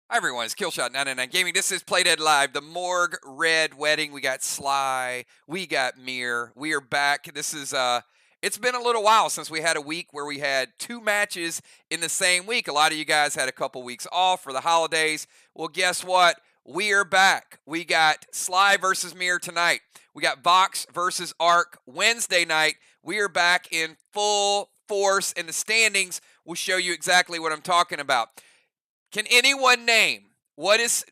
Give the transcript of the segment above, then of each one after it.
Hi everyone, it's Killshot999 Gaming. This is Playdead Live, the Morgue Red Wedding. We got SLY, we got MIR. We are back. This is it's been a little while since we had a week where we had two matches in the same week. A lot of you guys had a couple weeks off for the holidays. Well, guess what? We are back. We got SLY versus MIR tonight. We got Vox versus Arc Wednesday night. We are back in full force, and the standings will show you exactly what I'm talking about. Can anyone name what is,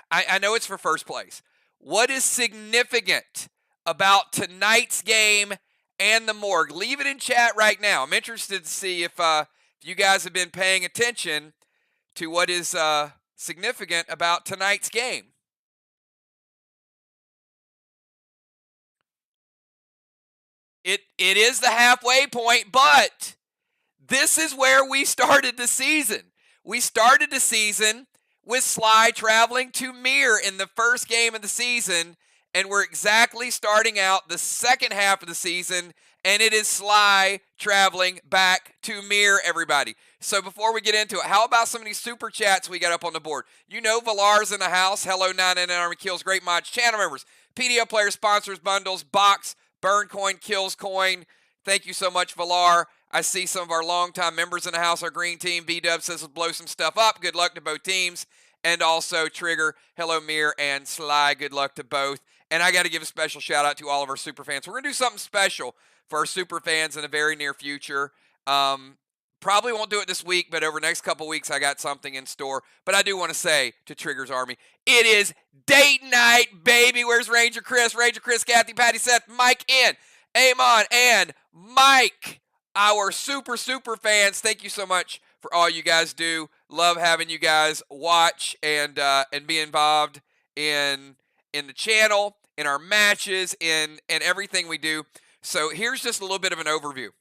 I know it's for first place, what is significant about tonight's game and the Morgue? Leave it in chat right now. I'm interested to see if you guys have been paying attention to what is significant about tonight's game. It is the halfway point, but this is where we started the season. We started the season with SLY traveling to MIR in the first game of the season, and we're exactly starting out the second half of the season, and it is SLY traveling back to MIR, everybody. So before we get into it, how about some of these super chats we got up on the board? You know Valar's in the house. Hello, 999 Army Kills, Great Mods, channel members, PDL players, sponsors, bundles, box, burn coin, kills coin. Thank you so much, Valar. I see some of our longtime members in the house, our green team. B-Dub says let's blow some stuff up. Good luck to both teams. And also Trigger, hello MIR, and SLY. Good luck to both. And I got to give a special shout out to all of our super fans. We're going to do something special for our super fans in the very near future. Probably won't do it this week, but over the next couple weeks, I got something in store. But I do want to say to Trigger's Army, it is date night, baby. Where's Ranger Chris? Ranger Chris, Kathy, Patty, Seth, Mike, and Amon, and Mike. Our super fans, thank you so much for all you guys do. Love having you guys watch and be involved in the channel, in our matches, in everything we do. So here's just a little bit of an overview.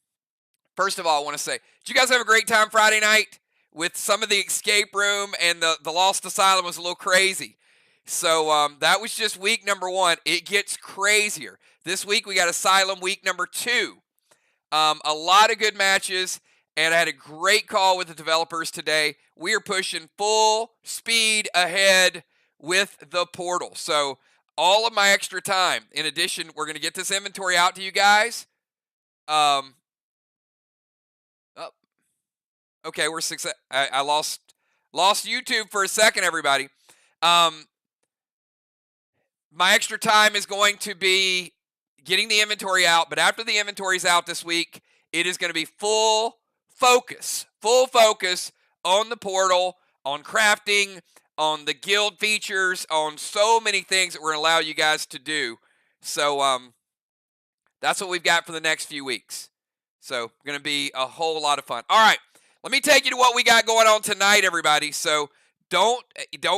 First of all, I want to say, did you guys have a great time Friday night? With some of the escape room and the Lost Asylum was a little crazy. So that was just week number 1. It gets crazier. This week we got Asylum week number 2. A lot of good matches, and I had a great call with the developers today. We are pushing full speed ahead with the portal. So all of my extra time, in addition, we're going to get this inventory out to you guys. Okay, we're success. I lost YouTube for a second, everybody. My extra time is going to be getting the inventory out, but after the inventory's out this week, it is going to be full focus on the portal, on crafting, on the guild features, on so many things that we're going to allow you guys to do. So that's what we've got for the next few weeks. So going to be a whole lot of fun. All right, let me take you to what we got going on tonight, everybody. So don't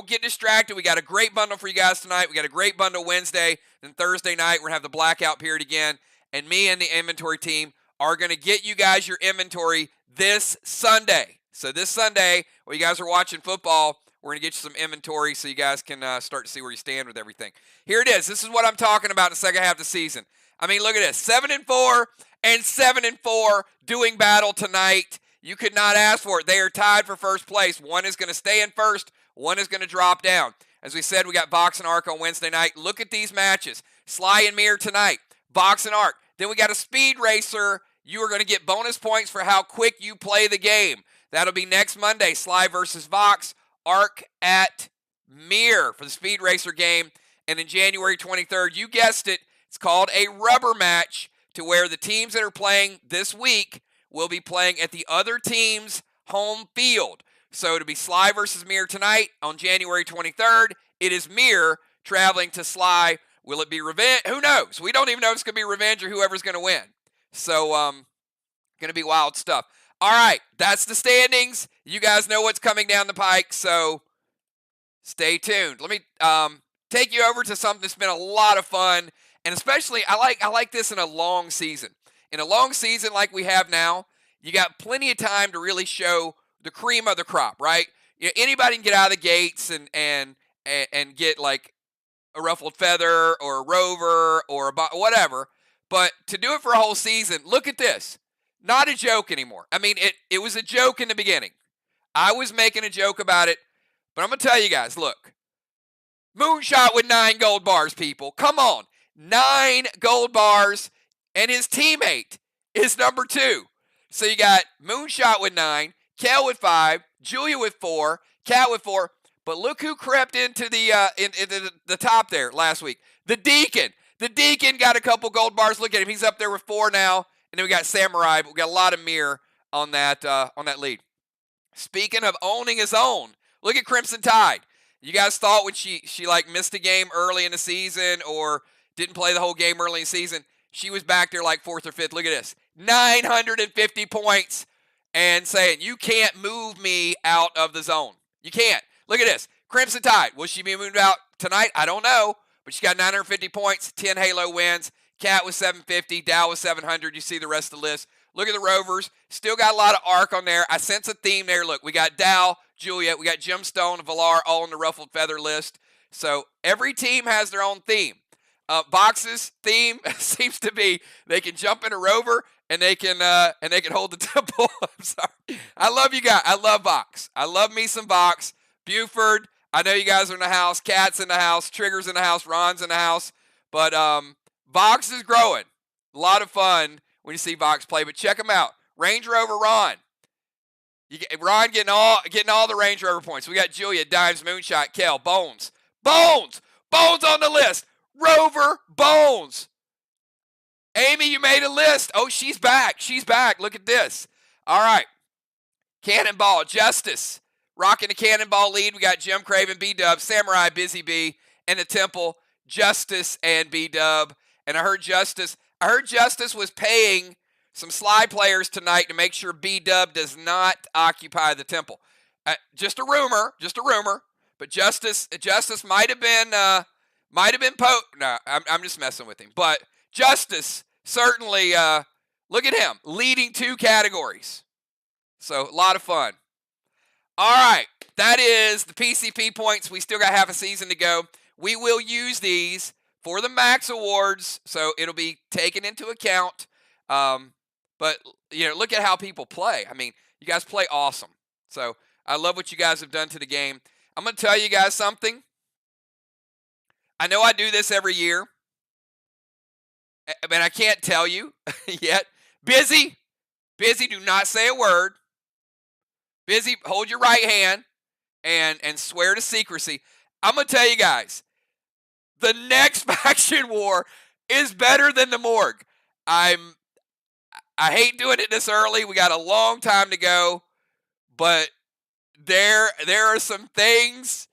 get distracted. We got a great bundle for you guys tonight. We got a great bundle Wednesday. Then Thursday night, we're going to have the blackout period again. And me and the inventory team are going to get you guys your inventory this Sunday. So this Sunday, while you guys are watching football, we're going to get you some inventory so you guys can start to see where you stand with everything. Here it is. This is what I'm talking about in the second half of the season. I mean, look at this. 7-4 and 7-4 doing battle tonight. You could not ask for it. They are tied for first place. One is going to stay in first. One is going to drop down. As we said, we got Vox and Arc on Wednesday night. Look at these matches. SLY and MIR tonight. Vox and Arc. Then we got a speed racer. You are going to get bonus points for how quick you play the game. That'll be next Monday. SLY versus Vox. Arc at MIR for the speed racer game. And then January 23rd, you guessed it, it's called a rubber match, to where the teams that are playing this week will be playing at the other team's home field. So it'll be SLY versus MIR tonight on January 23rd. It is MIR traveling to SLY. Will it be revenge? Who knows? We don't even know if it's going to be revenge or whoever's going to win. So, going to be wild stuff. All right, that's the standings. You guys know what's coming down the pike, so stay tuned. Let me take you over to something that's been a lot of fun, and especially I like this in a long season. In a long season like we have now, you got plenty of time to really show the cream of the crop, right? You know, anybody can get out of the gates and get like a ruffled feather or a rover or whatever, but to do it for a whole season, look at this. Not a joke anymore. I mean, it was a joke in the beginning. I was making a joke about it, But I'm going to tell you guys, look. Moonshot with 9 gold bars, people. Come on. 9 gold bars, and his teammate is number 2. So you got Moonshot with 9, Kel with 5, Julia with 4, Cat with 4. But look who crept into the top there last week. The Deacon. The Deacon got a couple gold bars. Look at him. He's up there with 4 now. And then we got Samurai, but we got a lot of MIR on that lead. Speaking of owning his own, look at Crimson Tide. You guys thought when she like missed a game early in the season or didn't play the whole game early in the season, she was back there like 4th or 5th. Look at this. 950 points and saying, you can't move me out of the zone. You can't. Look at this. Crimson Tide. Will she be moved out tonight? I don't know. But she got 950 points, 10 Halo wins. Cat was 750. Dow was 700. You see the rest of the list. Look at the Rovers. Still got a lot of arc on there. I sense a theme there. Look, we got Dow, Juliet, we got Gemstone, Valar, all on the Ruffled Feather list. So every team has their own theme. Box's theme seems to be they can jump in a rover and they can hold the temple. I'm sorry. I love you guys. I love Box. I love me some Box. Buford, I know you guys are in the house. Cat's in the house. Trigger's in the house. Ron's in the house. But Box is growing. A lot of fun when you see Box play. But check him out. Range Rover Ron. Ron getting all the Range Rover points. We got Julia, Dimes, Moonshot, Kel, Bones. Bones on the list. Rover Bones. Amy, you made a list. Oh, she's back. Look at this. All right. Cannonball, Justice. Rocking the Cannonball lead. We got Jim Craven, B-Dub, Samurai, Busy Bee, and the Temple, Justice and B-Dub. And I heard Justice was paying some SLY players tonight to make sure B-Dub does not occupy the Temple. Just a rumor. But Justice might have been No, I'm just messing with him. But Justice certainly, look at him, leading 2 categories. So a lot of fun. All right, that is the PCP points. We still got half a season to go. We will use these for the Max Awards, so it'll be taken into account. But, look at how people play. I mean, you guys play awesome. So I love what you guys have done to the game. I'm going to tell you guys something. I know I do this every year. I mean, I can't tell you yet. Busy, do not say a word. Busy, hold your right hand and swear to secrecy. I'm going to tell you guys, the next faction war is better than the Morgue. I hate doing it this early. We got a long time to go, but there are some things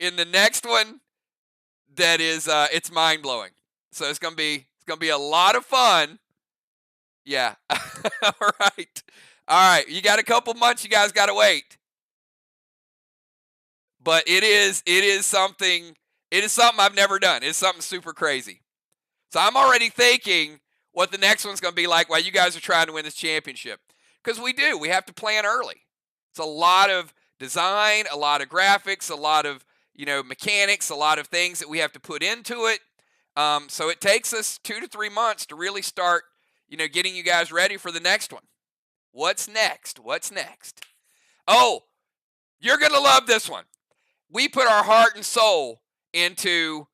in the next one that is it's mind-blowing. So it's gonna be a lot of fun. Yeah. All right. You got a couple months. You guys got to wait. But it is something I've never done. It's something super crazy. So I'm already thinking what the next one's going to be like while you guys are trying to win this championship. Because we have to plan early. It's a lot of design, a lot of graphics, a lot of mechanics, a lot of things that we have to put into it. So it takes us 2 to 3 months to really start, getting you guys ready for the next one. What's next? Oh, you're going to love this one. We put our heart and soul into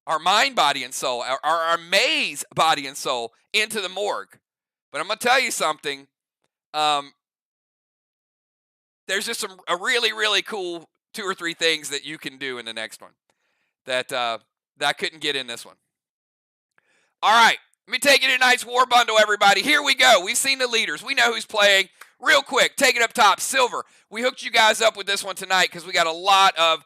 our mind, body, and soul, our maze, body, and soul into the Morgue. But I'm going to tell you something. There's just a really, really cool 2 or 3 things that you can do in the next one that I couldn't get in this one. All right. Let me take you to tonight's war bundle, everybody. Here we go. We've seen the leaders. We know who's playing. Real quick, take it up top. Silver. We hooked you guys up with this one tonight because we got a lot of,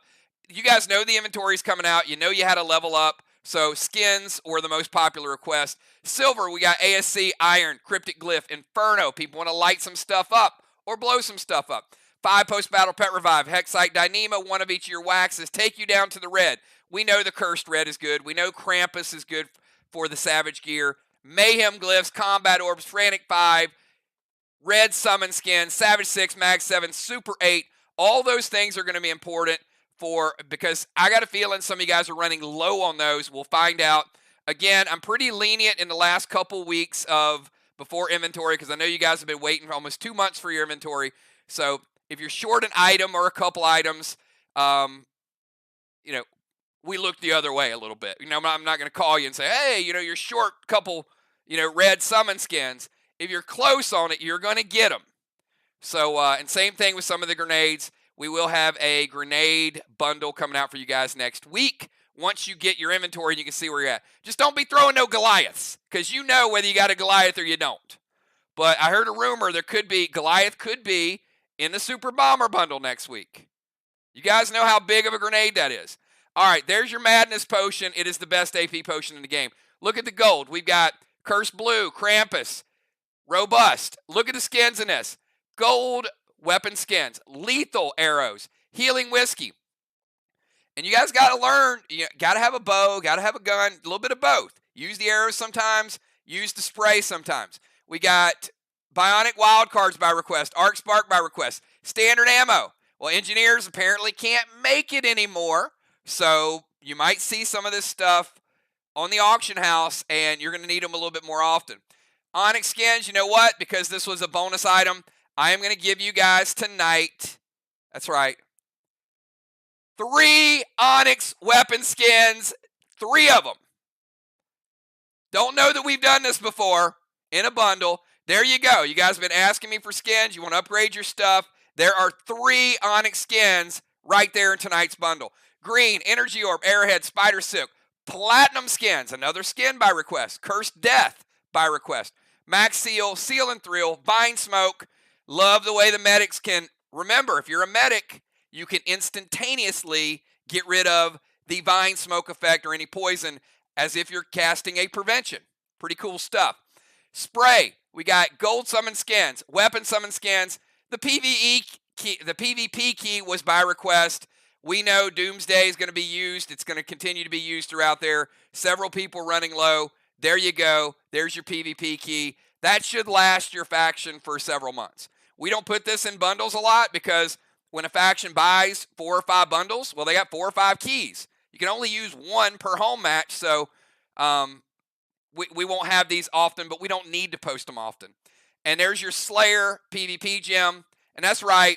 you guys know the inventory's coming out. You know you had to level up. So skins were the most popular request. Silver, we got ASC, Iron, Cryptic Glyph, Inferno. People want to light some stuff up or blow some stuff up. 5 post-battle pet revive, Hexite, Dyneema, 1 of each of your waxes. Take you down to the red. We know the cursed red is good. We know Krampus is good for the Savage gear. Mayhem glyphs, combat orbs, Frantic 5, red summon skin, Savage 6, Mag 7, Super 8. All those things are going to be important because I got a feeling some of you guys are running low on those. We'll find out. Again, I'm pretty lenient in the last couple weeks before inventory because I know you guys have been waiting for almost 2 months for your inventory. So if you're short an item or a couple items, you know, we look the other way a little bit. You know, I'm not going to call you and say, hey, you know, you're short couple, you know, red summon skins. If you're close on it, you're going to get them. So, and same thing with some of the grenades. We will have a grenade bundle coming out for you guys next week. Once you get your inventory, you can see where you're at. Just don't be throwing no Goliaths, because you know whether you got a Goliath or you don't. But I heard a rumor Goliath could be in the Super Bomber bundle next week. You guys know how big of a grenade that is. All right, there's your Madness Potion. It is the best AP potion in the game. Look at the gold. We've got Cursed Blue, Krampus, Robust. Look at the skins in this. Gold weapon skins, lethal arrows, healing whiskey. And you guys got to learn, you got to have a bow, got to have a gun, a little bit of both. Use the arrows sometimes, use the spray sometimes. We got Bionic Wild Cards by request, Arc Spark by request, standard ammo. Well, engineers apparently can't make it anymore, so you might see some of this stuff on the auction house, and you're going to need them a little bit more often. Onyx skins, you know what? Because this was a bonus item, I am going to give you guys tonight, that's right, 3 Onyx weapon skins, 3 of them. Don't know that we've done this before in a bundle. There you go. You guys have been asking me for skins. You want to upgrade your stuff. There are 3 Onyx skins right there in tonight's bundle. Green, Energy Orb, Arrowhead, Spider Silk. Platinum skins, another skin by request. Cursed Death by request. Max Seal, Seal and Thrill, Vine Smoke. Love the way the medics can, remember, if you're a medic, you can instantaneously get rid of the Vine Smoke effect or any poison as if you're casting a prevention. Pretty cool stuff. Spray, we got gold summon skins, weapon summon skins. The PvP key was by request. We know Doomsday is going to be used. It's going to continue to be used throughout there. Several people running low. There you go. There's your PvP key. That should last your faction for several months. We don't put this in bundles a lot because when a faction buys 4 or 5 bundles, well, they got 4 or 5 keys. You can only use 1 per home match, so we won't have these often, but we don't need to post them often. And there's your Slayer PvP gem, and that's right.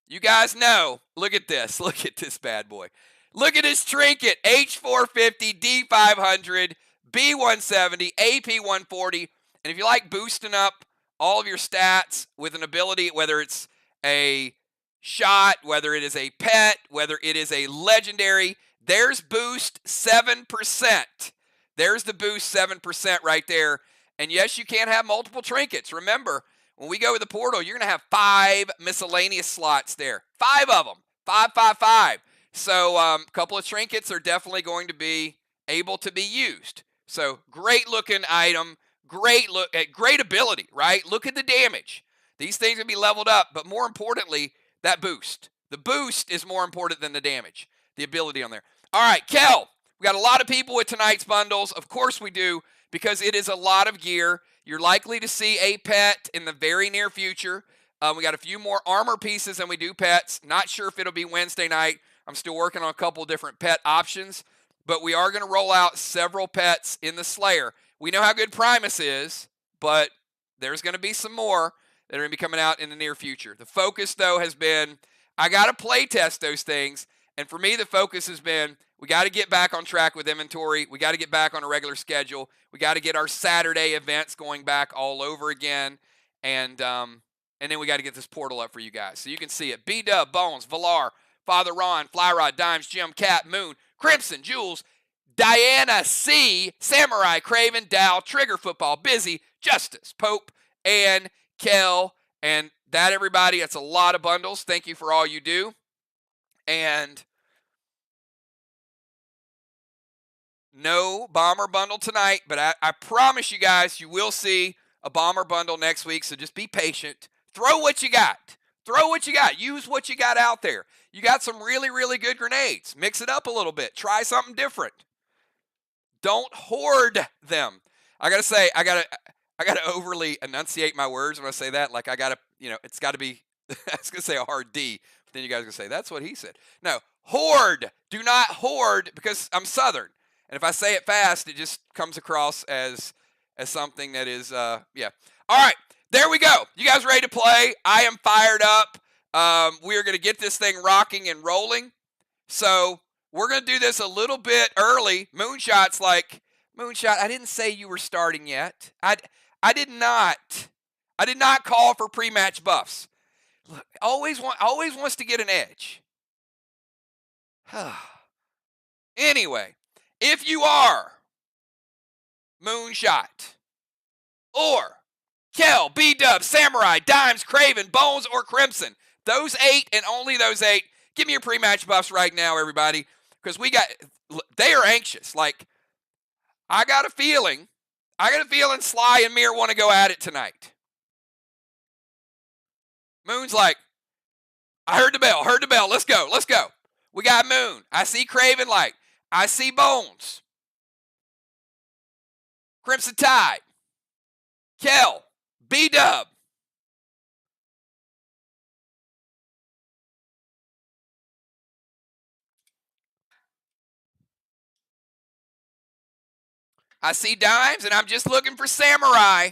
You guys know, look at this. Look at this bad boy. Look at his trinket, H450, D500, B170, AP140. And if you like boosting up all of your stats with an ability, whether it's a shot, whether it is a pet, whether it is a legendary, there's boost 7%. There's the boost 7% right there. And yes, you can have multiple trinkets. Remember, when we go with the portal, you're going to have 5 miscellaneous slots there. 5 of them. 5, 5, 5. So a couple of trinkets are definitely going to be able to be used. So great looking item. Great ability, right? Look at the damage. These things will be leveled up, but more importantly, that boost. The boost is more important than the damage. The ability on there. All right, Kel, we got a lot of people with tonight's bundles. Of course we do, because it is a lot of gear. You're likely to see a pet in the very near future. We got a few more armor pieces than we do pets. Not sure if it'll be Wednesday night. I'm still working on a couple different pet options, but we are going to roll out several pets in the Slayer. We know how good Primus is, but there's going to be some more that are going to be coming out in the near future. The focus, though, has been, I got to play test those things. And for me, the focus has been, we got to get back on track with inventory. We got to get back on a regular schedule. We got to get our Saturday events going back all over again. And then we got to get this portal up for you guys. So you can see it. B-Dub, Bones, Valar, Father Ron, Flyrod, Dimes, Jim, Cat, Moon, Crimson, Jules, Diana C, Samurai, Craven, Dow, Trigger Football, Busy, Justice, Pope, and Kel. And that, everybody, that's a lot of bundles. Thank you for all you do. And no bomber bundle tonight, but I promise you guys, you will see a bomber bundle next week, so just be patient. Throw what you got. Throw what you got. Use what you got out there. You got some really, really good grenades. Mix it up a little bit. Try something different. Don't hoard them. I gotta say, I gotta overly enunciate my words when I say that. Like I gotta, it's gotta be, I was gonna say a hard D, but then you guys are gonna say, that's what he said. No, hoard. Do not hoard, because I'm Southern. And if I say it fast, it just comes across as something that is, yeah. All right, there we go. You guys ready to play? I am fired up. We're going to get this thing rocking and rolling. So we're going to do this a little bit early. Moonshot's like, Moonshot, I didn't say you were starting yet. I did not. I did not call for pre-match buffs. Look, always wants to get an edge. Anyway, if you are Moonshot or Kel, B-Dub, Samurai, Dimes, Craven, Bones, or Crimson, those 8 and only those 8, give me your pre-match buffs right now, everybody, because they are anxious. Like, I got a feeling SLY and MIR want to go at it tonight. Moon's like, I heard the bell, let's go. We got Moon. I see Craven Light. I see Bones. Crimson Tide. Kel. B-Dub. I see Dimes, and I'm just looking for Samurai.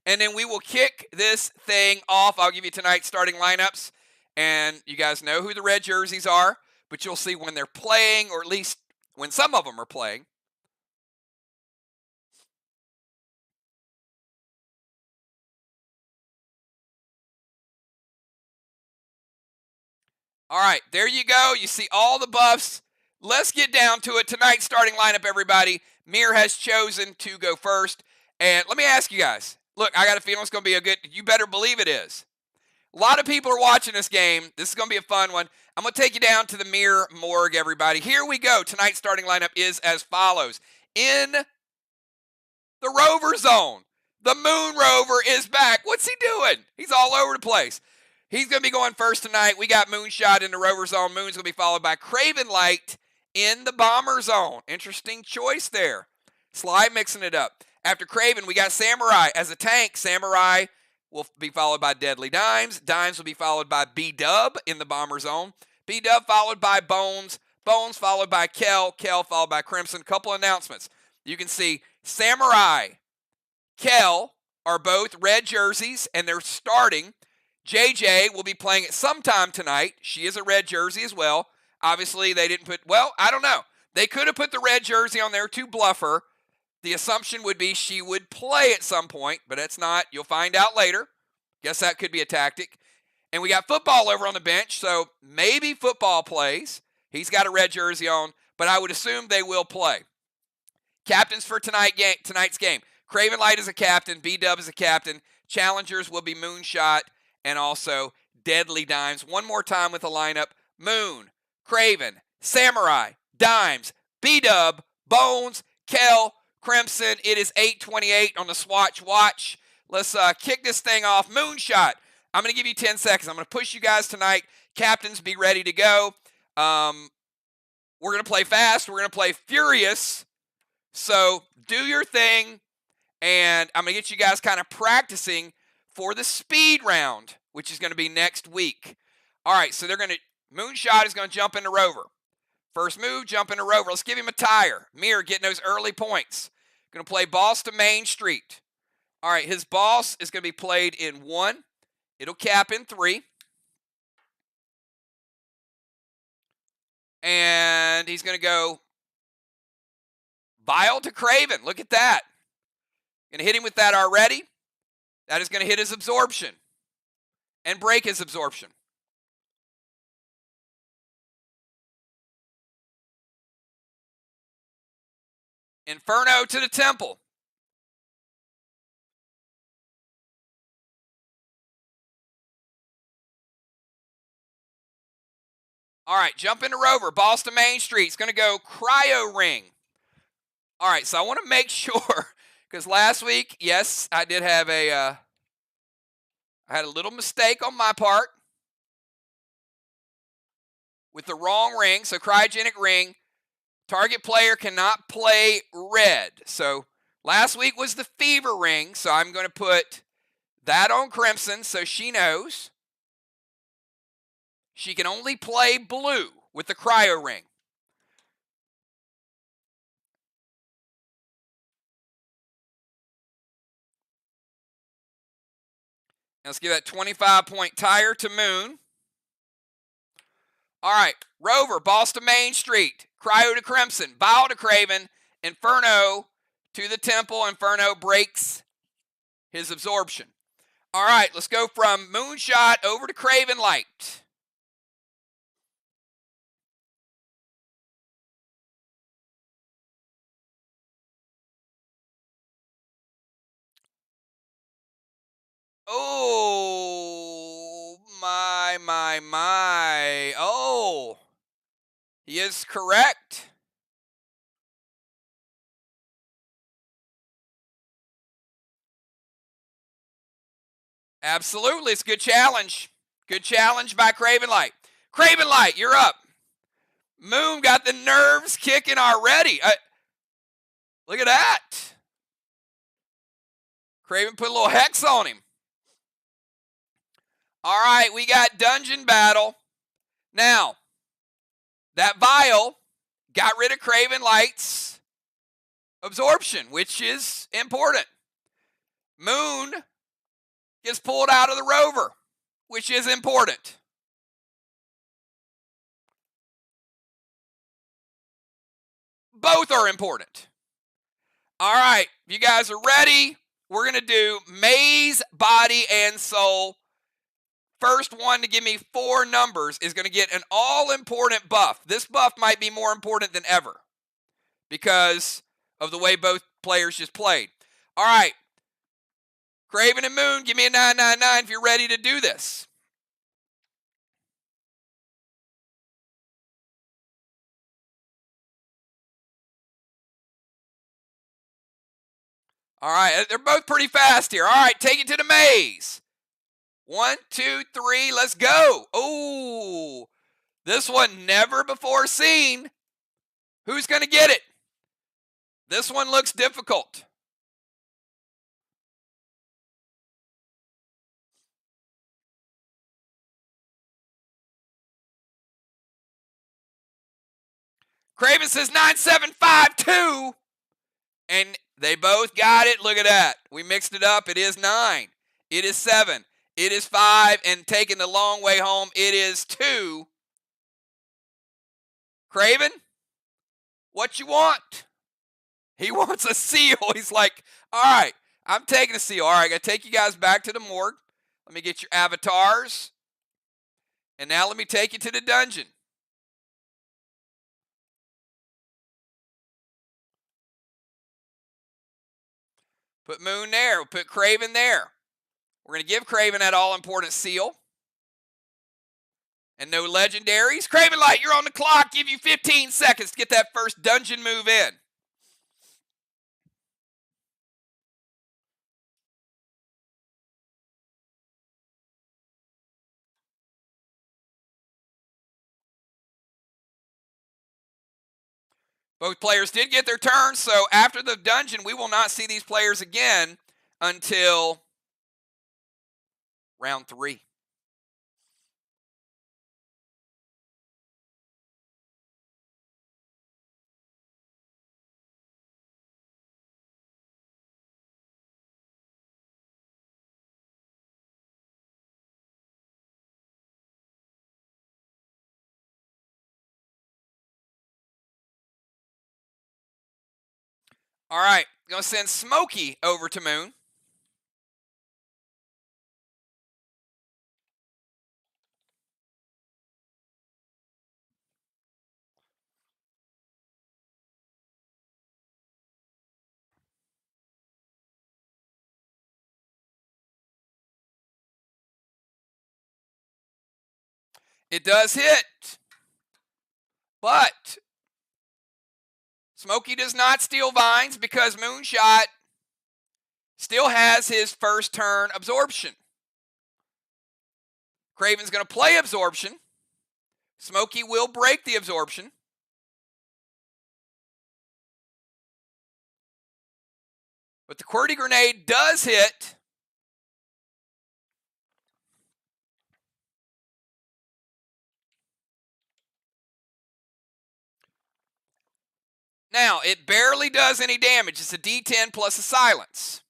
And then we will kick this thing off. I'll give you tonight's starting lineups. And you guys know who the red jerseys are, but you'll see when they're playing, or at least when some of them are playing. All right, there you go. You see all the buffs. Let's get down to it. Tonight's starting lineup, everybody. MIR has chosen to go first. And let me ask you guys. Look, I got a feeling it's going to be a good, you better believe it is. A lot of people are watching this game. This is going to be a fun one. I'm going to take you down to the MIR Morgue, everybody. Here we go. Tonight's starting lineup is as follows. In the Rover Zone, the Moon Rover is back. What's he doing? He's all over the place. He's going to be going first tonight. We got Moonshot in the Rover Zone. Moon's going to be followed by Craven Light in the Bomber Zone. Interesting choice there. SLY mixing it up. After Craven, we got Samurai as a tank. Samurai will be followed by Deadly Dimes. Dimes will be followed by B-Dub in the Bomber Zone. B-Dub followed by Bones. Bones followed by Kel. Kel followed by Crimson. Couple announcements. You can see Samurai, Kel are both red jerseys, and they're starting. JJ will be playing it sometime tonight. She is a red jersey as well. Obviously, they didn't put, well, I don't know. They could have put the red jersey on there to bluff her. The assumption would be she would play at some point, but it's not. You'll find out later. Guess that could be a tactic. And we got Football over on the bench, so maybe Football plays. He's got a red jersey on, but I would assume they will play. Captains for tonight's game. Craven Light is a captain. B-Dub is a captain. Challengers will be Moonshot and also Deadly Dimes. One more time with the lineup. Moon, Craven, Samurai, Dimes, B-Dub, Bones, Kel, Crimson. It is 8:28 on the Swatch Watch. Let's kick this thing off. Moonshot, I'm going to give you 10 seconds. I'm going to push you guys tonight. Captains, be ready to go. We're going to play fast. We're going to play furious. So do your thing, and I'm going to get you guys kind of practicing for the speed round, which is going to be next week. All right, so Moonshot is going to jump into Rover. First move, jump into Rover. Let's give him a tire. MIR getting those early points. Going to play Boss to Main Street. All right, his boss is going to be played in 1. It'll cap in 3. And he's going to go Vile to Craven. Look at that. Going to hit him with that already. That is going to hit his absorption and break his absorption. Inferno to the Temple. All right, jump into Rover. Boss to Main Street. It's going to go Cryo Ring. All right, so I want to make sure, because last week, yes, I did have I had a little mistake on my part with the wrong ring. So cryogenic ring, target player cannot play red. So last week was the fever ring, so I'm going to put that on Crimson so she knows she can only play blue with the cryo ring. Let's give that 25-point tire to Moon. All right, Rover, Boss to Main Street, Cryo to Crimson, Vial to Craven, Inferno to the Temple. Inferno breaks his absorption. All right, let's go from Moonshot over to Craven Light. Oh, my. Oh, he is correct. Absolutely, it's a good challenge. Good challenge by Craven Light. Craven Light, you're up. Moon got the nerves kicking already. Look at that. Craven put a little hex on him. All right, we got Dungeon Battle. Now, that Vial got rid of Craven Light's absorption, which is important. Moon gets pulled out of the Rover, which is important. Both are important. All right, if you guys are ready, we're going to do Maze, Body, and Soul. First one to give me 4 numbers is going to get an all-important buff. This buff might be more important than ever because of the way both players just played. All right, Craven and Moon, give me a 999 if you're ready to do this. All right, they're both pretty fast here. All right, take it to the maze. 1, 2, 3, let's go. Oh, this one never before seen. Who's going to get it? This one looks difficult. Craven says 9752. And they both got it. Look at that. We mixed it up. It is 9. It is 7. It is 5. And taking the long way home, it is 2. Craven, what you want? He wants a seal. He's like, all right, I'm taking a seal. All right, I got to take you guys back to the morgue. Let me get your avatars. And now let me take you to the dungeon. Put Moon there. We'll put Craven there. We're going to give Craven that all-important seal. And no legendaries. Craven Light, you're on the clock. Give you 15 seconds to get that first dungeon move in. Both players did get their turn, so after the dungeon, we will not see these players again until round 3. All right, going to send Smokey over to Moon. It does hit, but Smokey does not steal vines because Moonshot still has his first turn absorption. Craven's going to play absorption. Smokey will break the absorption. But the QWERTY grenade does hit. Now, it barely does any damage. It's a D10 plus a silence.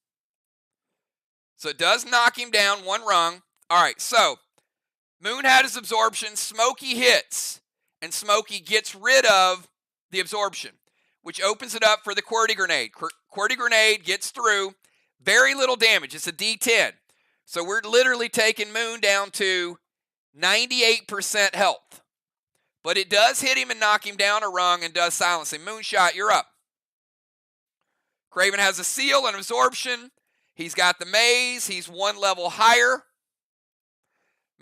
So it does knock him down 1 rung. All right, so Moon had his absorption. Smokey hits. and Smokey gets rid of the absorption, which opens it up for the QWERTY grenade. QWERTY grenade gets through, very little damage. It's a D10. So we're literally taking Moon down to 98% health. But it does hit him and knock him down a rung and does silence him. Moonshot, you're up. Craven has a seal and absorption. He's got the maze. He's one level higher.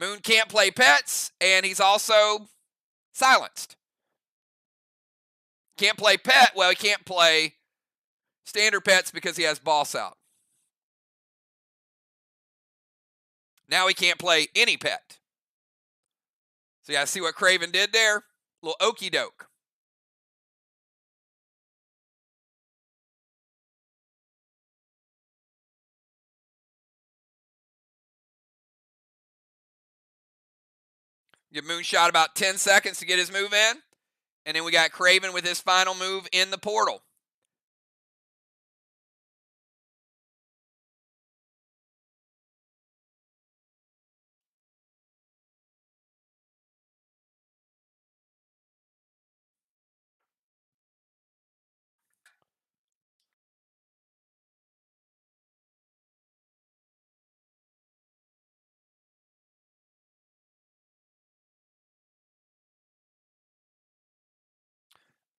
Moon can't play pets, and he's also silenced. Can't play pet. Well, he can't play standard pets because he has boss out. Now he can't play any pet. So yeah, see what Craven did there? A little okey doke. Give Moonshot about 10 seconds to get his move in. And then we got Craven with his final move in the portal.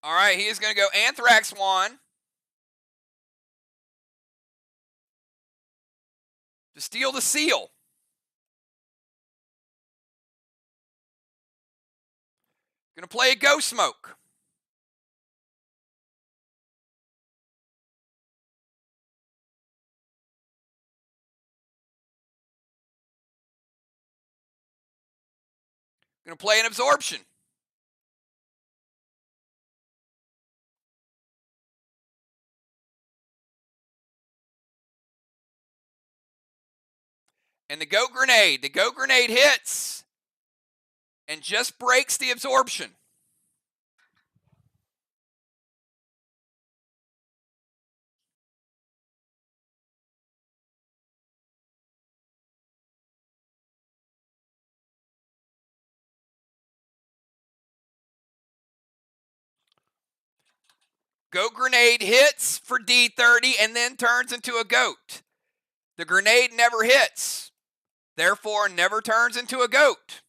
All right, he is going to go Anthrax Wand to steal the seal. Going to play a Ghost Smoke. Going to play an Absorption. And the Goat Grenade. The Goat Grenade hits and just breaks the absorption. Goat Grenade hits for D30 and then turns into a goat. The grenade never hits, therefore never turns into a goat.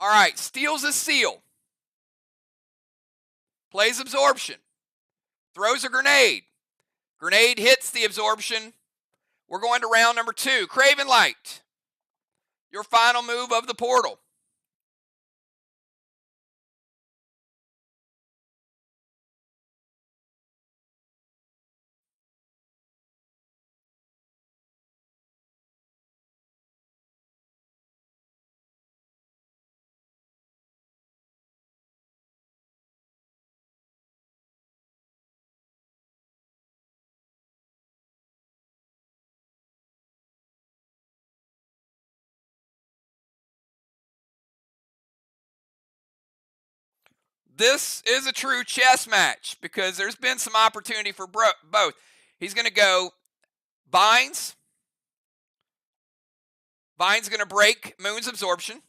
All right, steals a seal. Plays absorption. Throws a grenade. Grenade hits the absorption. We're going to round number 2. Craven Light, your final move of the portal. This is a true chess match because there's been some opportunity for both. He's going to go Vines. Vines going to break Moon's absorption.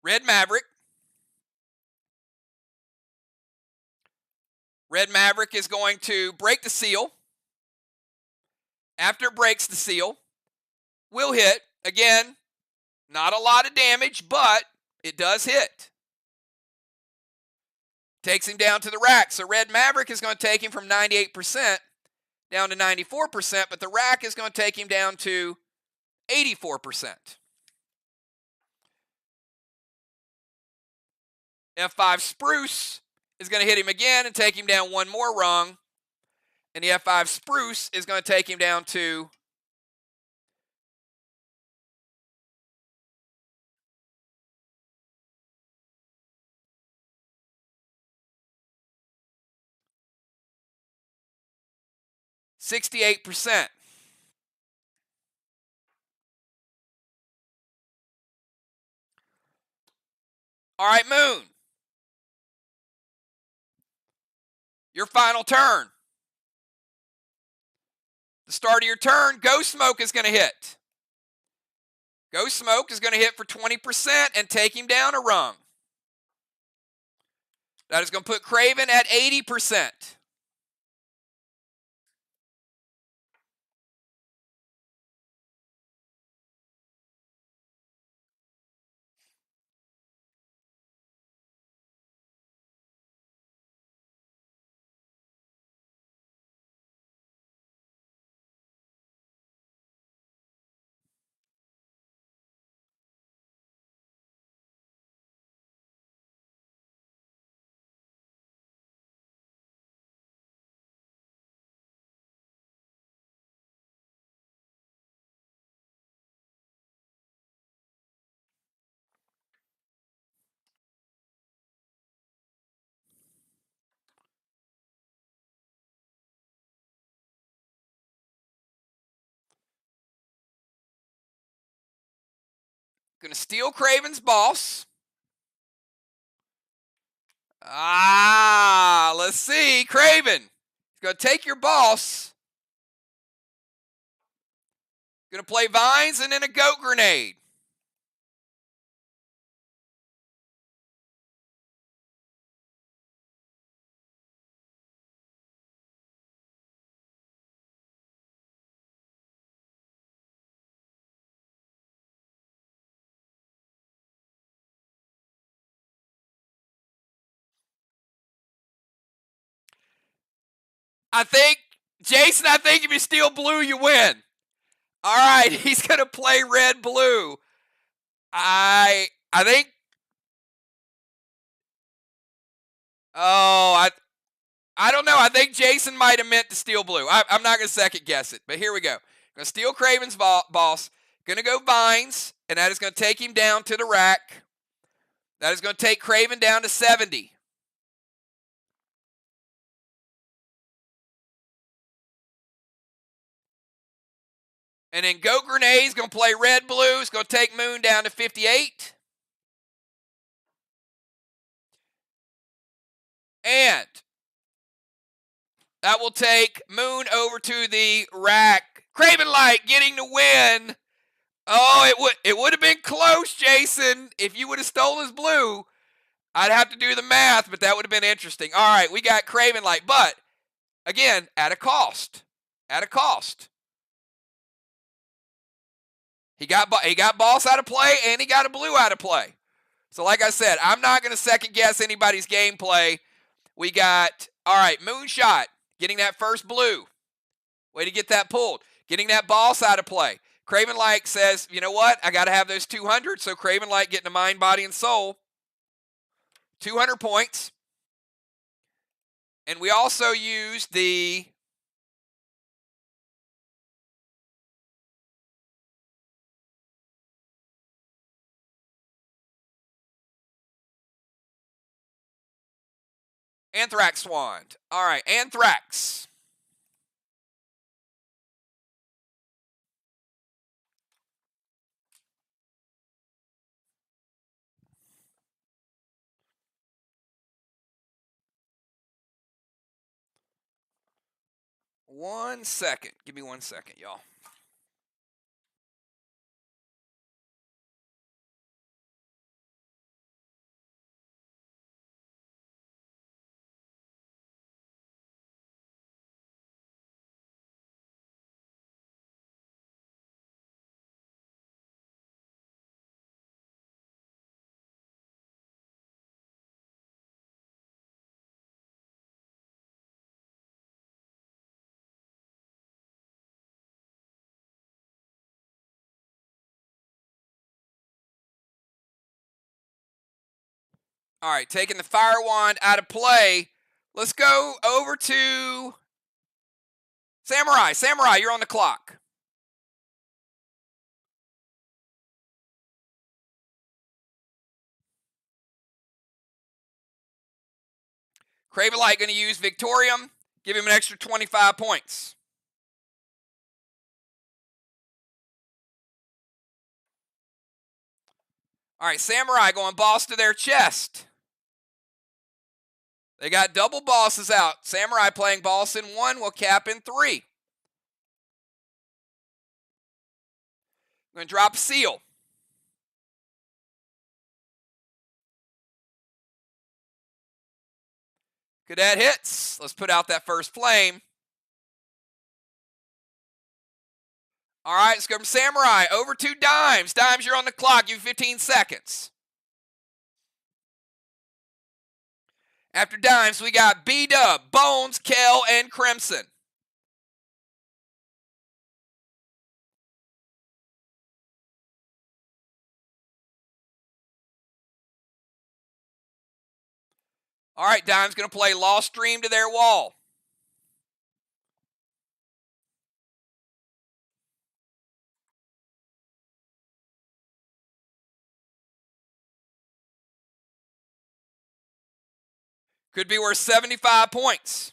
Red Maverick. Red Maverick is going to break the seal. After it breaks the seal, will hit. Again, not a lot of damage, but it does hit. Takes him down to the rack. So Red Maverick is going to take him from 98% down to 94%, but the rack is going to take him down to 84%. F5 Spruce is going to hit him again and take him down one more rung. And the F5 Spruce is going to take him down to 68%. All right, Moon. Your final turn. The start of your turn, Ghost Smoke is going to hit. Ghost Smoke is going to hit for 20% and take him down a rung. That is going to put Craven at 80%. Going to steal Craven's boss. Let's see. Craven. He's going to take your boss. Going to play Vines and then a Goat Grenade. Jason, I think if you steal blue, you win. All right, he's going to play red-blue. I think. Oh, I don't know. I think Jason might have meant to steal blue. I'm not going to second guess it, but here we go. Going to steal Craven's boss. Going to go Vines, and that is going to take him down to the rack. That is going to take Craven down to 70. And then Goat Grenade is going to play red-blue. It's going to take Moon down to 58. And that will take Moon over to the rack. Craven Light getting the win. Oh, it would have been close, Jason. If you would have stolen his blue, I'd have to do the math, but that would have been interesting. All right, we got Craven Light, but again, at a cost. At a cost. He got boss out of play, and he got a blue out of play. So like I said, I'm not going to second guess anybody's gameplay. We got, all right, Moonshot getting that first blue. Way to get that pulled. Getting that boss out of play. Craven Light says, you know what? I got to have those 200. So Craven Light getting a mind, body, and soul. 200 points. And we also used the Anthrax Wand. All right, Anthrax. One second. Give me 1 second, y'all. All right, taking the Fire Wand out of play. Let's go over to Samurai. Samurai, you're on the clock. Craven Light going to use Victorium. Give him an extra 25 points. All right, Samurai going boss to their chest. They got double bosses out. Samurai playing boss in 1 will cap in 3. I'm going to drop a seal. Cadet hits. Let's put out that first flame. All right, let's go from Samurai over to Dimes. Dimes, you're on the clock. You have 15 seconds. After Dimes, we got B-Dub, Bones, Kel, and Crimson. All right, Dimes going to play Lost Dream to their wall. Could be worth 75 points.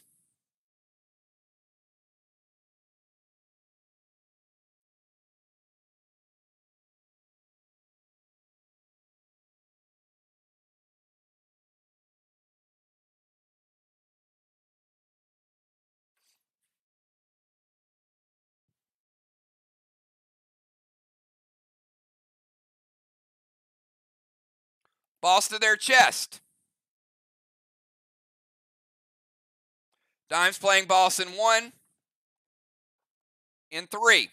Boss to their chest. Dimes playing boss in 1, in 3.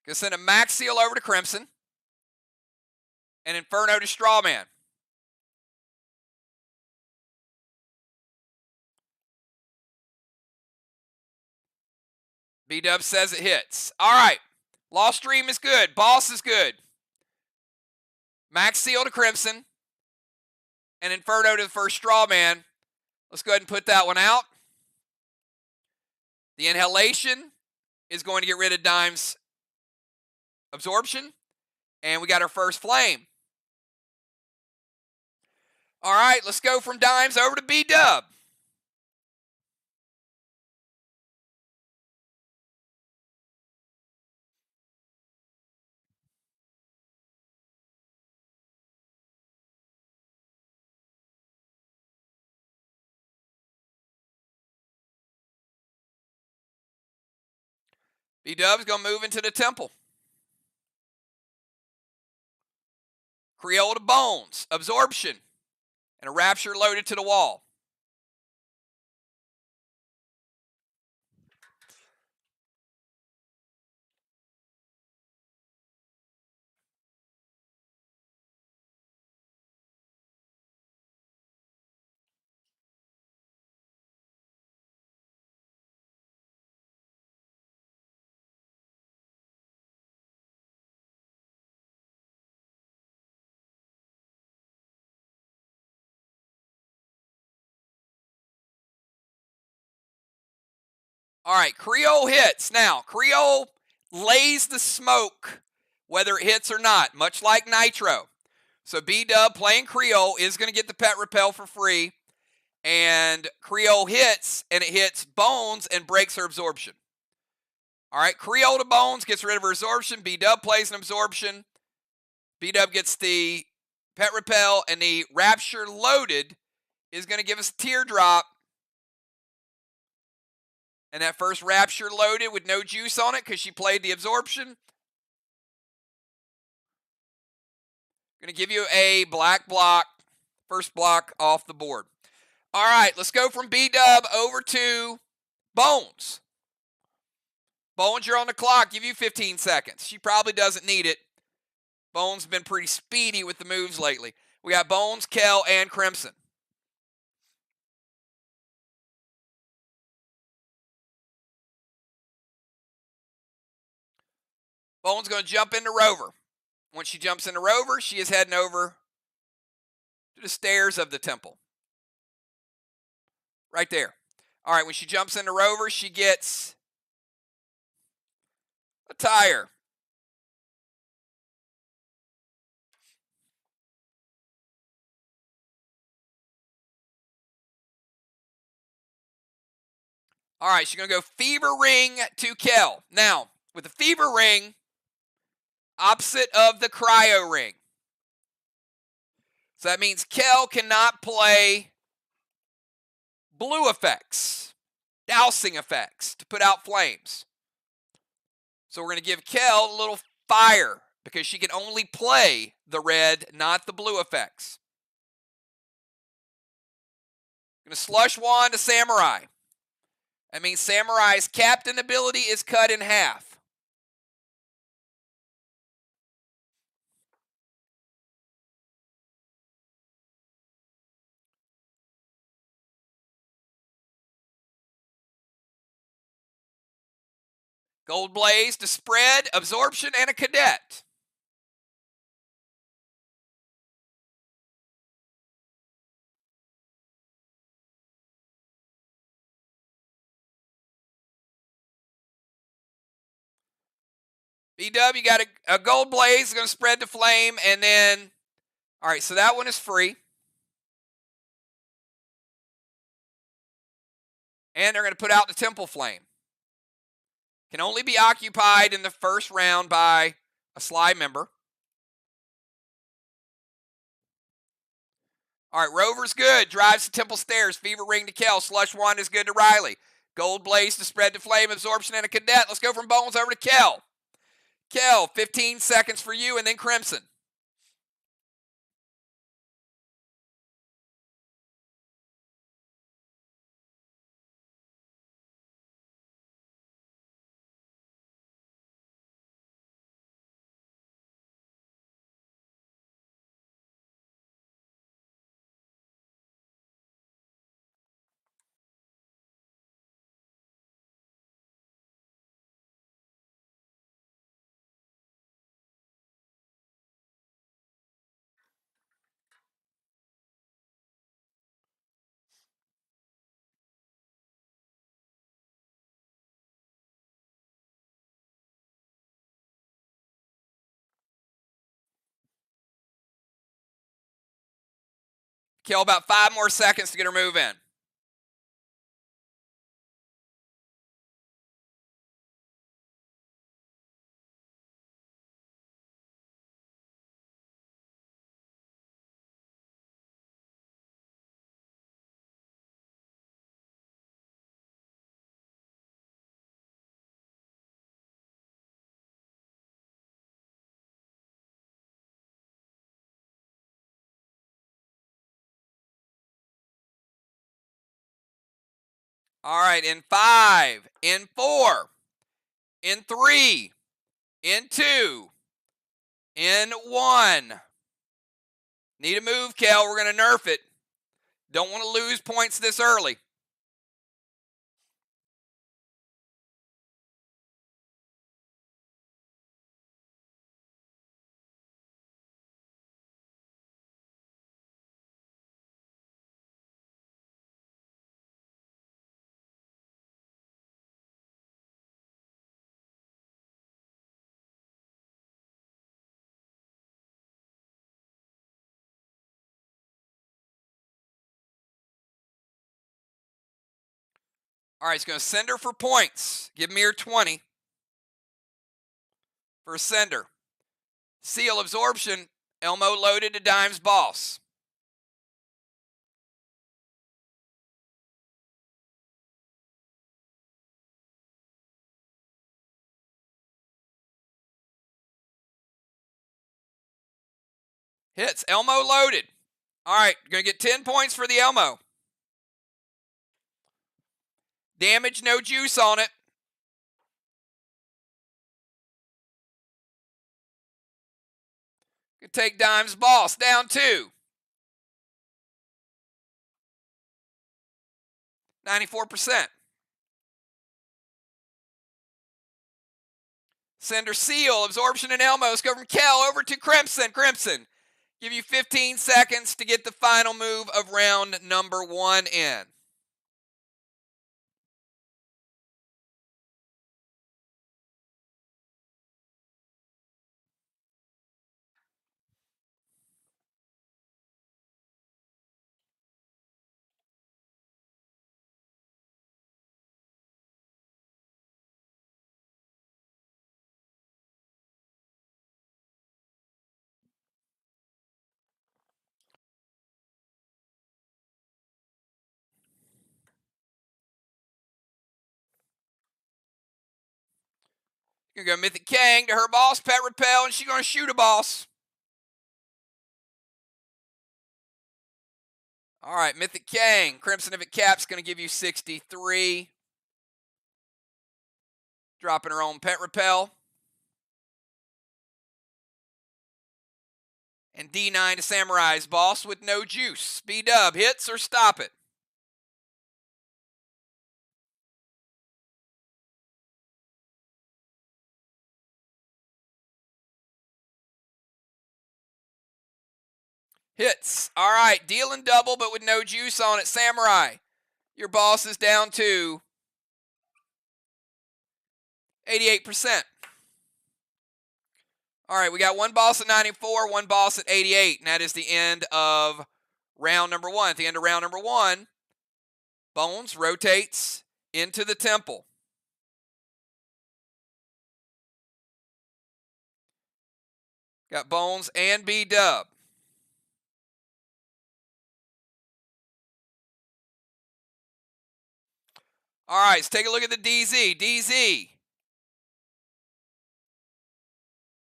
Gonna send a max seal over to Crimson. And Inferno to Strawman. B-Dub says it hits. All right. Lost Dream is good. Boss is good. Max seal to Crimson. And Inferno to the first Strawman. Let's go ahead and put that one out. The Inhalation is going to get rid of Dimes' Absorption. And we got our first flame. All right, let's go from Dimes over to B-Dub. B-Dub's going to move into the temple. Creole to Bones. Absorption. And a Rapture loaded to the wall. All right, Creole hits. Now, Creole lays the smoke whether it hits or not, much like Nitro. So B-Dub playing Creole is going to get the pet repel for free. And Creole hits, and it hits Bones and breaks her absorption. All right, Creole to Bones gets rid of her absorption. B-Dub plays an absorption. B-Dub gets the pet repel, and the Rapture loaded is going to give us a teardrop. And that first Rapture loaded with no juice on it because she played the absorption. Going to give you a black block, first block off the board. All right, let's go from B-Dub over to Bones. Bones, you're on the clock. Give you 15 seconds. She probably doesn't need it. Bones been pretty speedy with the moves lately. We got Bones, Kel, and Crimson. Bones going to jump into Rover. When she jumps into Rover, she is heading over to the stairs of the temple. Right there. All right, when she jumps into Rover, she gets a tire. All right, she's going to go Fever Ring to Kel. Now, with the Fever Ring, opposite of the Cryo Ring. So that means Kel cannot play blue effects, dousing effects to put out flames. So we're going to give Kel a little fire because she can only play the red, not the blue effects. Going to slush wand to Samurai. That means Samurai's captain ability is cut in half. Gold Blaze to spread, absorption, and a cadet. B-Dub, you got a Gold Blaze, going to spread to flame, and then, all right, so that one is free. And they're going to put out the Temple Flame. Can only be occupied in the first round by a SLY member. All right, Rover's good. Drives to Temple Stairs. Fever Ring to Kel. Slush Wand is good to Riley. Gold Blaze to spread to flame. Absorption and a cadet. Let's go from Bones over to Kel. Kel, 15 seconds for you, and then Crimson. Kel, about 5 more seconds to get her move in. All right, in 5, in 4, in 3, in 2, in 1. Need a move, Kel. We're going to nerf it. Don't want to lose points this early. All right, he's going to send her for points. Give MIR 20 for a sender. Seal absorption. Elmo loaded to Dime's boss. Hits. Elmo loaded. All right, going to get 10 points for the Elmo. Damage, no juice on it. Going to take Dime's boss down 2. 94%. Sender Seal, absorption and Elmo. Let's go from Kel over to Crimson. Crimson, give you 15 seconds to get the final move of round number 1 in. Gonna go Mythic Kang to her boss, Pet Repel, and she's gonna shoot a boss. All right, Mythic Kang. Crimson if it caps, gonna give you 63. Dropping her own Pet Repel. And D9 to Samurai's boss with no juice. B-Dub, hits or stop it? Hits. All right, dealing double but with no juice on it. Samurai, your boss is down to 88%. All right, we got one boss at 94, one boss at 88, and that is the end of round number 1. At the end of round number 1, Bones rotates into the temple. Got Bones and B-Dub. All right, let's take a look at the DZ. DZ.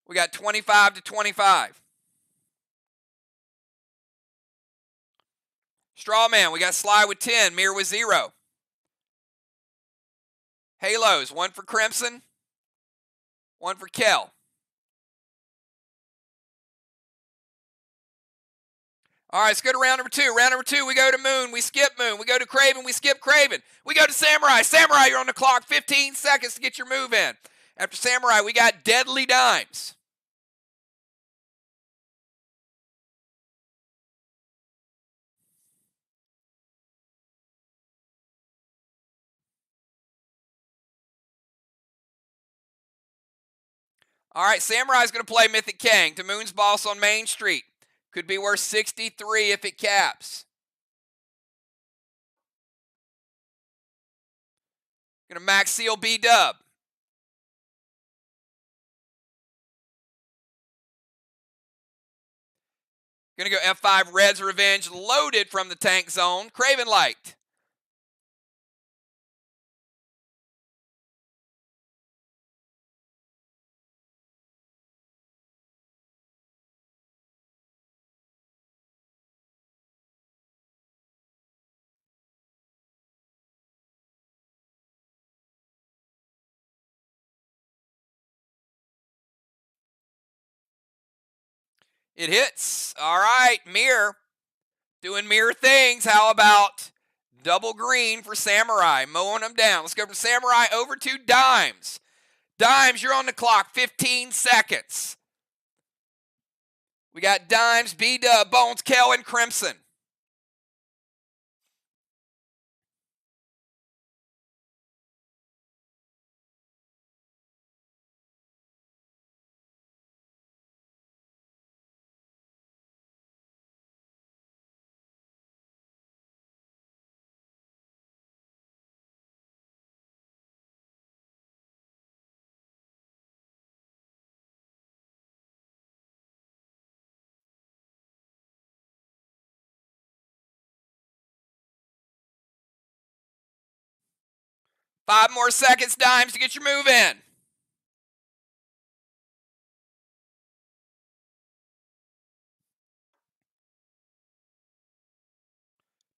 We got 25 to 25. Strawman, we got SLY with 10, MIR with 0. Halos, one for Crimson, one for Kel. All right, let's go to round number 2. Round number 2, we go to Moon, we skip Moon. We go to Craven, we skip Craven. We go to Samurai. Samurai, you're on the clock. 15 seconds to get your move in. After Samurai, we got Deadly Dimes. All right, Samurai's going to play Mythic Kang to Moon's boss on Main Street. Could be worth 63 if it caps. Going to max seal B-Dub. Going to go F5 Red's Revenge loaded from the tank zone. Craven Light. It hits. All right, MIR. Doing MIR things. How about double green for Samurai? Mowing them down. Let's go from Samurai over to Dimes. Dimes, you're on the clock. 15 seconds. We got Dimes, B-Dub, Bones, Kel, and Crimson. Five more seconds, Dimes, to get your move in.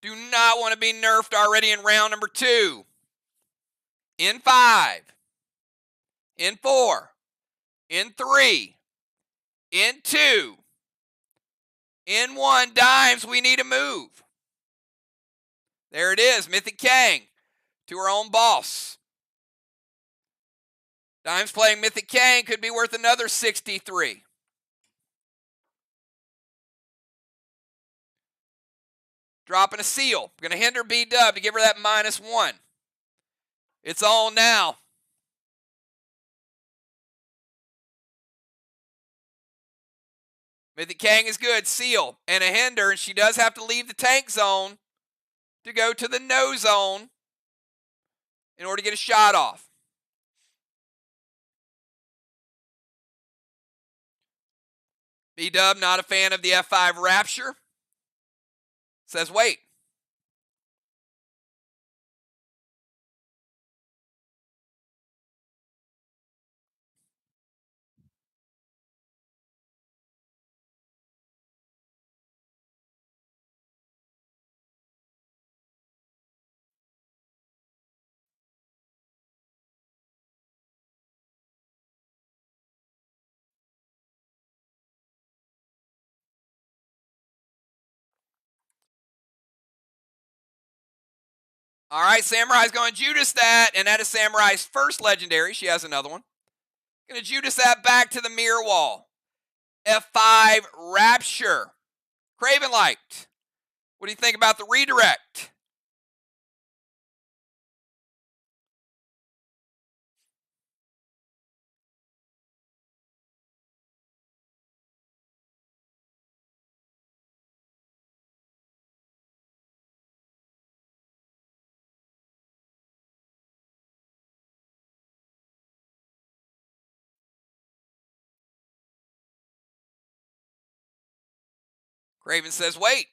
Do not want to be nerfed already in round number 2. In 5. In 4. In 3. In 2. In 1. Dimes, we need a move. There it is, Mythic Kang to her own boss. Dimes playing Mythic Kang could be worth another 63. Dropping a seal. Going to hinder B-Dub to give her that -1. It's on now. Mythic Kang is good. Seal and a hinder, and she does have to leave the tank zone to go to the no zone in order to get a shot off. B-Dub, not a fan of the F5 Rapture. Says wait. All right, Samurai's going to Judas that, and that is Samurai's first legendary. She has another one. Going to Judas that back to the mirror wall. F5 Rapture. Craven Light. What do you think about the redirect? Craven says, wait.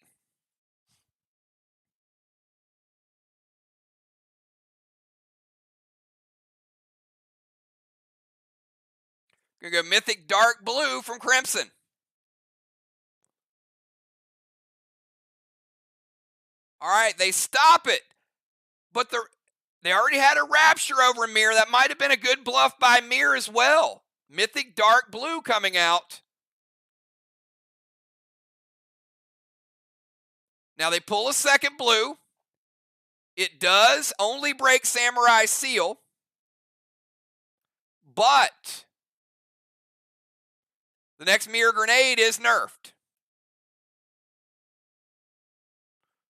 Going to go Mythic Dark Blue from Crimson. All right, they stop it. But they already had a Rapture over MIR. That might have been a good bluff by MIR as well. Mythic Dark Blue coming out. Now they pull a second blue. It does only break Samurai's seal. But the next MIR grenade is nerfed.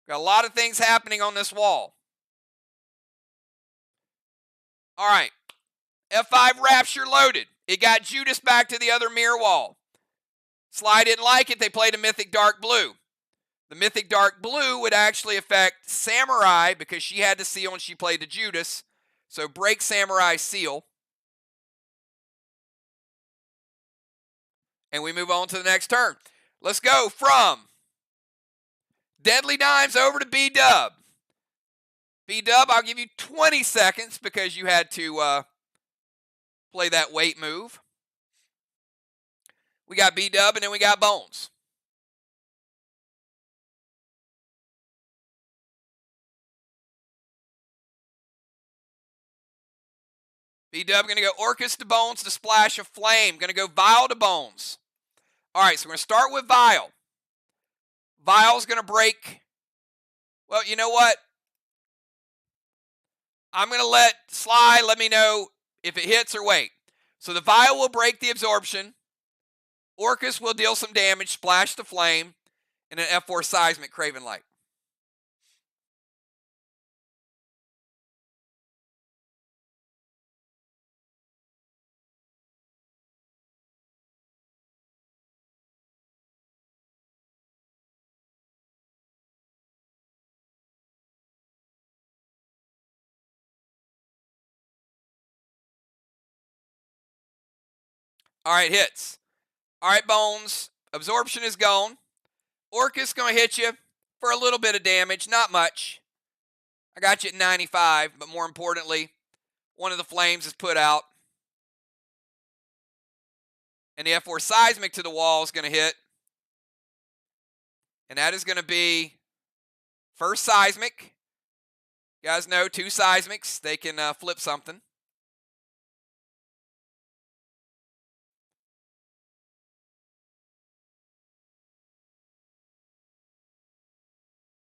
Got a lot of things happening on this wall. All right. F5 Rapture loaded. It got Judas back to the other MIR wall. SLY didn't like it. They played a Mythic Dark Blue. The Mythic Dark Blue would actually affect Samurai because she had the seal and she played the Judas. So break Samurai's seal. And we move on to the next turn. Let's go from Deadly Dimes over to B-Dub. B-Dub, I'll give you 20 seconds because you had to play that wait move. We got B-Dub and then we got Bones. B-Dub going to go Orcus to Bones to Splash of Flame. Going to go Vial to Bones. All right, so we're going to start with Vial. Vial's going to break. Well, you know what? I'm going to let SLY let me know if it hits or wait. So the Vial will break the absorption. Orcus will deal some damage, Splash the Flame, and an F4 Seismic Craven Light. All right, hits. All right, Bones. Absorption is gone. Orcus going to hit you for a little bit of damage, not much. I got you at 95, but more importantly, one of the flames is put out. And the F4 Seismic to the wall is going to hit. And that is going to be first Seismic. You guys know 2 Seismics, they can flip something.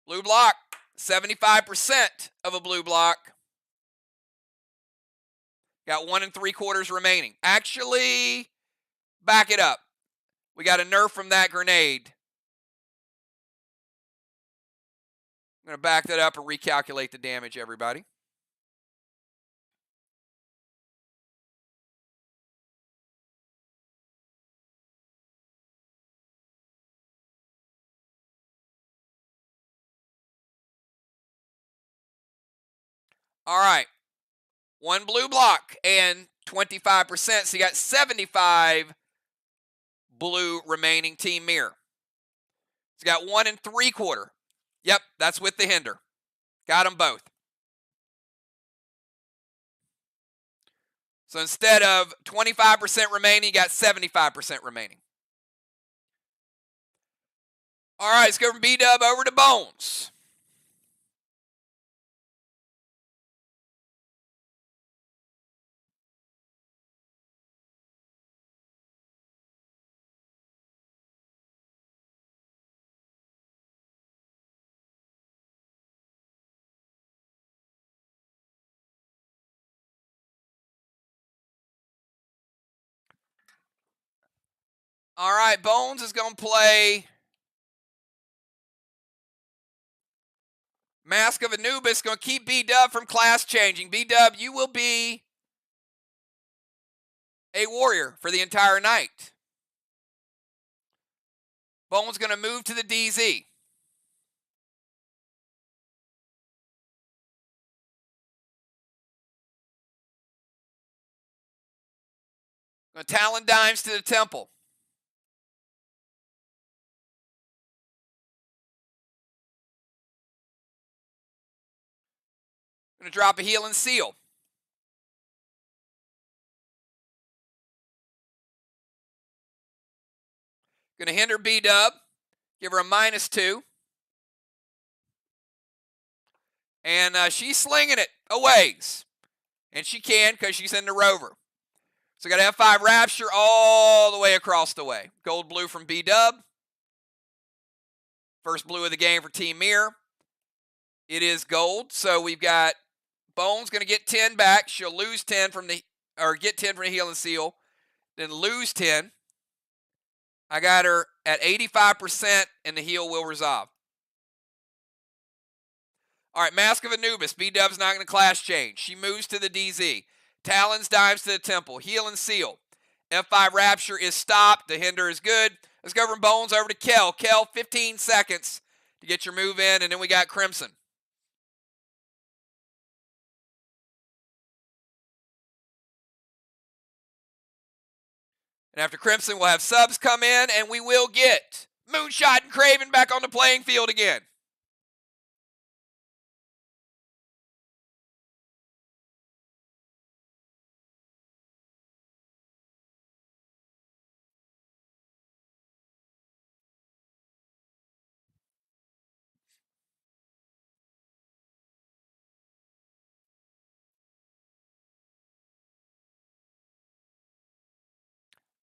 Blue block, 75% of a blue block. Got 1 3/4 remaining. Actually, back it up. We got a nerf from that grenade. I'm going to back that up and recalculate the damage, everybody. All right. 1 blue block and 25%. So you got 75 blue remaining Team MIR. It's got 1 3/4. Yep, that's with the hinder. Got them both. So instead of 25% remaining, you got 75% remaining. All right, let's go from B-Dub over to Bones. All right, Bones is going to play Mask of Anubis, going to keep B-Dub from class changing. B-Dub, you will be a warrior for the entire night. Bones going to move to the DZ. Going to Talon Dimes to the Temple. Going to drop a Heal and Seal. Going to hinder B-Dub. Give her a -2. And she's slinging it a ways. And she can because she's in the rover. So got F5 Rapture all the way across the way. Gold blue from B-Dub. First blue of the game for Team MIR. It is gold. So we've got Bones going to get 10 back. She'll lose 10 from the, or get 10 from the Heal and Seal. Then lose 10. I got her at 85% and the heal will resolve. All right, Mask of Anubis. B-Dub's not going to class change. She moves to the DZ. Talons Dimes to the Temple. Heal and Seal. F5 Rapture is stopped. The hinder is good. Let's go from Bones over to Kel. Kel, 15 seconds to get your move in, and then we got Crimson. And after Crimson, we'll have subs come in, and we will get Moonshot and Craven back on the playing field again.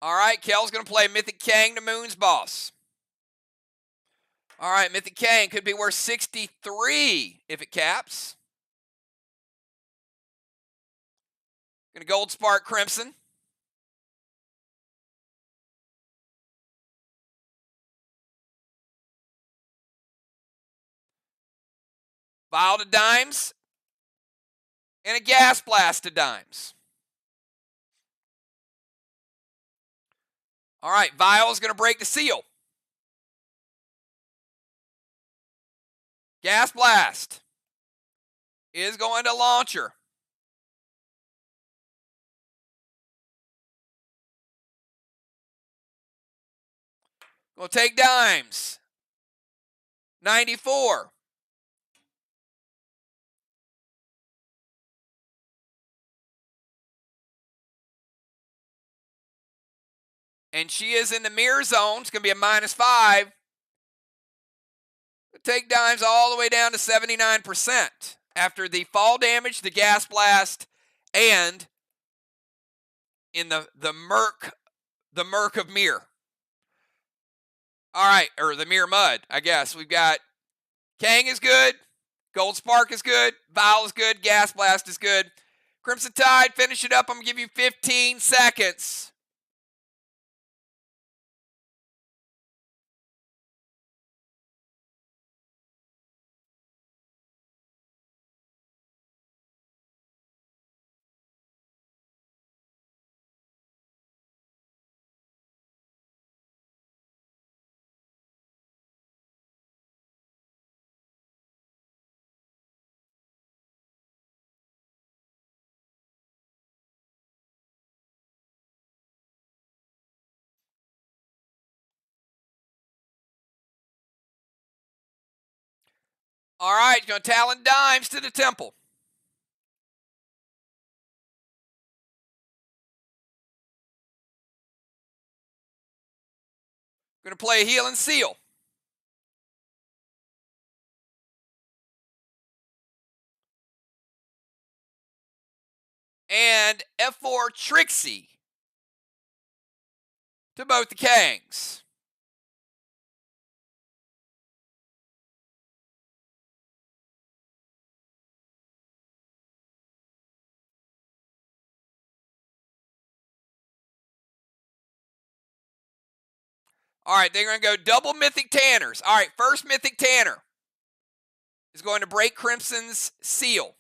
All right, Kel's going to play Mythic Kang to Moon's Boss. All right, Mythic Kang could be worth 63 if it caps. Going to Gold Spark Crimson. Vial to Dimes. And a Gas Blast to Dimes. All right, Vial is going to break the seal. Gas Blast is going to Launcher. We'll take Dimes. 94. And she is in the mirror zone. It's going to be a -5. We'll take Dimes all the way down to 79% after the fall damage, the Gas Blast, and in the Merc of MIR. All right, or the MIR Mud, I guess. We've got Kang is good. Gold Spark is good. Vial is good. Gas Blast is good. Crimson Tide, finish it up. I'm going to give you 15 seconds. All right, you're going to Talon Dimes to the Temple. Going to play a Heal and Seal. And F4 Trixie to both the Kangs. All right, they're going to go double Mythic Tanners. All right, first Mythic Tanner is going to break Crimson's seal.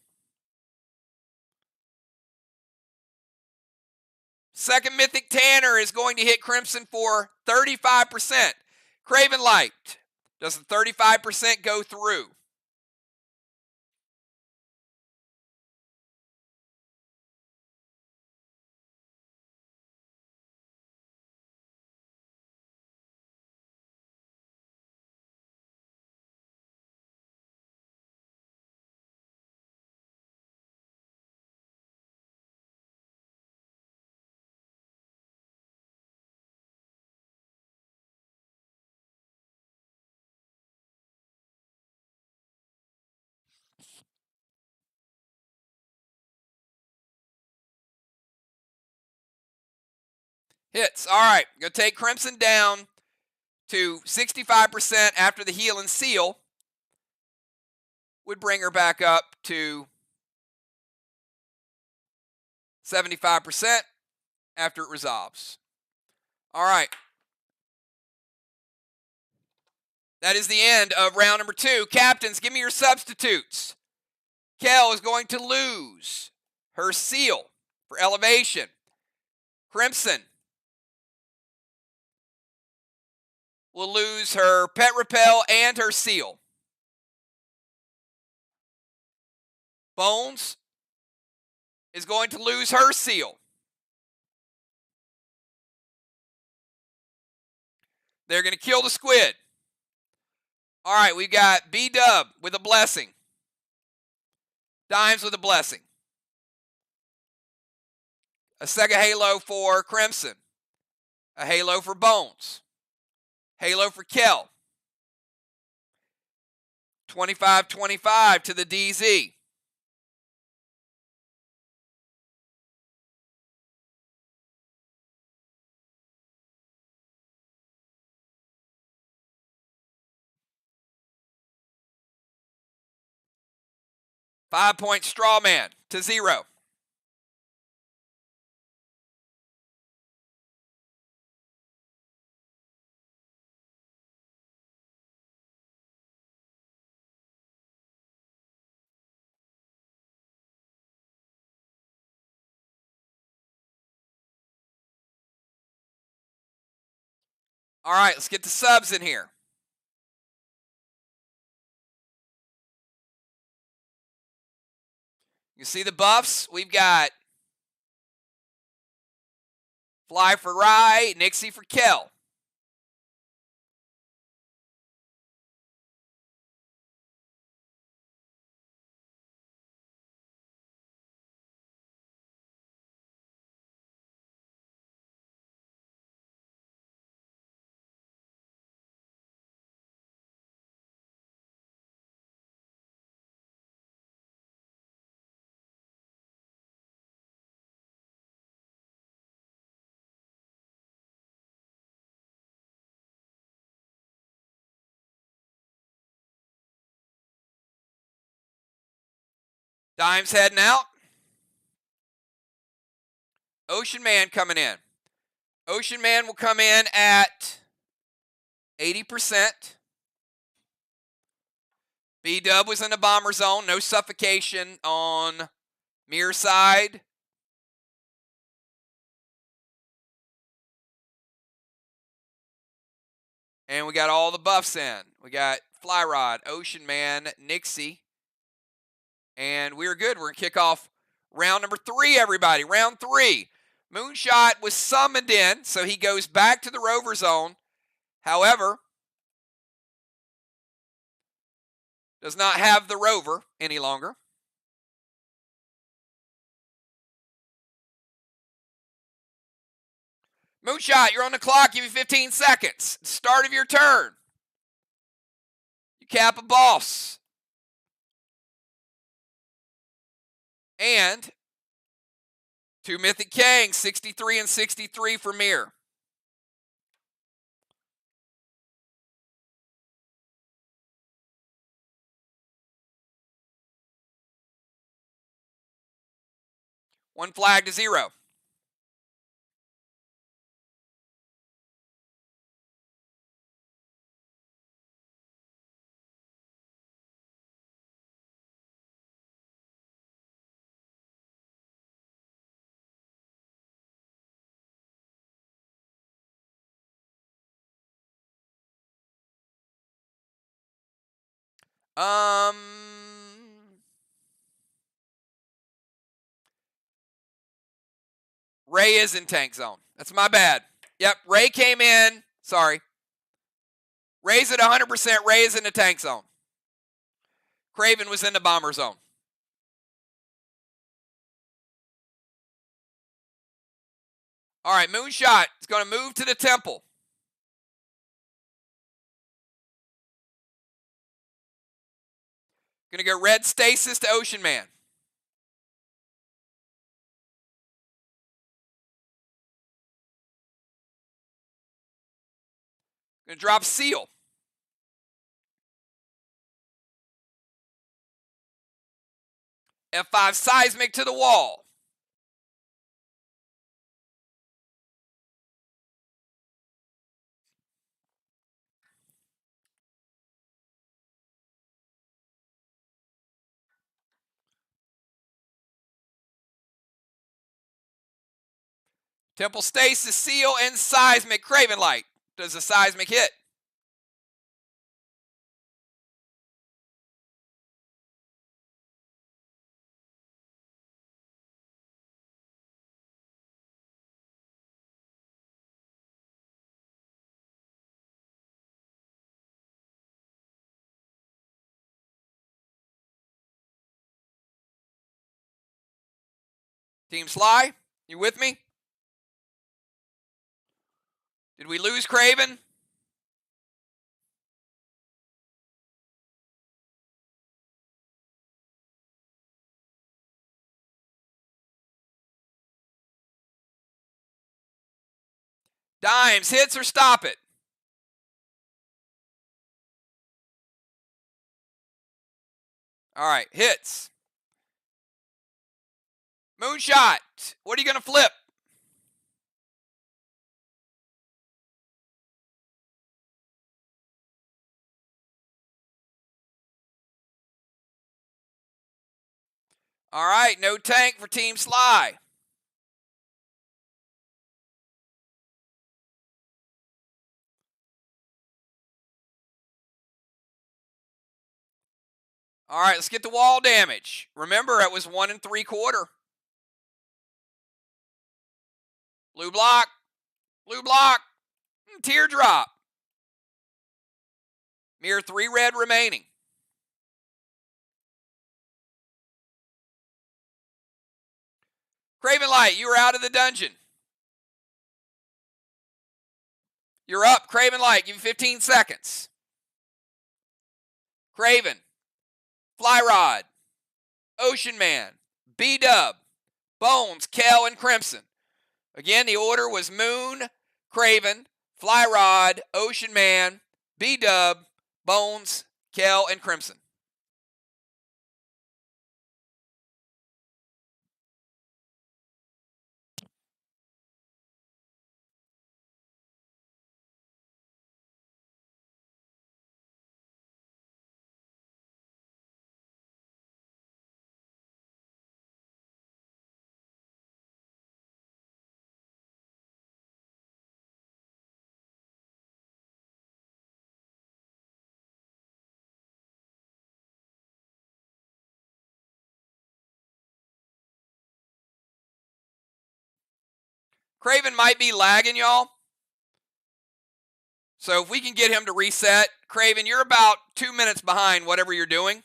Second Mythic Tanner is going to hit Crimson for 35%. Craven Light. Does the 35% go through? Hits. All right, going to take Crimson down to 65% after the heal and seal. Would bring her back up to 75% after it resolves. All right. That is the end of round number 2. Captains, give me your substitutes. Kel is going to lose her seal for elevation. Crimson will lose her pet repel and her seal. Bones is going to lose her seal. They're going to kill the squid. All right, we've got B-Dub with a blessing. Dimes with a blessing. A Sega Halo for Crimson. A Halo for Bones. Halo for Kel. 25-25 to the DZ. Five-point straw man to 0. All right, let's get the subs in here. You see the buffs? We've got Fly for Rye, Nixie for Kel. Dimes heading out. Ocean Man coming in. Ocean Man will come in at 80%. B-Dub was in the bomber zone. No suffocation on MIR side. And we got all the buffs in. We got Fly Rod, Ocean Man, Nixie. And we're good. We're going to kick off round number 3, everybody. Round 3. Moonshot was summoned in, so he goes back to the rover zone. However, does not have the rover any longer. Moonshot, you're on the clock. Give you 15 seconds. Start of your turn. You cap a boss. And 2 Mythic Kang, 63 and 63 for MIR. One flag to 0. Ray is in tank zone. That's my bad. Yep, Ray came in. Sorry. Ray's at 100%. Ray is in the tank zone. Craven was in the bomber zone. All right, Moonshot is going to move to the temple. Going to go red stasis to Ocean Man. Going to drop Seal. F5 Seismic to the wall. Temple Stasis, Seal, and Seismic. Craven Light. Does the Seismic hit? Team SLY, you with me? Did we lose Craven? Dimes, hits or stop it? All right, hits. Moonshot, what are you going to flip? All right, no tank for Team SLY. All right, let's get the wall damage. Remember, it was 1 3/4. Blue block. Blue block. Teardrop. MIR 3 red remaining. Craven Light, you are out of the dungeon. You're up, Craven Light. Give you 15 seconds. Craven. Fly Rod. Ocean Man. B-Dub. Bones, Kel, and Crimson. Again, the order was Moon, Craven, Fly Rod, Ocean Man, B-Dub, Bones, Kel, and Crimson. Craven might be lagging, y'all. So if we can get him to reset. Craven, you're about 2 minutes behind whatever you're doing.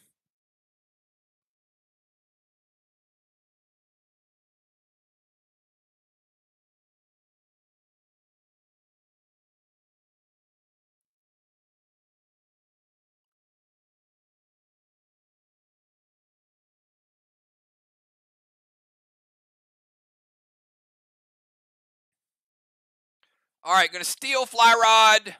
All right, going to steal Fly Rod.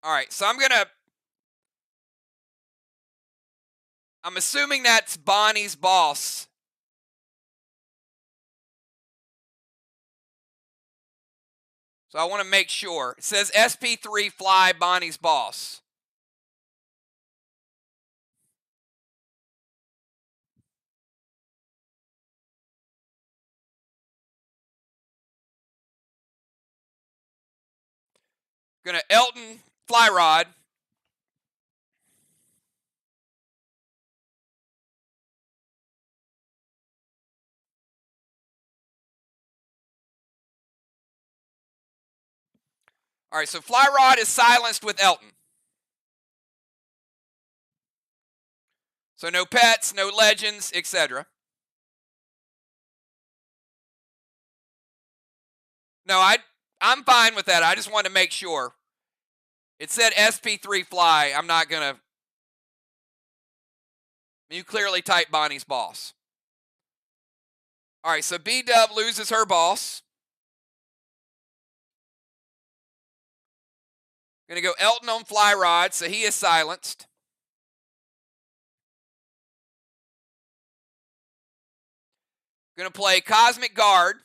All right, so I'm going to I'm assuming that's Bonnie's boss. So I want to make sure. It says SP3 Fly, Bonnie's boss. Gonna Elton Fly Rod. All right, so Fly Rod is silenced with Elton. So no pets, no legends, etc. No, I'm fine with that. I just wanted to make sure. It said SP3 Fly. I'm not going to. You clearly typed Bonnie's boss. All right, so B-Dub loses her boss. Going to go Elton on Fly Rod, so he is silenced. Going to play Cosmic Guard,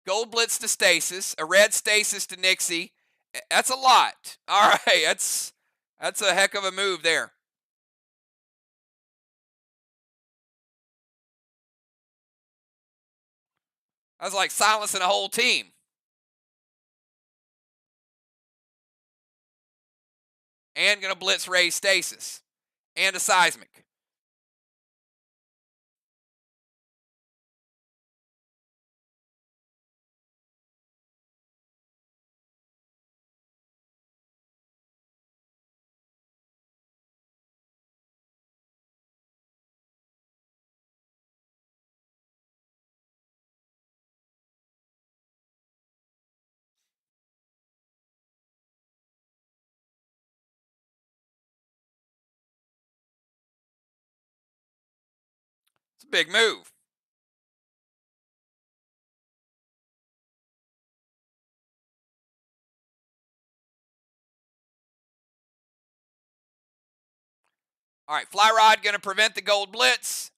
Gold Blitz to Stasis, a red Stasis to Nixie. That's a lot. All right, that's a heck of a move there. I was like silencing a whole team. And going to Blitz raise Stasis. And a Seismic. It's a big move. All right, Fly Rod going to prevent the Gold Blitz.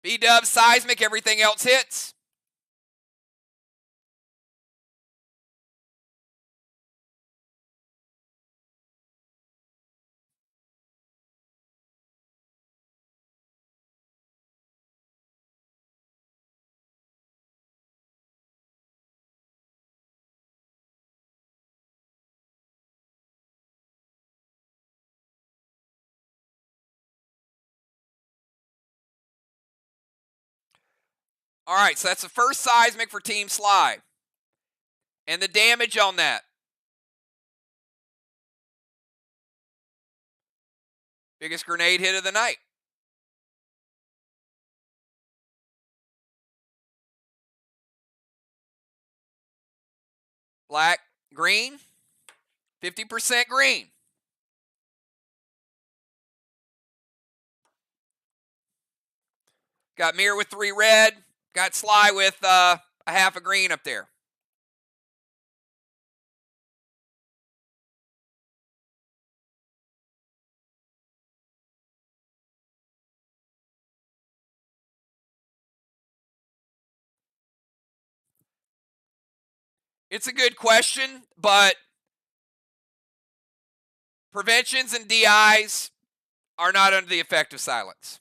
B-Dub, Seismic, everything else hits. All right, so that's the first Seismic for Team SLY. And the damage on that. Biggest grenade hit of the night. Black, green, 50% green. Got MIR with 3 red. Got SLY with a half a green up there. It's a good question, but preventions and DIs are not under the effect of silence.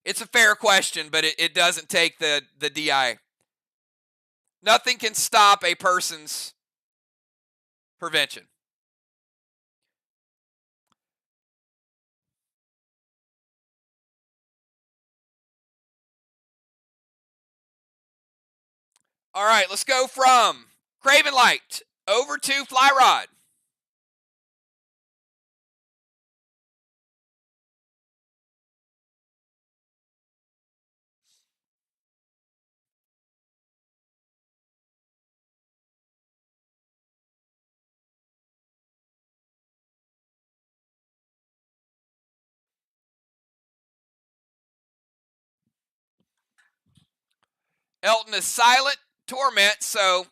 It's a fair question, but it doesn't take the DI. Nothing can stop a person's prevention. All right, let's go from Craven Light over to Fly Rod. Elton is silent, torment, so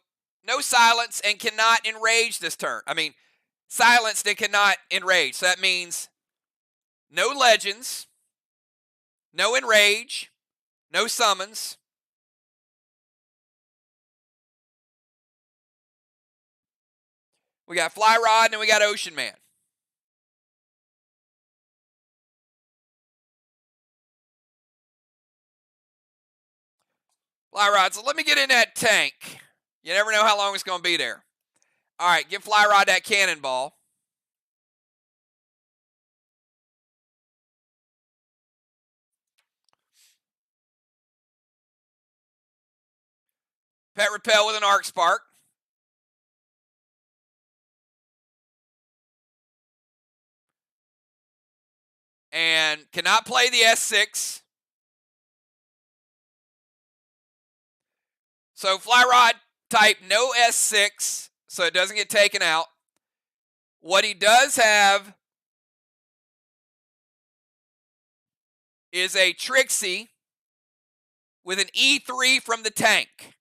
no silence and cannot enrage this turn. I mean, silenced and cannot enrage. So that means No legends. No enrage. No summons. We got Fly Rod and then we got Ocean Man. Fly Rod, so let me get in that tank. You never know how long it's going to be there. All right, give Fly Rod that cannonball. Pet Repel with an Arc Spark. And cannot play the S6. So Fly Rod type no S6, so it doesn't get taken out. What he does have is a Trixie with an E3 from the tank.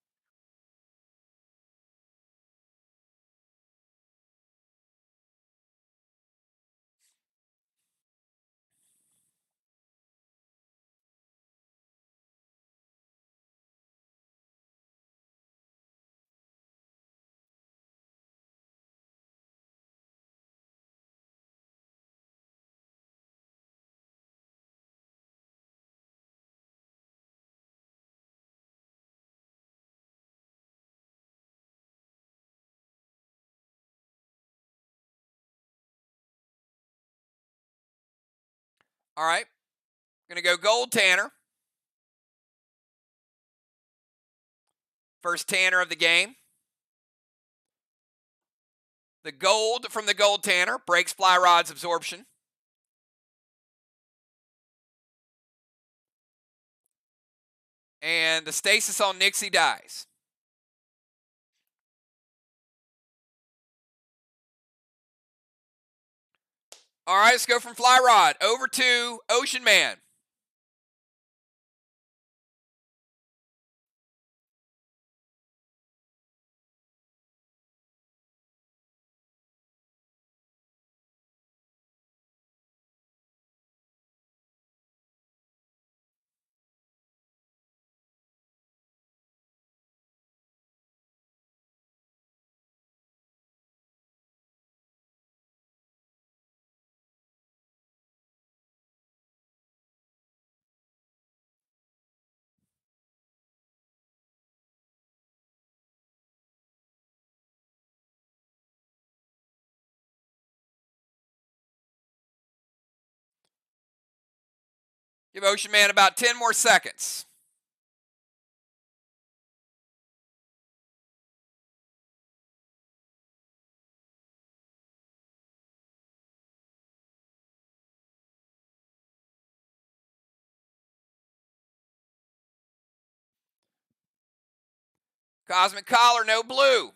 All right, going to go Gold Tanner. First Tanner of the game. The gold from the Gold Tanner breaks Fly Rod's absorption. And the stasis on Nixie dies. All right, let's go from Fly Rod over to Ocean Man. Give Ocean Man about 10 more seconds. Cosmic Collar, no blue.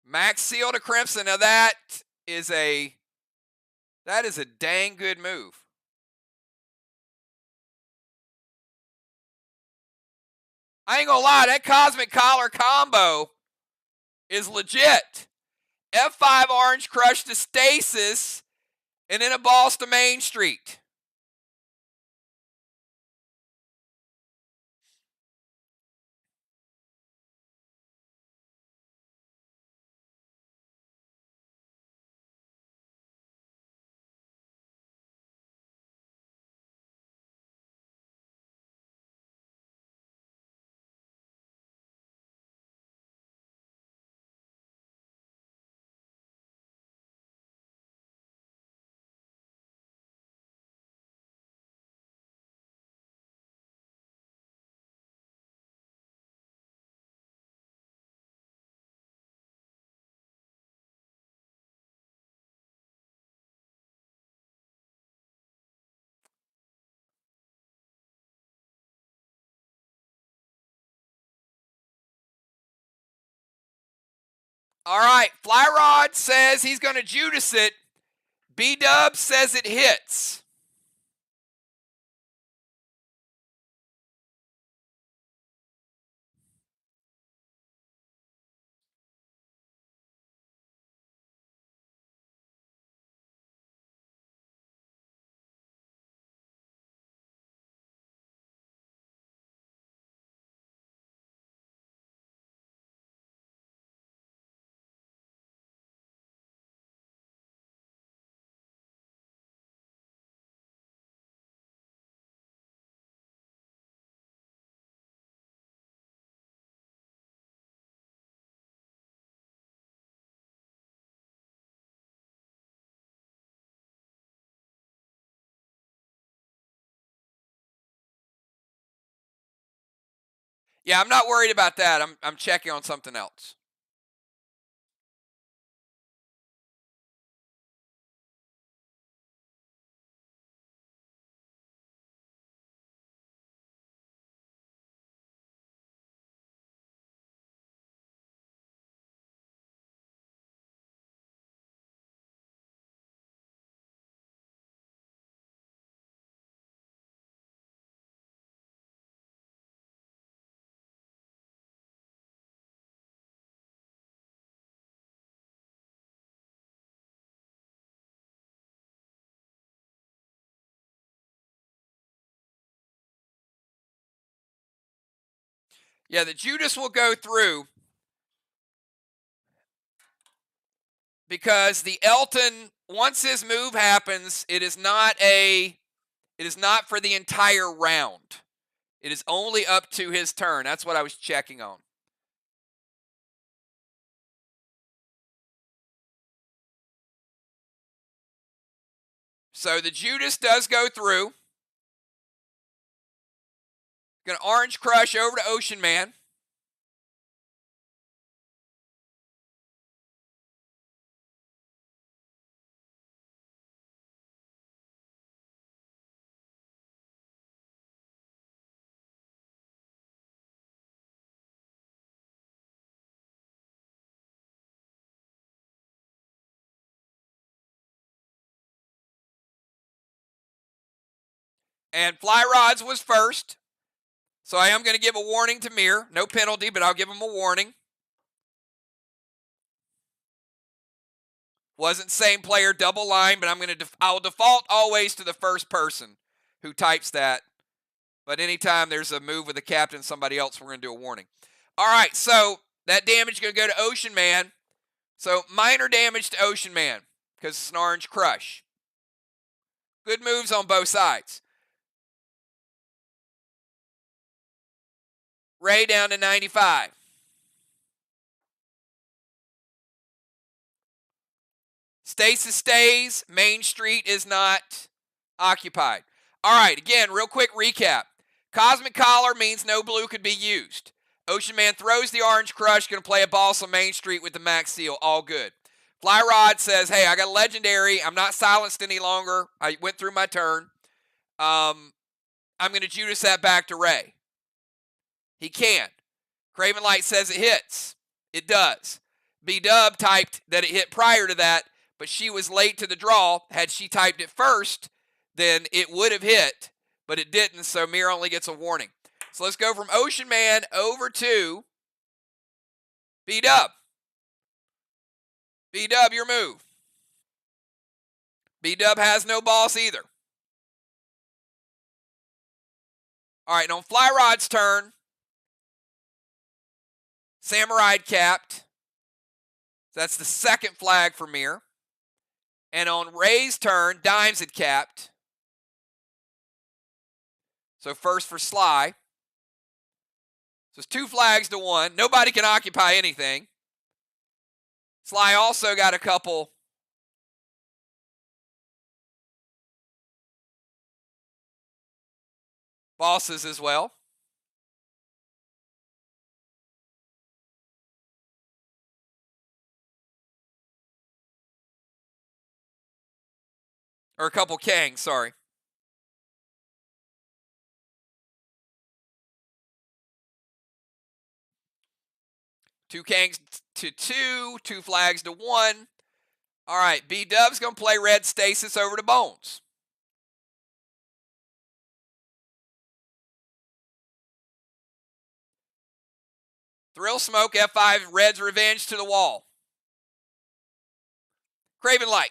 Max Seal to Crimson. Now that is a dang good move. I ain't gonna lie, that Cosmic Collar combo is legit. F5 Orange Crush to Stasis, and then a Boss to Main Street. All right, Fly Rod says he's going to Judas it. B-Dub says it hits. Yeah, I'm not worried about that. I'm checking on something else. Yeah, the Judas will go through because the Elton, once his move happens, it is not for the entire round. It is only up to his turn. That's what I was checking on. So the Judas does go through. Going to Orange Crush over to Ocean Man. And Fly Rods was first. So I am going to give a warning to MIR. No penalty, but I'll give him a warning. Wasn't same player, double line, but I'll default always to the first person who types that. But anytime there's a move with a captain, somebody else, we're going to do a warning. All right, so that damage is going to go to Ocean Man. So minor damage to Ocean Man because it's an Orange Crush. Good moves on both sides. Ray down to 95. Stasis stays. Main Street is not occupied. All right, again, real quick recap. Cosmic Collar means no blue could be used. Ocean Man throws the Orange Crush, going to play a boss on Main Street with the Max Seal. All good. Fly Rod says, hey, I got a Legendary. I'm not silenced any longer. I went through my turn. I'm going to Judas that back to Ray. He can. Craven Light says it hits. It does. B-Dub typed that it hit prior to that, but she was late to the draw. Had she typed it first, then it would have hit, but it didn't, so MIR only gets a warning. So let's go from Ocean Man over to B-Dub. B-Dub, your move. B-Dub has no boss either. All right, and on Fly Rod's turn, Samurai capped. That's the second flag for MIR. And on Ray's turn, Dimes had capped. So first for SLY. So it's 2 flags to 1. Nobody can occupy anything. SLY also got a couple bosses as well. Or a couple Kangs, sorry. Two Kangs to 2, 2 flags to 1. All right, B-Dub's going to play Red Stasis over to Bones. Thrill Smoke, F5, Red's Revenge to the wall. Craven Light.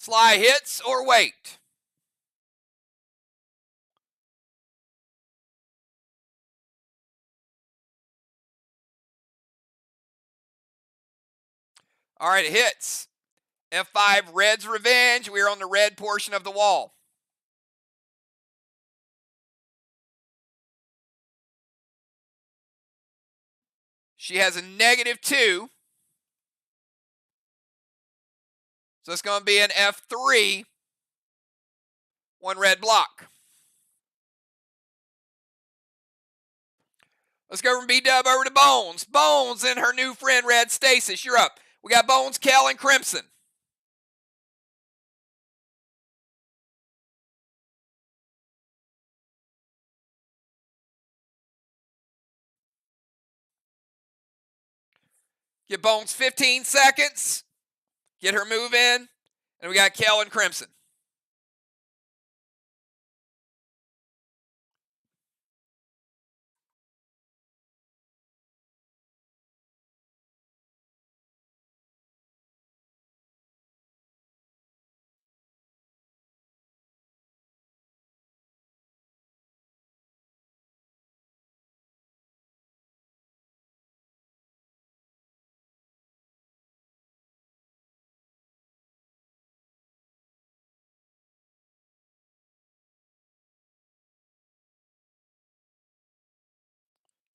SLY hits or wait. All right, it hits. F5, red's revenge. We are on the red portion of the wall. She has a -2. So it's going to be an F3. One red block. Let's go from B-Dub over to Bones. Bones and her new friend, Red Stasis. You're up. We got Bones, Kel, and Crimson. Give Bones 15 seconds. Get her move in. And we got Kel and Crimson.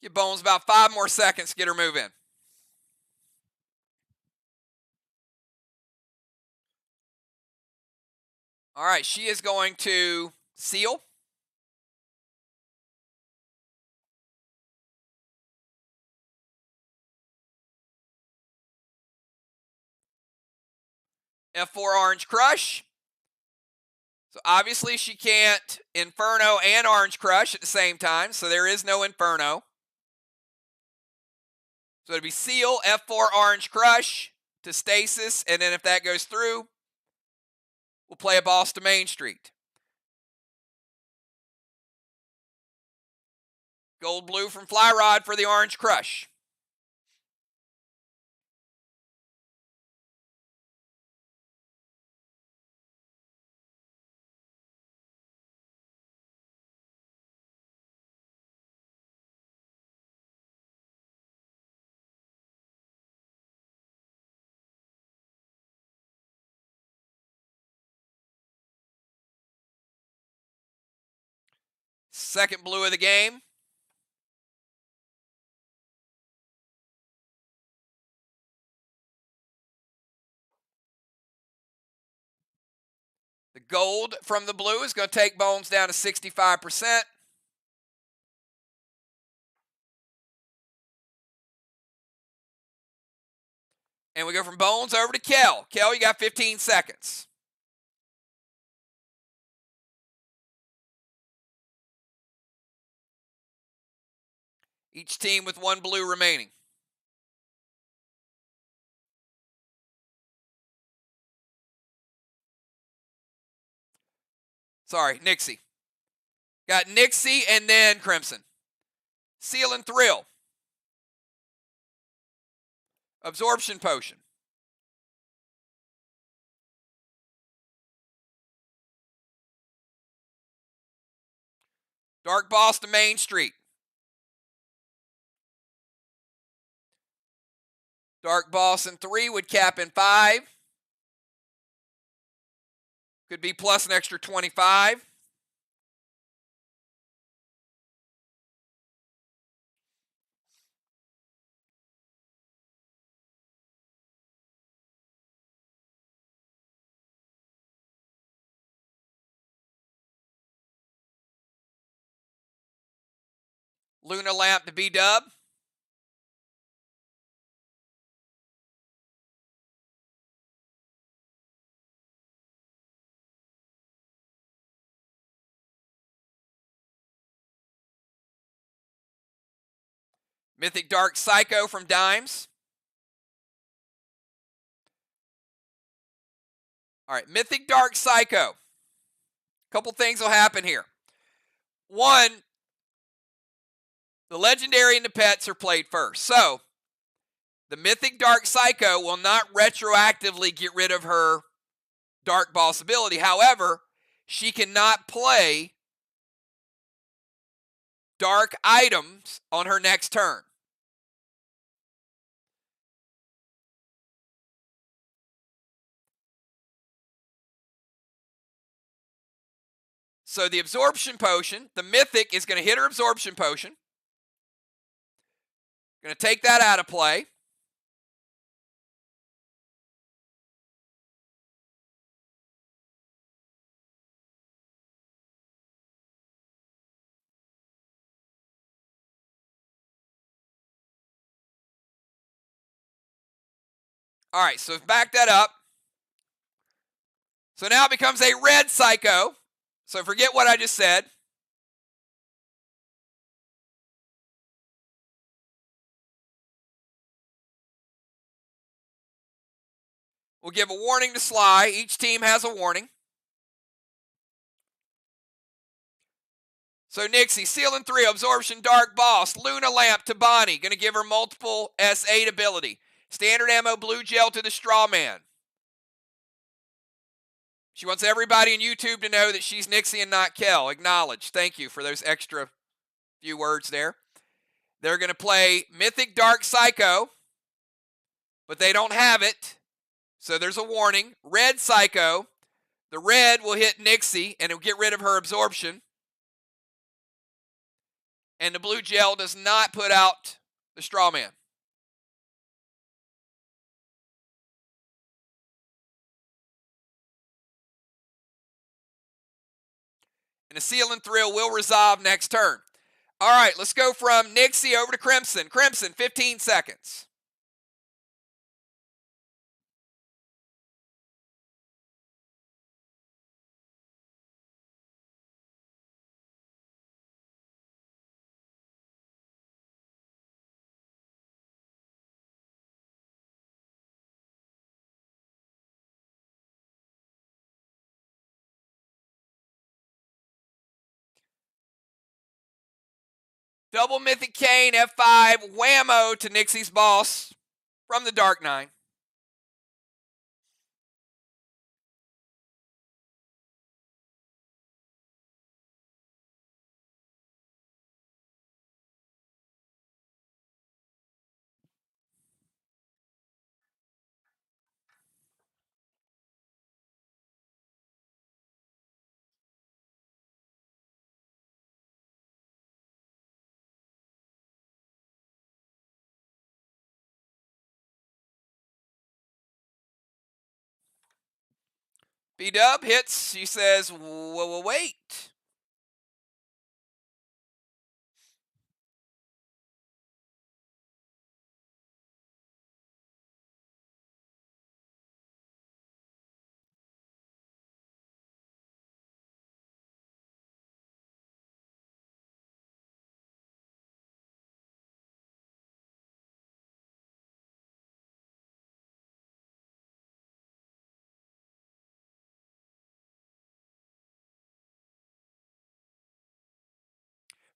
Give Bones about 5 more seconds to get her move in. All right, she is going to seal. F4 Orange Crush. So obviously she can't Inferno and Orange Crush at the same time, so there is no Inferno. So it'd be Seal, F4 Orange Crush to Stasis, and then if that goes through, we'll play a boss to Main Street. Gold blue from Fly Rod for the Orange Crush. Second blue of the game. The gold from the blue is going to take Bones down to 65%. And we go from Bones over to Kel. Kel, you got 15 seconds. Each team with 1 blue remaining. Sorry, Nixie. Got Nixie and then Crimson. Seal and Thrill. Absorption Potion. Dark Boss to Main Street. Dark Boss in 3 would cap in 5. Could be plus an extra 25. Luna Lamp to B-Dub. Mythic Dark Psycho from Dimes. All right, Mythic Dark Psycho. A couple things will happen here. One, the Legendary and the Pets are played first. So, the Mythic Dark Psycho will not retroactively get rid of her Dark Boss ability. However, she cannot play dark items on her next turn. So the absorption potion, the mythic is going to hit her absorption potion. Going to take that out of play. All right, so back that up. So now it becomes a red Psycho. So forget what I just said. We'll give a warning to SLY. Each team has a warning. So Nixie, Sealing 3, Absorption, Dark Boss, Luna Lamp to Bonnie. Going to give her multiple S8 ability. Standard ammo, Blue Gel to the Straw Man. She wants everybody in YouTube to know that she's Nixie and not Kel. Acknowledged. Thank you for those extra few words there. They're going to play Mythic Dark Psycho, but they don't have it. So there's a warning. Red Psycho. The red will hit Nixie and it'll get rid of her absorption. And the Blue Gel does not put out the Straw Man. And the Seal and Thrill will resolve next turn. All right, let's go from Nixie over to Crimson. Crimson, 15 seconds. Double Mythic Cane, F5, whammo to Nixie's boss from the Dark Nine. B-Dub hits. She says, whoa, wait.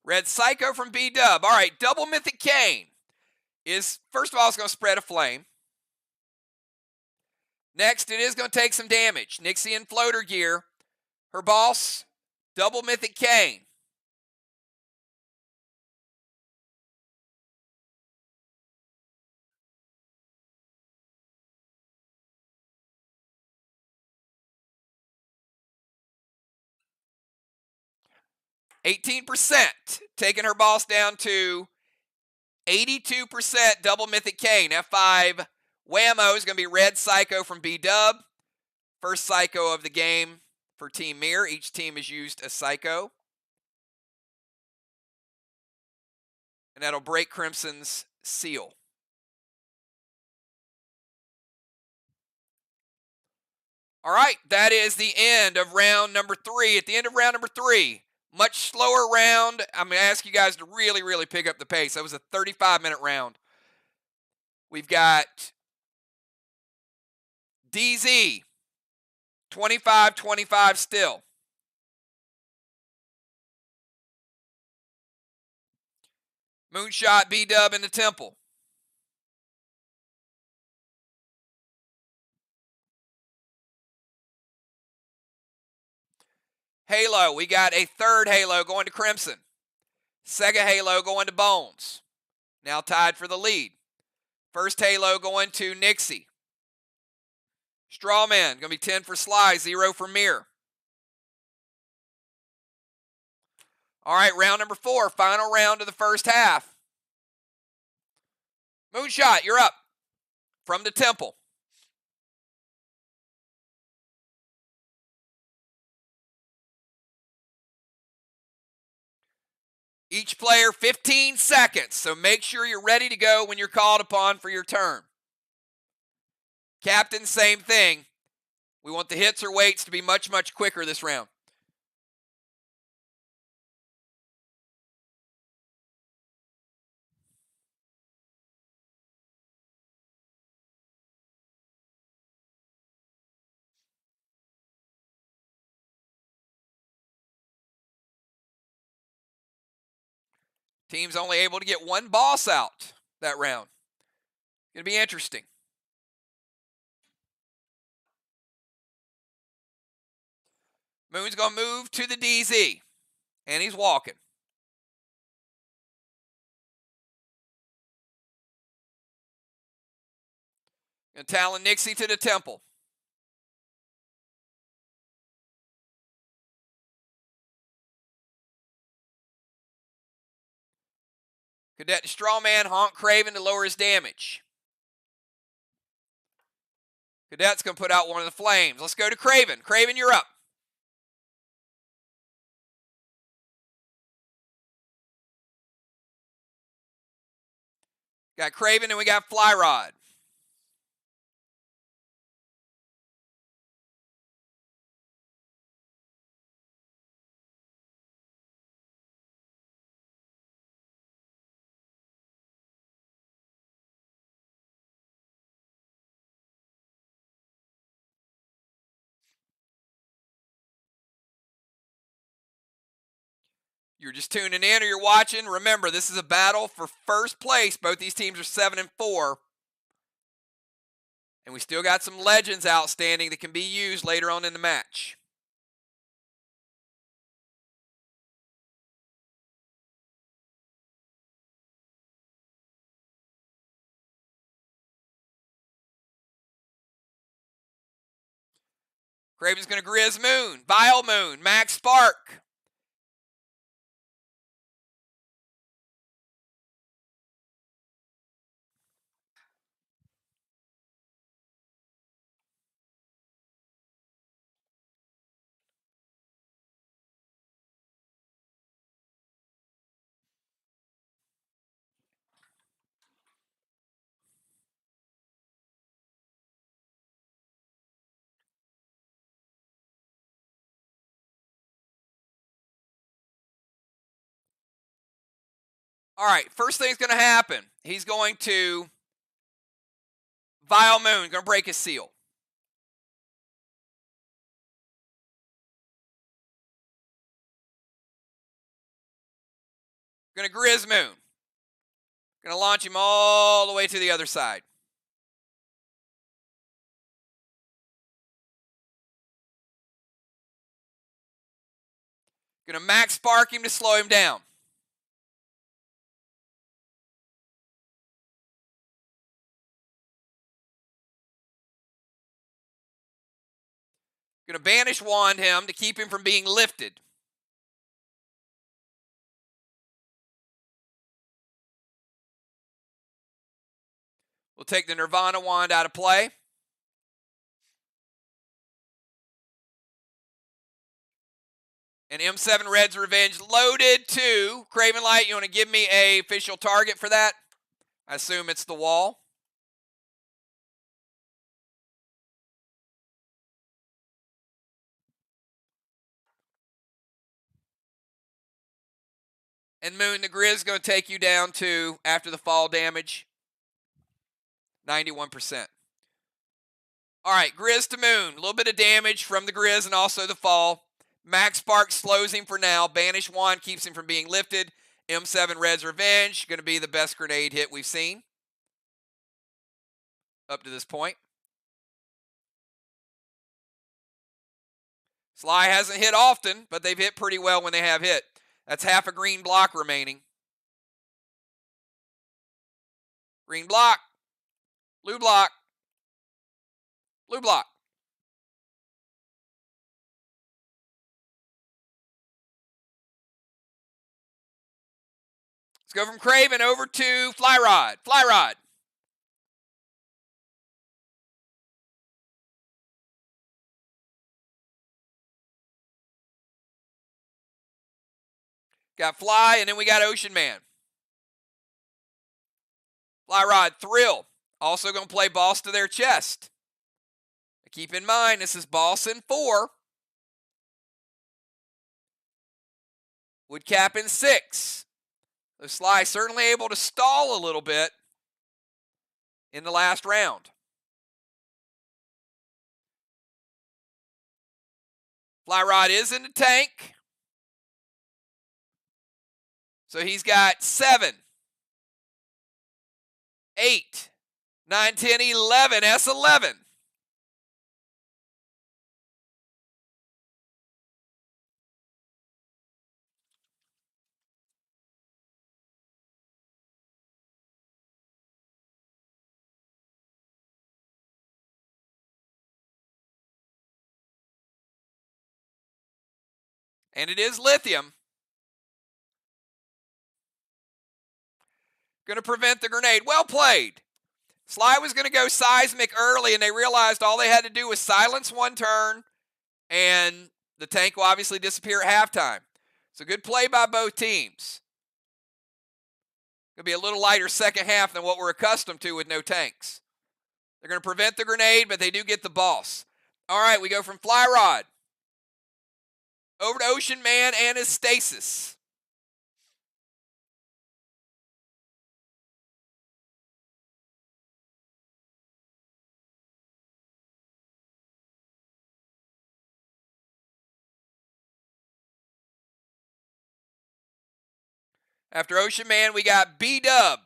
Red Psycho from B-Dub. All right, Double Mythic Cane is, first of all, it's going to spread a flame. Next, it is going to take some damage. Nixie in floater gear. Her boss, Double Mythic Cane. %, taking her boss down to 82% Double Mythic Cane. F5 whammo is going to be Red Psycho from B-Dub. First Psycho of the game for Team MIR. Each team has used a Psycho. And that'll break Crimson's seal. All right, that is the end of round number 3. At the end of round number 3, much slower round. I'm going to ask you guys to really, really pick up the pace. That was a 35-minute round. We've got DZ, 25-25 still. Moonshot, B-Dub in the Temple. Halo, we got a third Halo going to Crimson. Second Halo going to Bones. Now tied for the lead. First Halo going to Nixie. Strawman, going to be 10 for SLY, 0 for MIR. All right, round number 4, final round of the first half. Moonshot, you're up from the temple. Each player 15 seconds, so make sure you're ready to go when you're called upon for your turn. Captain, same thing. We want the hits or waits to be much, much quicker this round. Team's only able to get one boss out that round. Going to be interesting. Moon's going to move to the DZ, and he's walking. Going to Talon Nixie to the temple. Cadet Strawman honk Craven to lower his damage. Cadet's going to put out one of the flames. Let's go to Craven. Craven, you're up. Got Craven and we got Fly Rod. You're just tuning in or you're watching. Remember, this is a battle for first place. Both these teams are 7-4. And we still got some legends outstanding that can be used later on in the match. Craven's going to Grizz Moon, Vile Moon, Max Spark. All right, first thing's going to happen. He's going to Vile Moon, going to break his seal. Going to Grizz Moon. Going to launch him all the way to the other side. Going to Max Spark him to slow him down. Going to Banish Wand him to keep him from being lifted. We'll take the Nirvana Wand out of play. And M7 Red's Revenge loaded to Craven Light. You want to give me a official target for that? I assume it's the wall. And Moon, the Grizz is going to take you down to, after the fall damage, 91%. All right, Grizz to Moon. A little bit of damage from the Grizz and also the fall. Max Spark slows him for now. Banish Wand keeps him from being lifted. M7 Red's Revenge, going to be the best grenade hit we've seen up to this point. SLY hasn't hit often, but they've hit pretty well when they have hit. That's half a green block remaining. Green block. Blue block. Blue block. Let's go from Craven over to Fly Rod. Fly Rod. Got Fly, and then we got Ocean Man. Fly Rod, Thrill. Also going to play Boss to their chest. Keep in mind, this is Boss in 4. Would cap in 6. So SLY certainly able to stall a little bit in the last round. Fly Rod is in the tank. So he's got 7, 8, 9, 10, 11, S11. And it is lithium. Going to prevent the grenade. Well played. SLY was going to go seismic early, and they realized all they had to do was silence one turn, and the tank will obviously disappear at halftime. So good play by both teams. Going to be a little lighter second half than what we're accustomed to with no tanks. They're going to prevent the grenade, but they do get the boss. All right, we go from Fly Rod over to Ocean Man and his stasis. After Ocean Man, we got B-Dub.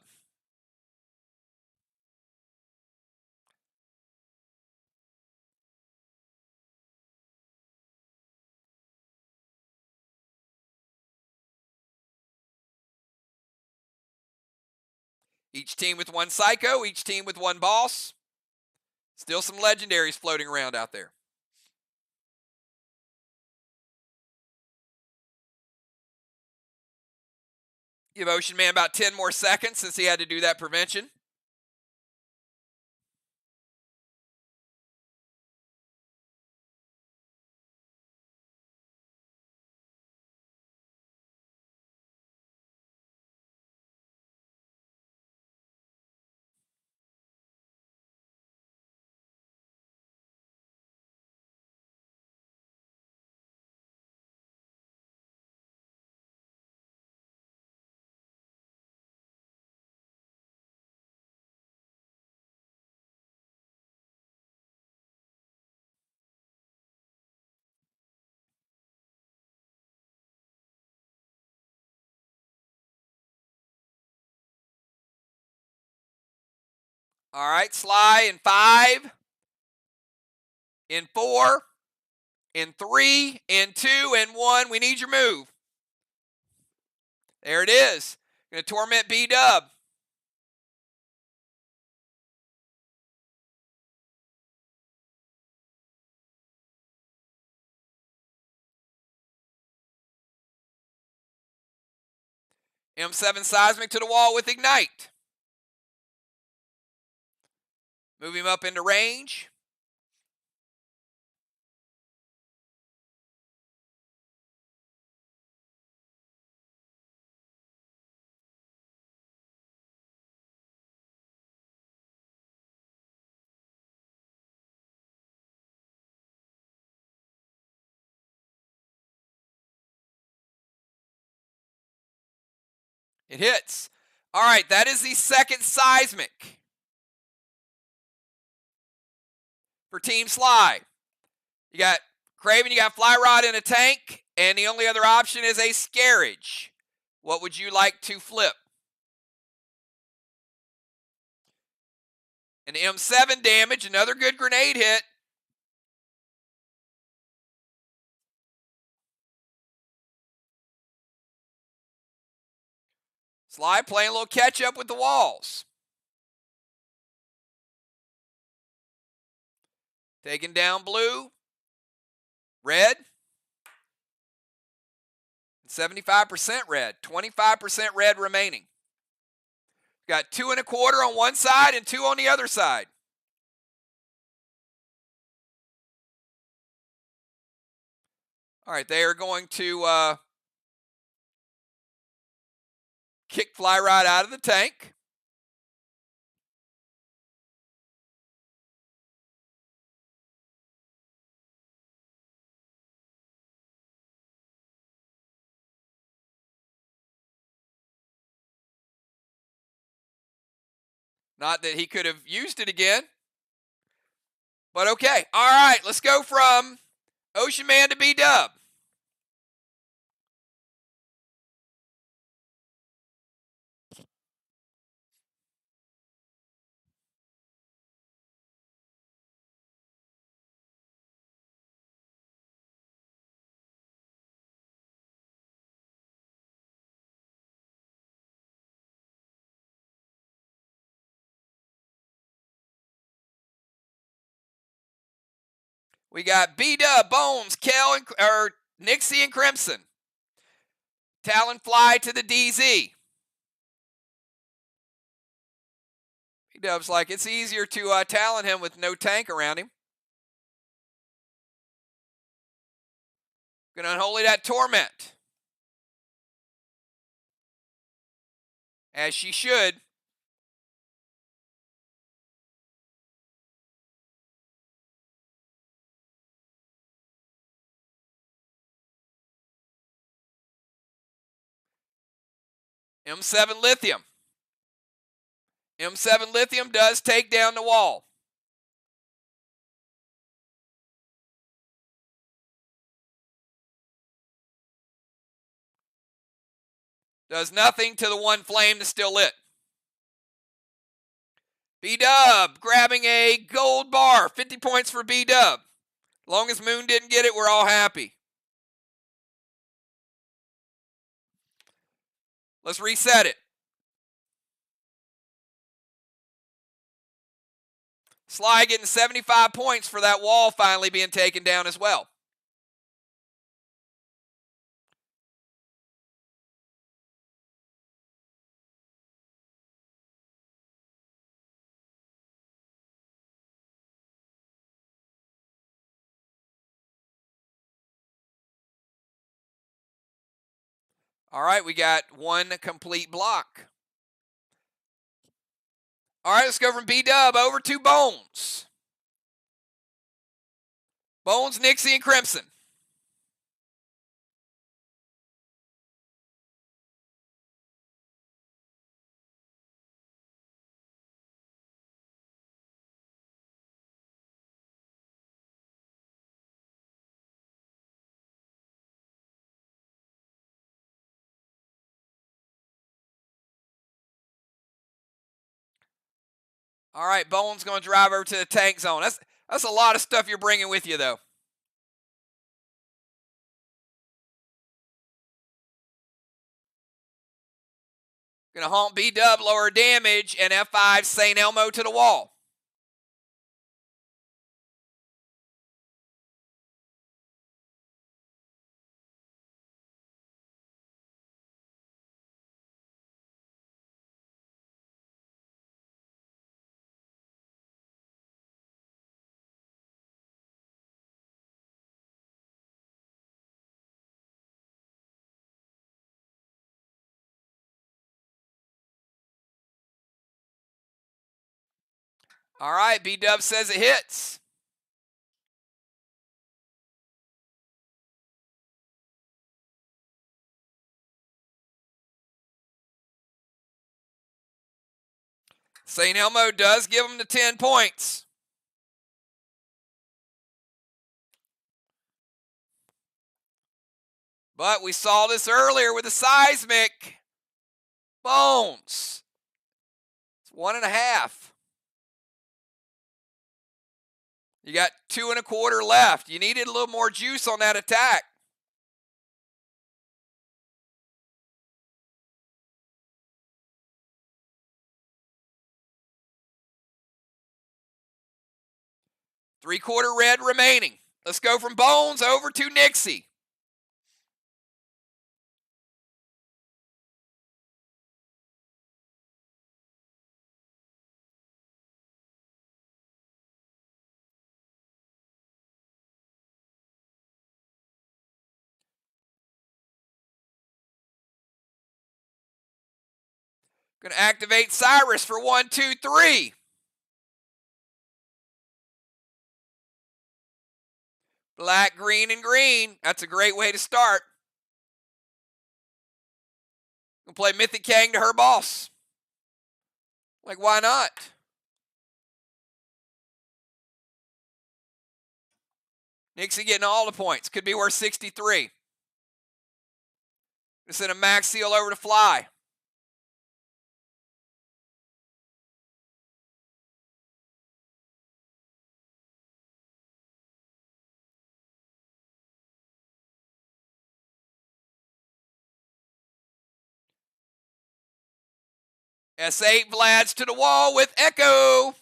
Each team with one Psycho, each team with one boss. Still some legendaries floating around out there. Give Ocean Man about 10 more seconds since he had to do that prevention. All right, SLY in 5, in 4, in 3, in 2, in 1. We need your move. There it is. Going to torment B-Dub. M7 Seismic to the wall with Ignite. Move him up into range. It hits. All right, that is the second Seismic for Team SLY. You got Craven, you got Fly Rod in a tank, and the only other option is a Scarage. What would you like to flip? An M7 damage, another good grenade hit. SLY playing a little catch up with the walls. Taking down blue, red, 75% red, 25% red remaining. Got 2 1/4 on one side and 2 on the other side. All right, they are going to kick Fly Rod out of the tank. Not that he could have used it again. But okay. All right, let's go from Ocean Man to B-Dub. We got B-Dub, Bones, Kel, or Nixie, and Crimson. Talonfly to the DZ. B-Dub's like, it's easier to Talon him with no tank around him. Gonna unholy that Torment. As she should. M7 Lithium. M7 Lithium does take down the wall. Does nothing to the one flame that's still lit. B-Dub grabbing a gold bar. 50 points for B-Dub. Long as Moon didn't get it, we're all happy. Let's reset it. SLY getting 75 points for that wall finally being taken down as well. All right, we got one complete block. All right, let's go from B-Dub over to Bones. Bones, Nixie, and Crimson. All right, Bones going to drive over to the tank zone. That's a lot of stuff you're bringing with you, though. Going to haunt B-Dub, lower damage, and F5 St. Elmo to the wall. All right, B-Dub says it hits. St. Elmo does give him the 10 points. But we saw this earlier with the seismic. Bones. It's 1.5. You got 2 1/4 left. You needed a little more juice on that attack. Three-quarter red remaining. Let's go from Bones over to Nixie. Going to activate Cyrus for 1, 2, 3. Black, green, and green. That's a great way to start. We'll play Mythic Kang to her boss. Like, why not? Nixie getting all the points. Could be worth 63. Gonna send a max seal over to Fly. S8 Vlad's to the wall with Echo.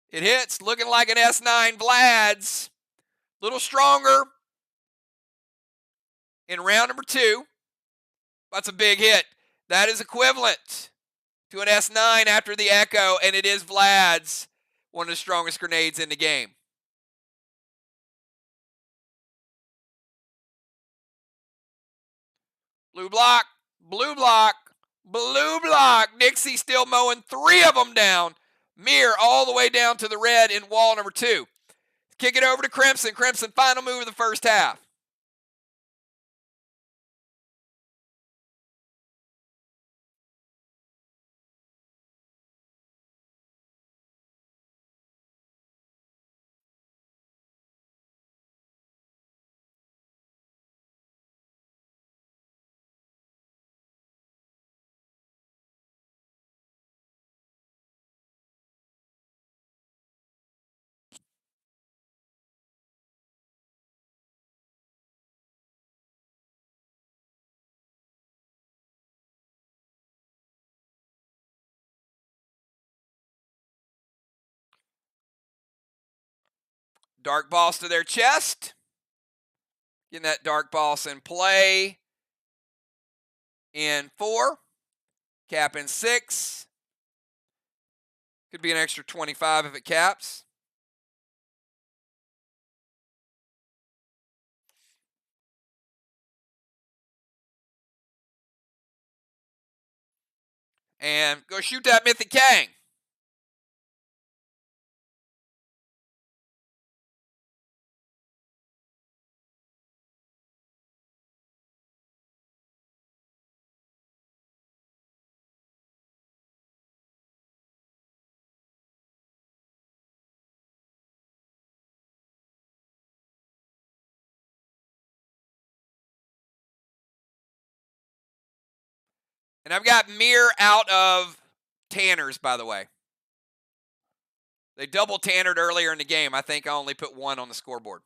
It hits, looking like an S9 Vlad's. A little stronger in round number 2. That's a big hit. That is equivalent to an S9 after the Echo, and it is Vlad's, one of the strongest grenades in the game. Blue block, blue block, blue block. Nixie still mowing 3 of them down. MIR all the way down to the red in wall number 2. Kick it over to Crimson. Crimson, final move of the first half. Dark Boss to their chest. Getting that Dark Boss in play. In 4. Cap in 6. Could be an extra 25 if it caps. And go shoot that Mythic Kang. And I've got MIR out of Tanners, by the way. They double Tannered earlier in the game. I think I only put 1 on the scoreboard.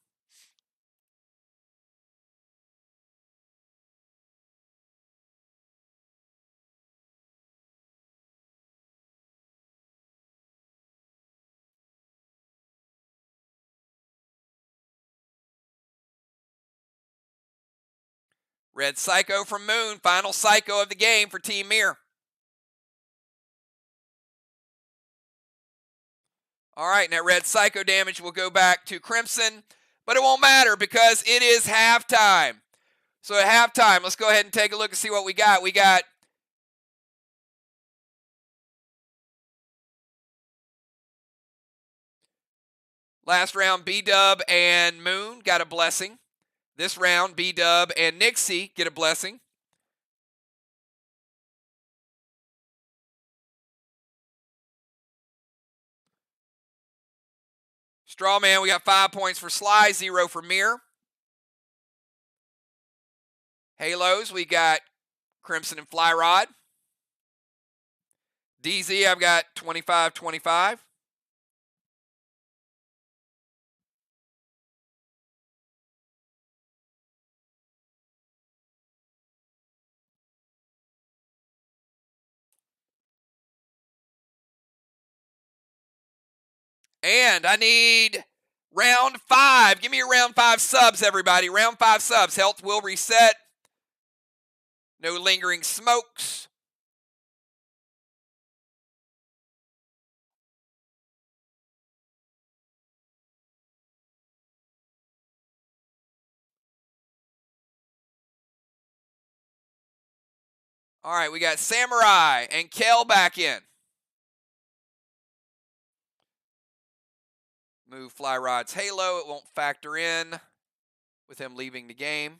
Red Psycho from Moon. Final Psycho of the game for Team MIR. All right, and that Red Psycho damage will go back to Crimson, but it won't matter because it is halftime. So at halftime, let's go ahead and take a look and see what we got. We got last round, B-Dub and Moon got a blessing. This round, B-Dub and Nixie get a blessing. Strawman, we got 5 points for SLY, 0 for MIR. Halos, we got Crimson and Fly Rod. DZ, I've got 25-25. And I need round 5. Give me your round 5 subs, everybody. Round 5 subs. Health will reset. No lingering smokes. All right, we got Samurai and Kel back in. Move Fly Rod's halo. It won't factor in with him leaving the game.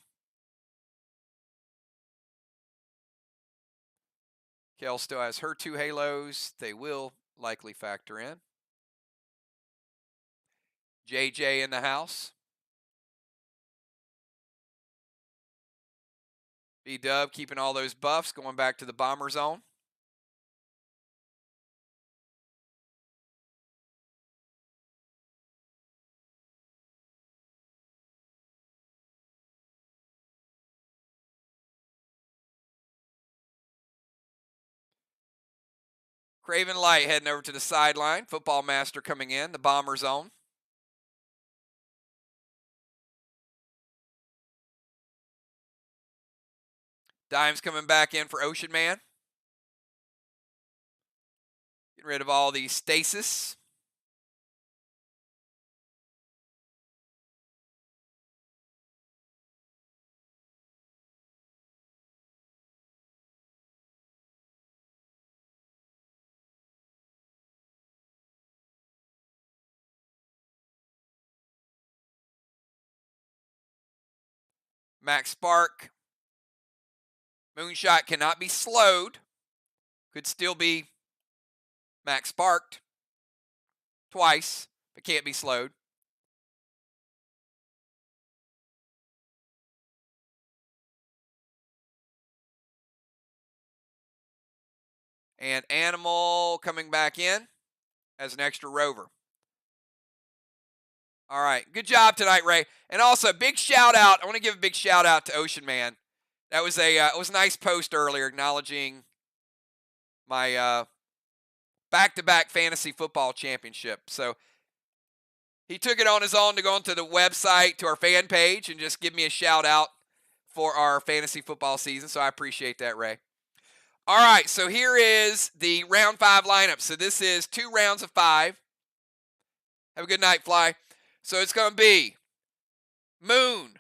Kel still has her 2 halos. They will likely factor in. JJ in the house. B-Dub keeping all those buffs, going back to the bomber zone. Craven Light heading over to the sideline. Football Master coming in, the bomber zone. Dimes coming back in for Ocean Man. Getting rid of all the stasis. Max Spark. Moonshot cannot be slowed. Could still be Max Sparked twice, but can't be slowed. And Animal coming back in as an extra rover. All right, good job tonight, Ray. And also, big shout out. I want to give a big shout out to Ocean Man. That was a nice post earlier acknowledging my back-to-back fantasy football championship. So he took it on his own to go onto the website, to our fan page, and just give me a shout out for our fantasy football season. So I appreciate that, Ray. All right, so here is the round 5 lineup. So this is 2 rounds of 5. Have a good night, Fly. So it's going to be Moon,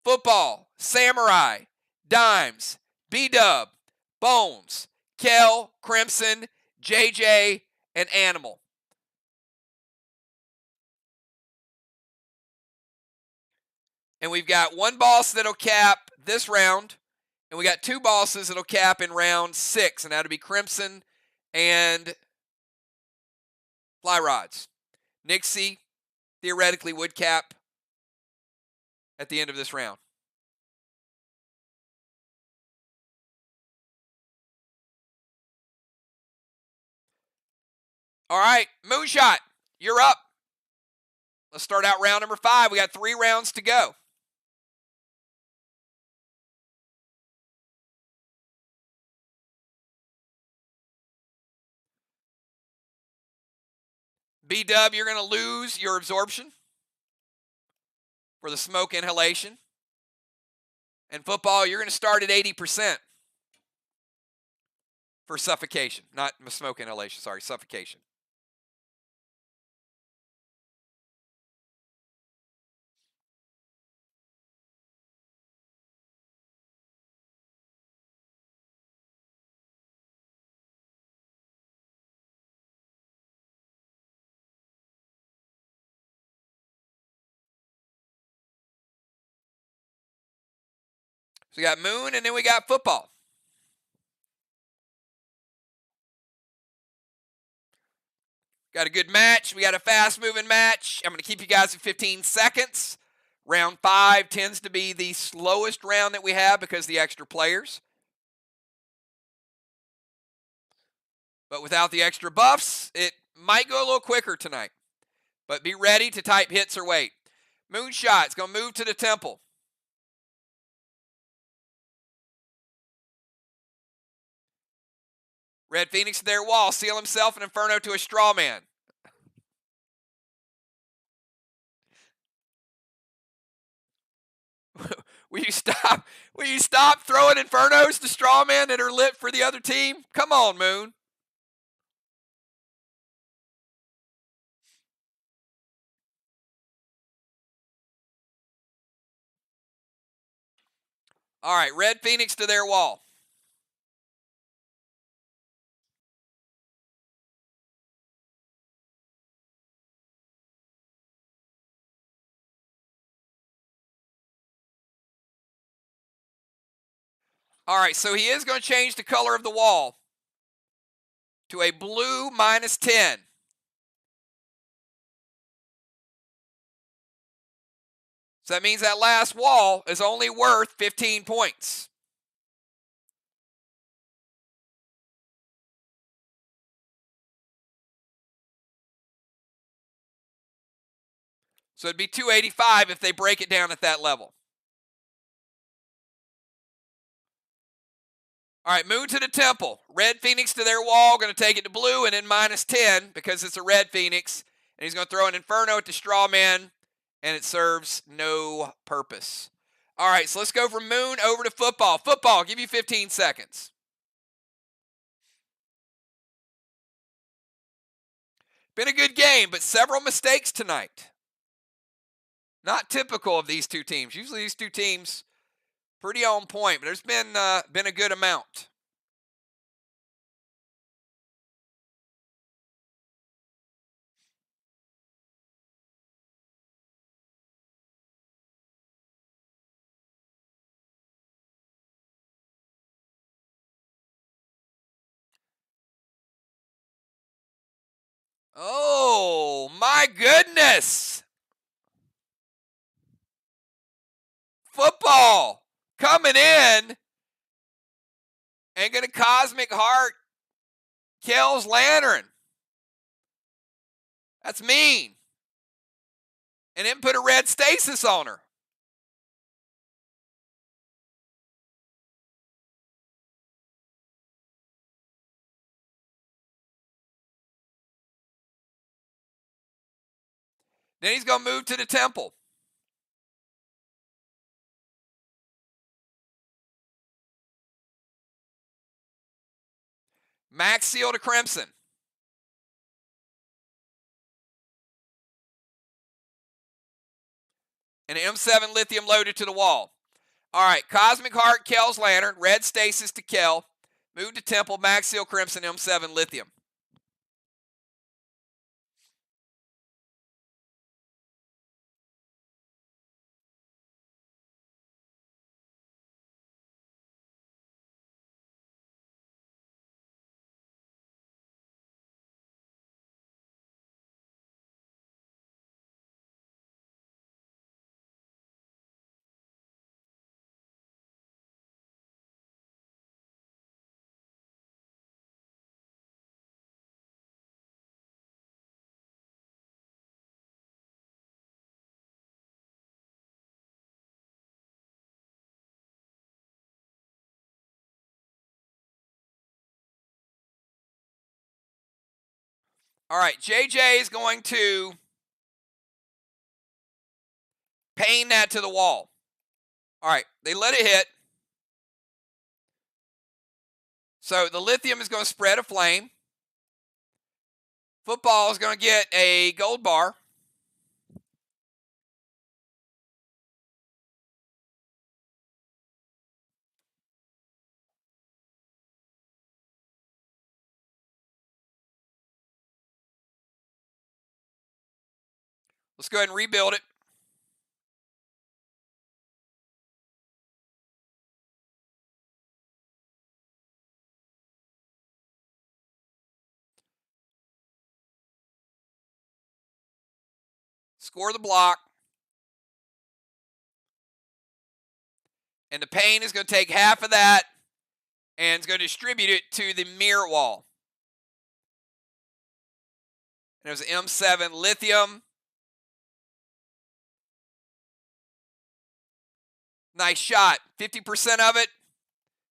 Football, Samurai, Dimes, B-Dub, Bones, Kel, Crimson, JJ, and Animal. And we've got 1 boss that'll cap this round, and we got 2 bosses that'll cap in round 6, and that'll be Crimson and Fly Rods. Nixie theoretically would cap at the end of this round. All right, Moonshot, you're up. Let's start out round number 5. We got 3 rounds to go. B-Dub, you're going to lose your absorption for the smoke inhalation. And Football, you're going to start at 80% for suffocation. Not smoke inhalation, sorry, suffocation. So we got Moon, and then we got Football. Got a good match. We got a fast-moving match. I'm going to keep you guys at 15 seconds. Round 5 tends to be the slowest round that we have because of the extra players. But without the extra buffs, it might go a little quicker tonight. But be ready to type hits or wait. Moonshot's going to move to the temple. Red Phoenix to their wall. Seal himself an Inferno to a straw man. Will you stop? Will you stop throwing Infernos to straw men that are lit for the other team? Come on, Moon. All right, Red Phoenix to their wall. All right, so he is going to change the color of the wall to a blue -10. So that means that last wall is only worth 15 points. So it'd be 285 if they break it down at that level. All right, move to the temple. Red Phoenix to their wall, going to take it to blue, and then -10 because it's a red Phoenix. And he's going to throw an Inferno at the straw man, and it serves no purpose. All right, so let's go from moon over to football. Football, I'll give you 15 seconds. Been a good game, but several mistakes tonight. Not typical of these two teams. Usually these two teams pretty on point, but there's been a good amount. Oh, my goodness. Football coming in and going to Cosmic Heart Kel's Lantern. That's mean. And then put a red stasis on her. Then he's going to move to the temple. Max Seal to Crimson. And M7 Lithium loaded to the wall. All right, Cosmic Heart, Kel's Lantern, red stasis to Kel. Move to temple, Max Seal Crimson, M7 Lithium. All right, JJ is going to pain that to the wall. All right, they let it hit. So the lithium is going to spread a flame. Football is going to get a gold bar. Let's go ahead and rebuild it. Score the block. And the pain is going to take half of that and it's going to distribute it to the MIR wall. And there's M7 Lithium. Nice shot. 50% of it.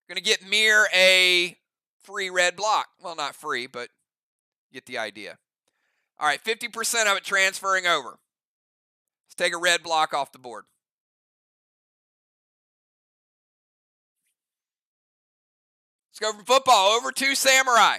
Going to get MIR a free red block. Well, not free, but get the idea. All right, 50% of it transferring over. Let's take a red block off the board. Let's go from football over to Samurai.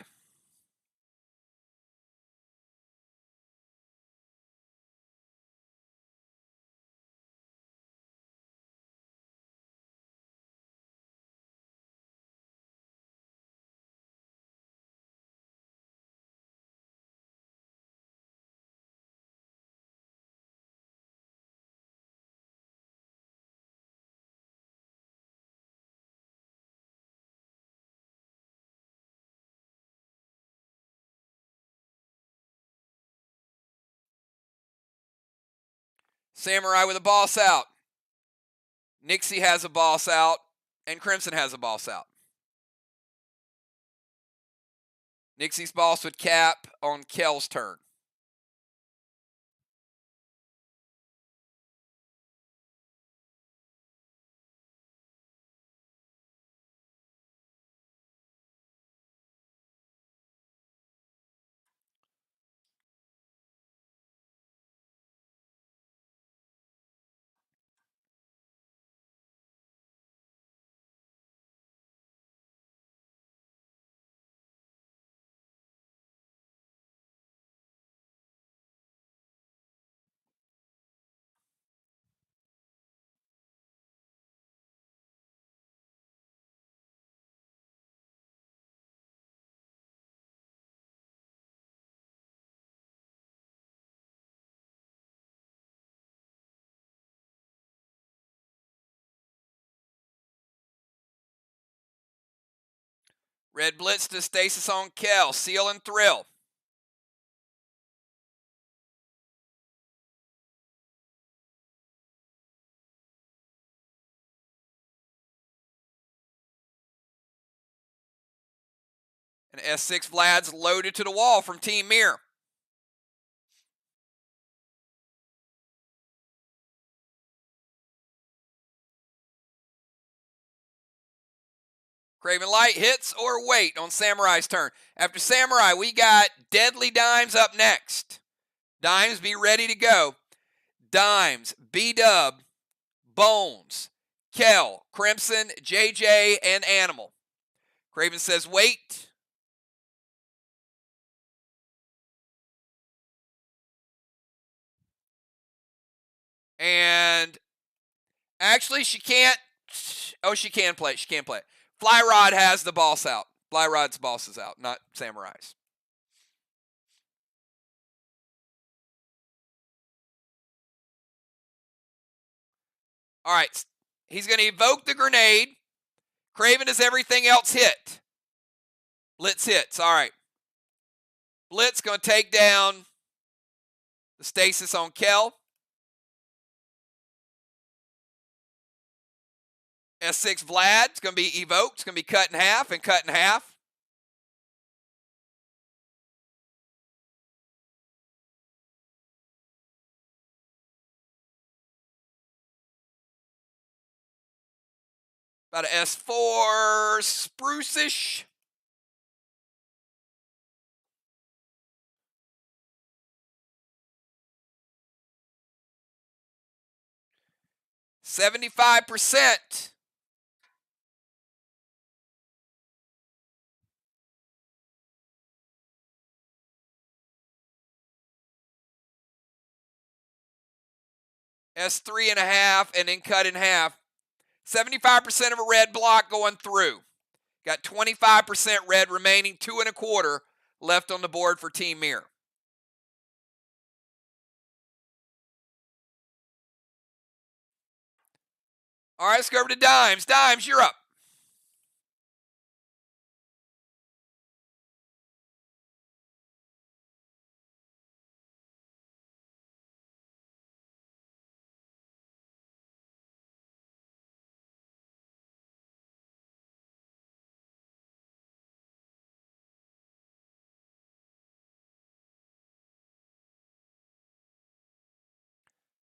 Samurai with a boss out. Nixie has a boss out. And Crimson has a boss out. Nixie's boss would cap on Kel's turn. Red blitz to stasis on Kel. Seal and thrill. And S6 Vlad's loaded to the wall from Team MIR. Craven Light hits or wait on Samurai's turn. After Samurai, we got Deadly Dimes up next. Dimes, be ready to go. Dimes, B-Dub, Bones, Kel, Crimson, JJ, and Animal. Craven says wait. And actually, she can't. Oh, she can play it. She can play it. Fly Rod has the boss out. Fly Rod's boss is out, not Samurai's. All right. He's going to evoke the grenade. Craven does everything else hit. Blitz hits. All right. Blitz going to take down the stasis on Kel. S6 Vlad is going to be evoked. It's going to be cut in half and cut in half. About an S4 spruce-ish. %75%. S3.5 and then cut in half. 75% of a red block going through. Got 25% red remaining, 2 1/4 left on the board for Team MIR. All right, let's go over to Dimes. Dimes, you're up.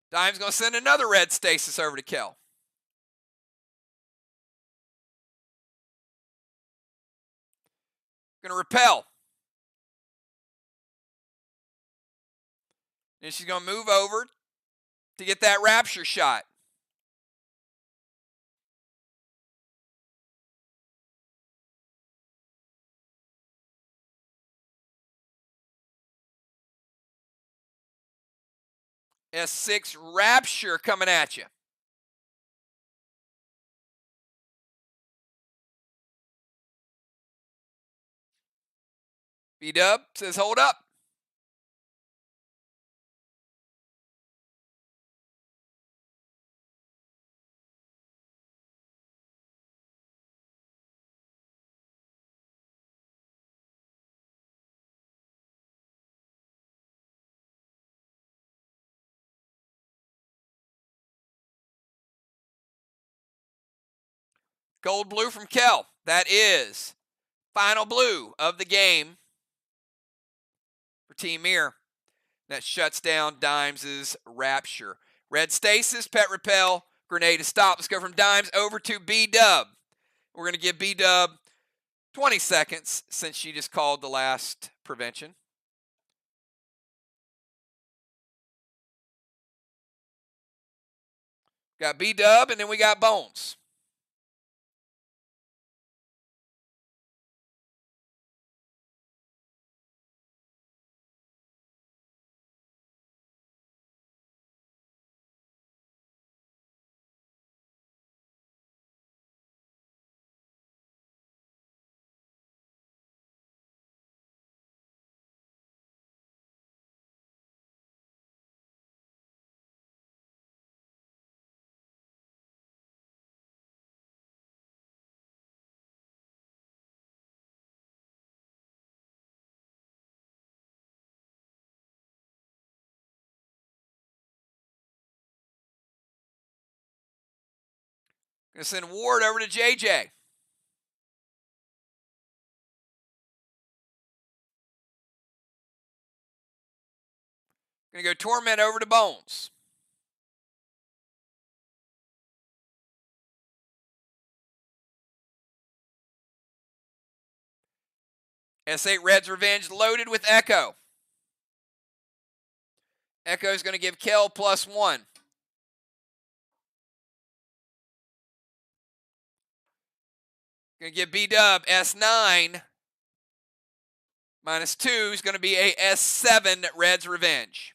Dimes going to send another red stasis over to Kel. Going to repel. Then she's going to move over to get that rapture shot. S6 rapture coming at you. B-Dub says hold up. Gold blue from Kel. That is final blue of the game for Team MIR. That shuts down Dimes' Rapture. Red Stasis, Pet Repel, Grenade to stop. Let's go from Dimes over to B-Dub. We're going to give B-Dub 20 seconds since she just called the last prevention. Got B-Dub, and then we got Bones. Going to send Ward over to JJ. Going to go Torment over to Bones. S8 Red's Revenge loaded with Echo. Echo's going to give Kel +1. Going to give B-Dub S9 -2 is going to be a S7 Red's Revenge.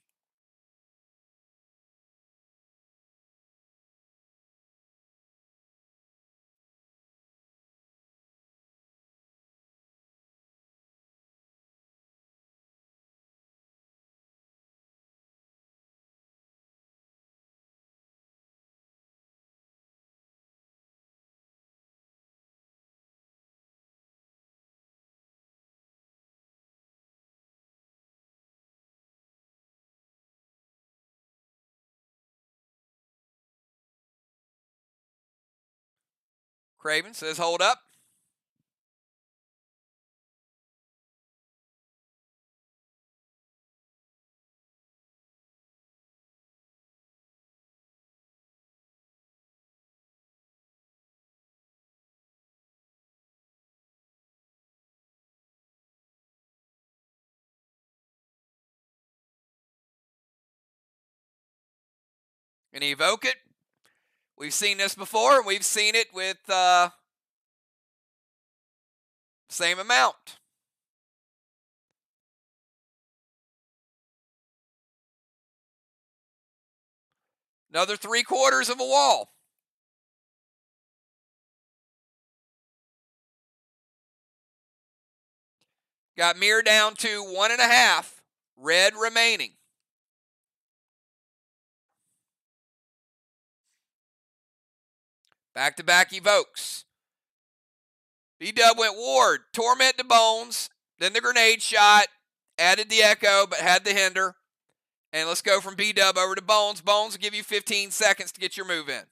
Craven says hold up. And evoke it. We've seen this before. We've seen it with same amount. Another 3/4 of a wall. Got MIR down to 1.5. Red remaining. Back-to-back evokes. B-Dub went Ward. Torment to Bones. Then the grenade shot. Added the Echo, but had the hinder. And let's go from B-Dub over to Bones. Bones will give you 15 seconds to get your move in.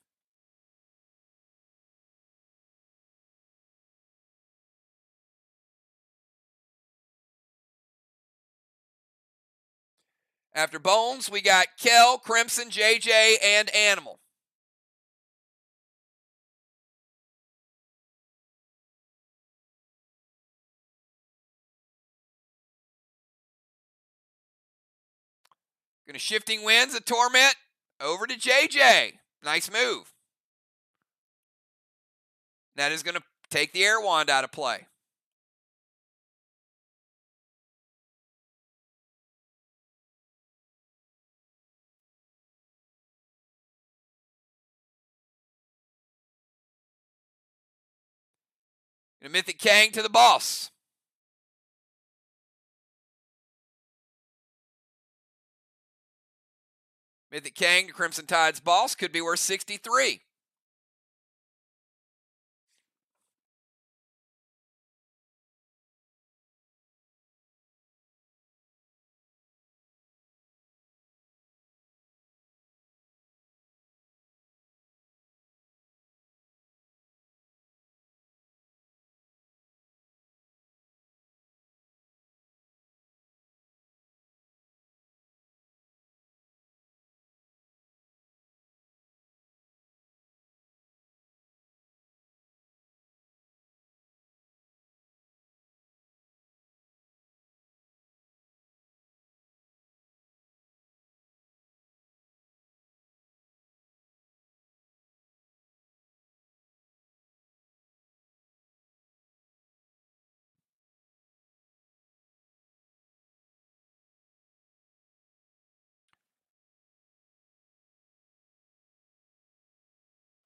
After Bones, we got Kel, Crimson, JJ, and Animal. Going to Shifting Winds a Torment over to JJ. Nice move. That is going to take the Air Wand out of play. And a Mythic Kang to the boss. Mythic Kang to Crimson Tide's boss could be worth 63.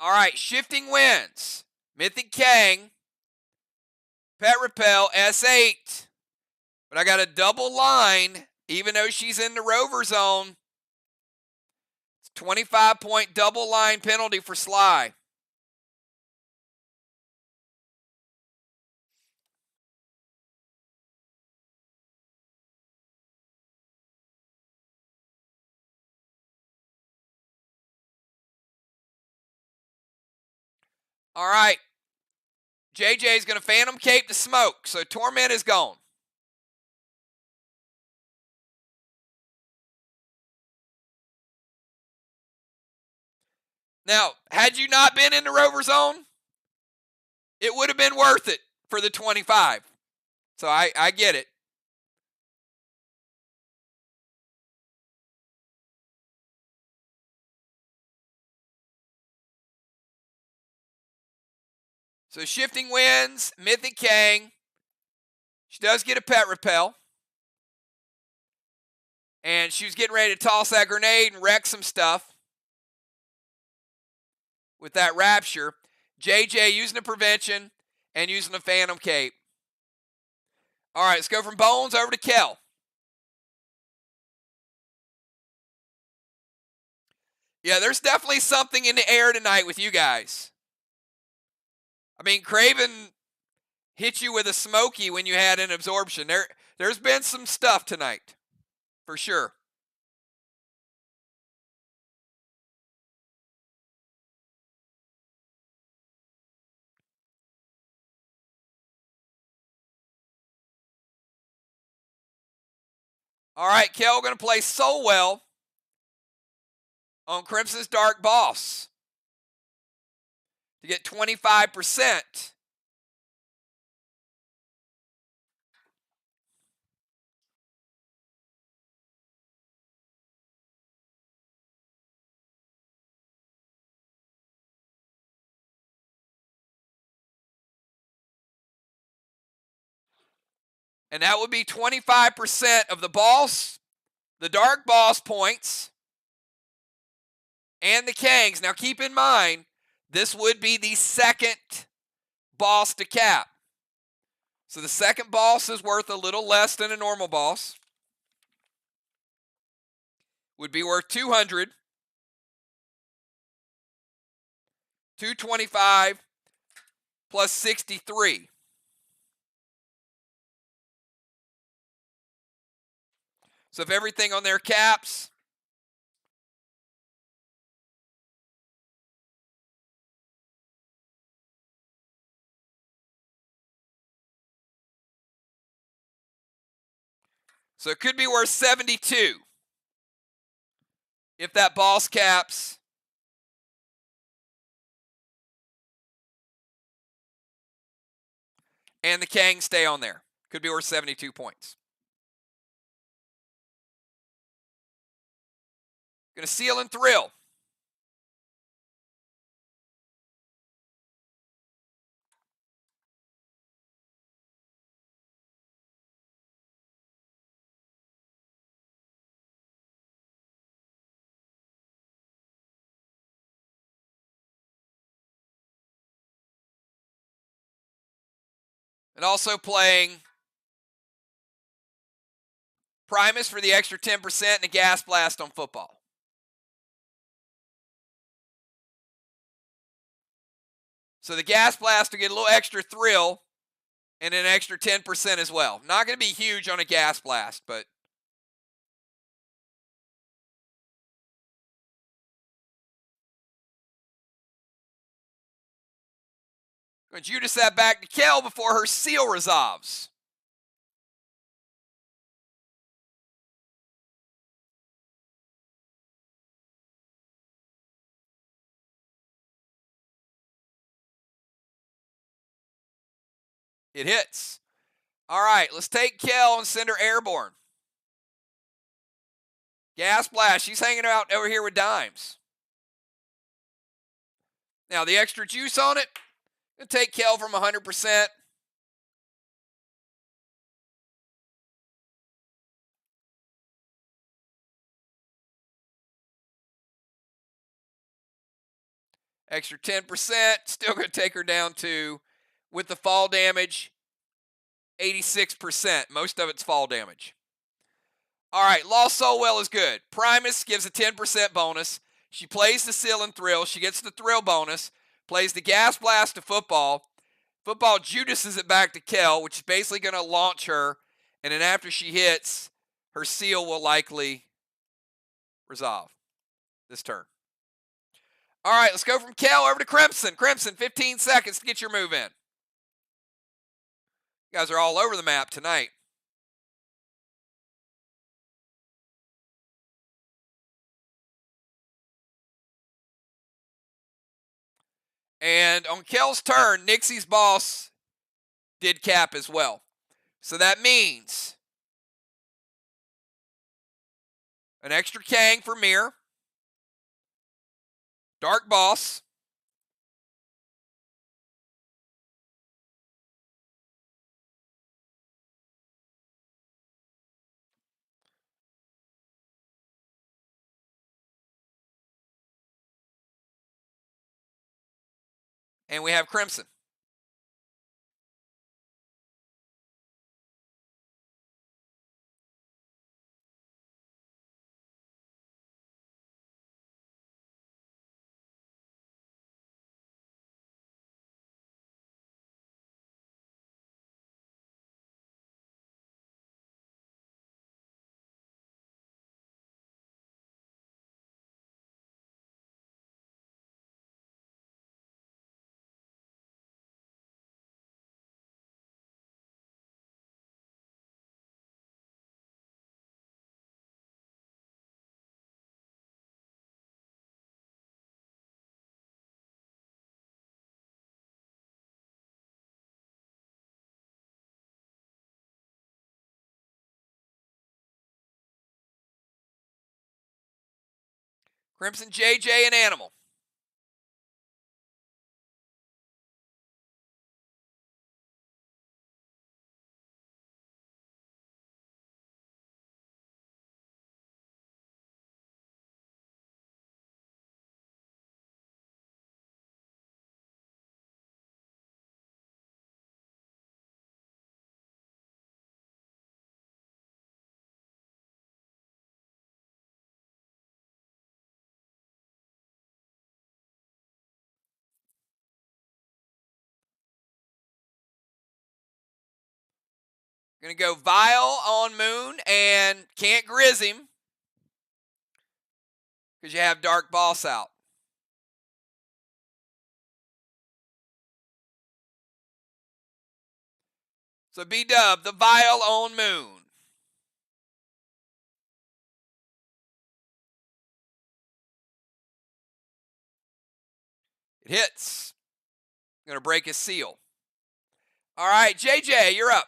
All right, Shifting Winds, Mythic Kang, Pet Repel, S8. But I got a double line, even though she's in the rover zone. It's 25-point double line penalty for SLY. All right. JJ is going to Phantom Cape the Smoke, so Torment is gone. Now, had you not been in the rover zone, it would have been worth it for the 25. So I get it. So Shifting Winds, Mythic Kang. She does get a Pet Repel. And she was getting ready to toss that grenade and wreck some stuff with that Rapture. JJ using the Prevention and using the Phantom Cape. All right, let's go from Bones over to Kel. Yeah, there's definitely something in the air tonight with you guys. I mean, Craven hit you with a smoky when you had an absorption. There's been some stuff tonight, for sure. All right, Kel going to play Soulwell on Crimson's Dark Boss to get 25%. And that would be 25% of the boss, the Dark Boss points, and the Kangs. Now keep in mind, this would be the second boss to cap. So the second boss is worth a little less than a normal boss. Would be worth 200, 225 plus 63. So if everything on there caps, so it could be worth 72 if that boss caps. And the Kang stay on there. Could be worth 72 points. Going to Seal and Thrill. And also playing Primus for the extra 10% and a Gas Blast on Football. So the Gas Blast will get a little extra thrill and an extra 10% as well. Not going to be huge on a Gas Blast, but going to Judas that back to Kel before her Seal resolves. It hits. All right, let's take Kel and send her airborne. Gas Blast, she's hanging out over here with Dimes. Now the extra juice on it, going to take Kel from 100%. Extra 10%. Still going to take her down to, with the fall damage, 86%. Most of it's fall damage. All right, Lost Soulwell is good. Primus gives a 10% bonus. She plays the Seal and Thrill. She gets the Thrill bonus. Plays the Gas Blast to Football. Football Judases it back to Kel, which is basically going to launch her. And then after she hits, her Seal will likely resolve this turn. All right, let's go from Kel over to Crimson. Crimson, 15 seconds to get your move in. You guys are all over the map tonight. And on Kel's turn, Nixie's boss did cap as well. So that means an extra Kang for MIR, Dark Boss, and we have Crimson. Crimson, JJ, and Animal. Going to go Vile on Moon and can't Grizz him because you have Dark Boss out. So B-Dub, the Vile on Moon. It hits. Going to break his seal. All right, JJ, you're up.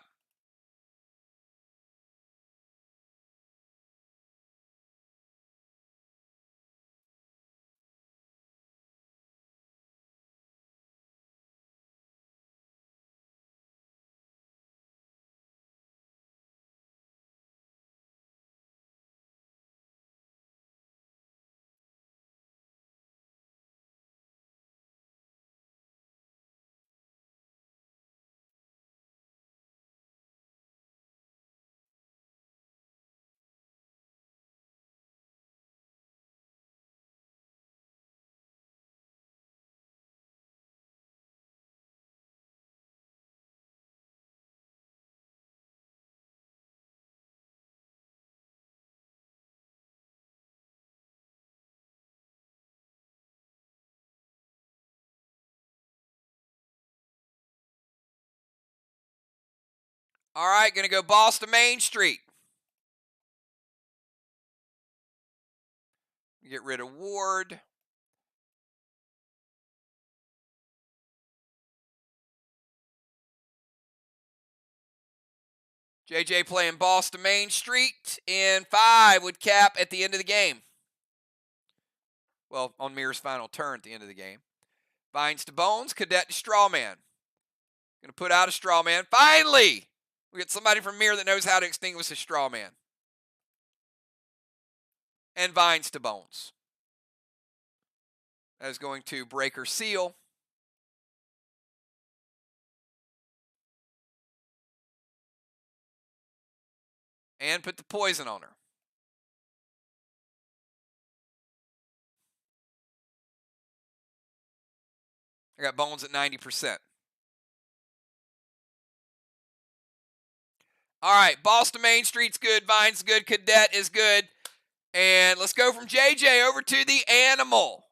All right, going to go Boss to Main Street. Get rid of Ward. JJ playing Boss to Main Street in 5 with cap at the end of the game. Well, on MIR's final turn at the end of the game. Vines to Bones, Cadet to Strawman. Going to put out a Strawman. Finally! We get somebody from MIR that knows how to extinguish a Strawman. And Vines to Bones. That is going to break her seal. And put the poison on her. I got bones at 90%. All right, Boston Main Street's good, Vine's good, Cadet is good. And let's go from JJ over to the Animal.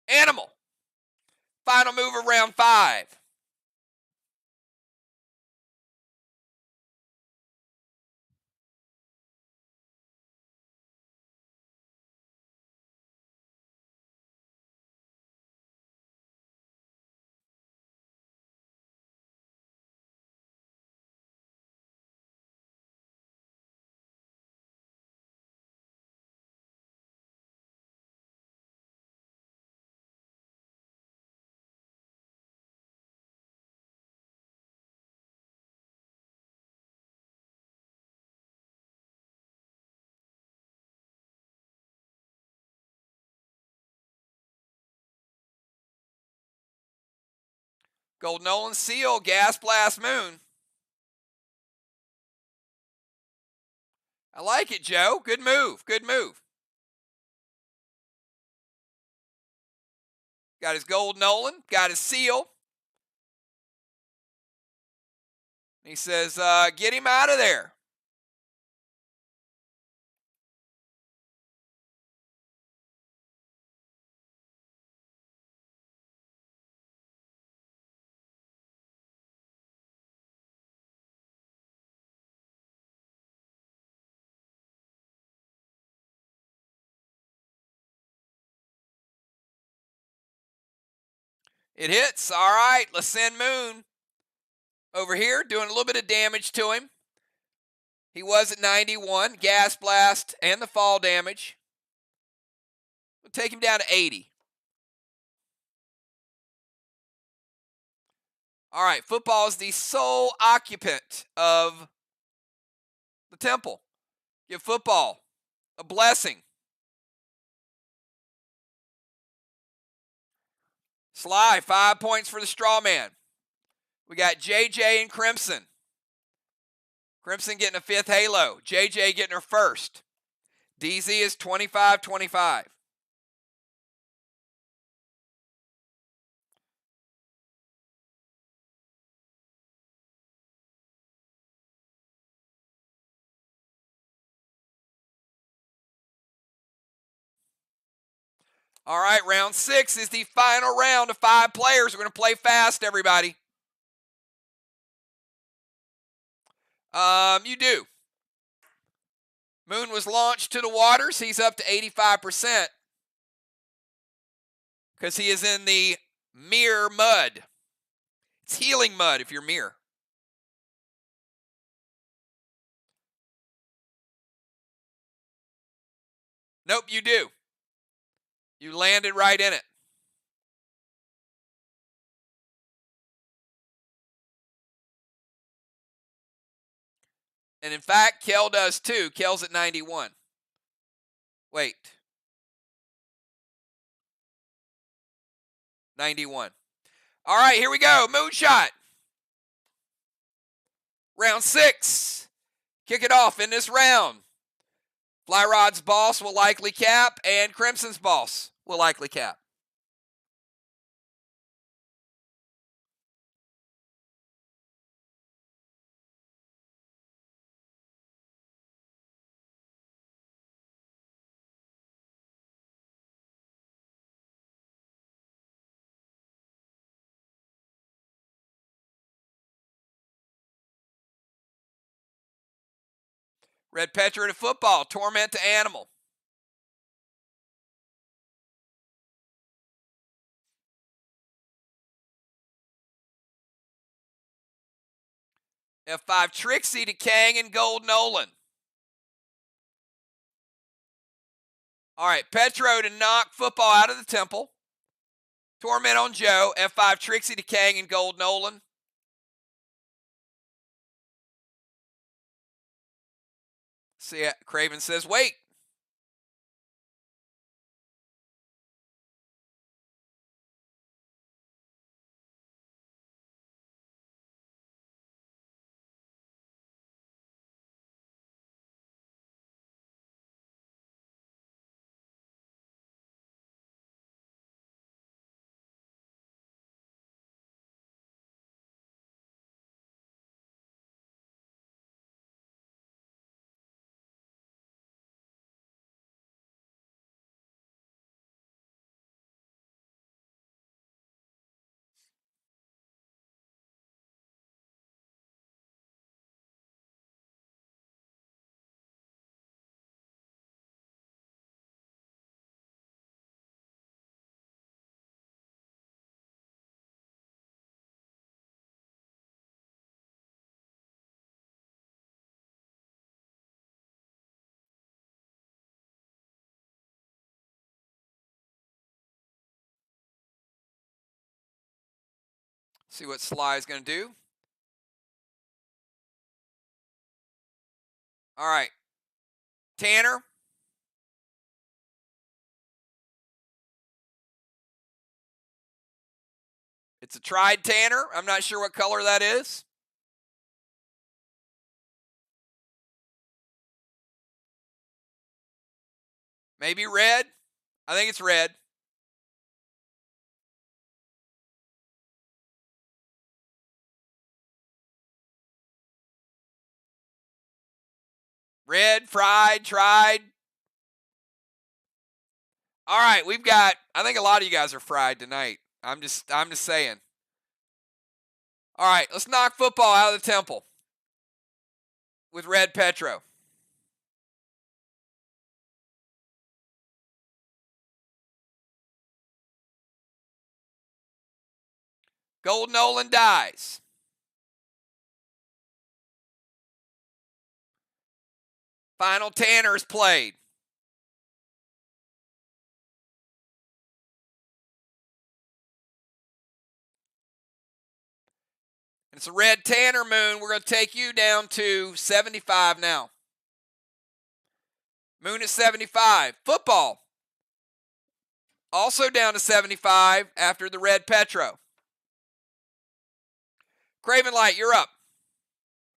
Animal. Final move of round 5. Gold Nolan Seal, Gas Blast Moon. I like it, Joe. Good move. Good move. Got his Gold Nolan. Got his Seal. He says, get him out of there. It hits. All right, let's send Moon over here, doing a little bit of damage to him. He was at 91. Gas Blast and the fall damage. We'll take him down to 80. All right, Football is the sole occupant of the temple. Give Football a blessing. SLY, 5 points for the straw man. We got JJ and Crimson. Crimson getting a 5th halo. JJ getting her 1st. DZ is 25-25. All right, round 6 is the final round of 5 players. We're going to play fast, everybody. You do. Moon was launched to the waters. He's up to 85% because he is in the MIR mud. It's healing mud if you're MIR. Nope, you do. You landed right in it. And in fact, Kel does too. Kel's at 91. Wait. 91. All right, here we go. Moonshot. Round 6. Kick it off in this round. Fly Rod's boss will likely cap, and Crimson's boss will likely cap. Red Petra to Football. Torment to Animal. F5 Trixie to Kang and Gold Nolan. All right, Petro to knock Football out of the temple. Torment on Joe. F5 Trixie to Kang and Gold Nolan. See, Craven says, wait. See what SLY is going to do. All right. Tanner. It's a tried Tanner. I'm not sure what color that is. Maybe red. I think it's red. Red, fried, tried. All right, we've got, I think a lot of you guys are fried tonight. I'm just saying. All right, let's knock football out of the temple with red Petro. Gold Nolan dies. Final Tanner is played. It's a red Tanner Moon. We're going to take you down to 75 now. Moon at 75. Football. Also down to 75 after the red Petro. Craven Light, you're up.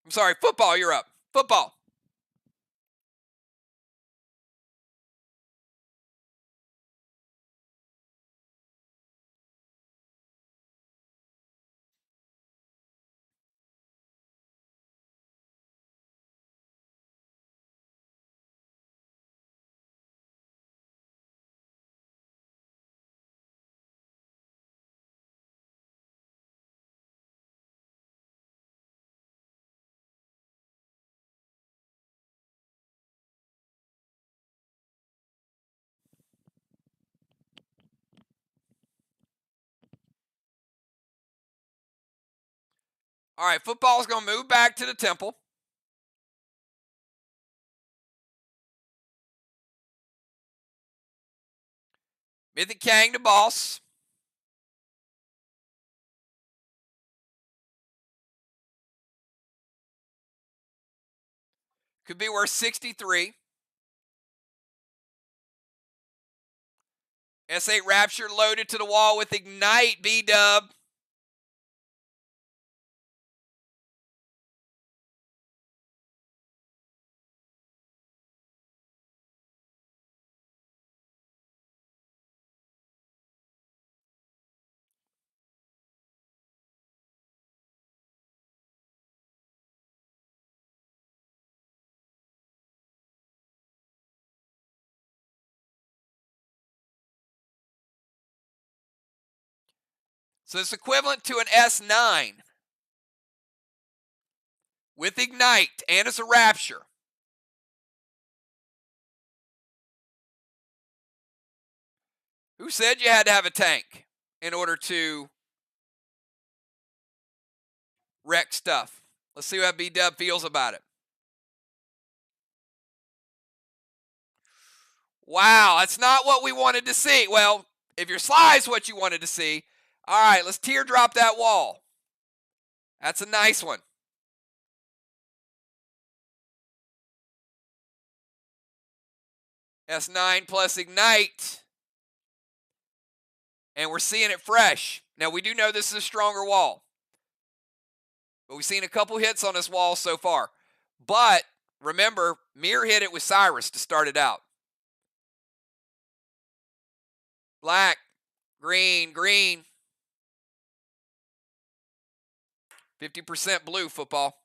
I'm sorry, football, you're up. Football. All right, football is going to move back to the temple. Mythic Kang to boss. Could be worth 63. S8 Rapture loaded to the wall with Ignite, B-Dub. So it's equivalent to an S9 with Ignite, and it's a Rapture. Who said you had to have a tank in order to wreck stuff? Let's see how B-Dub feels about it. Wow, that's not what we wanted to see. Well, if your SLY is what you wanted to see, all right, let's teardrop that wall. That's a nice one. S9 plus Ignite. And we're seeing it fresh. Now, we do know this is a stronger wall. But we've seen a couple hits on this wall so far. But remember, MIR hit it with Cyrus to start it out. Black, green, green. 50% blue football.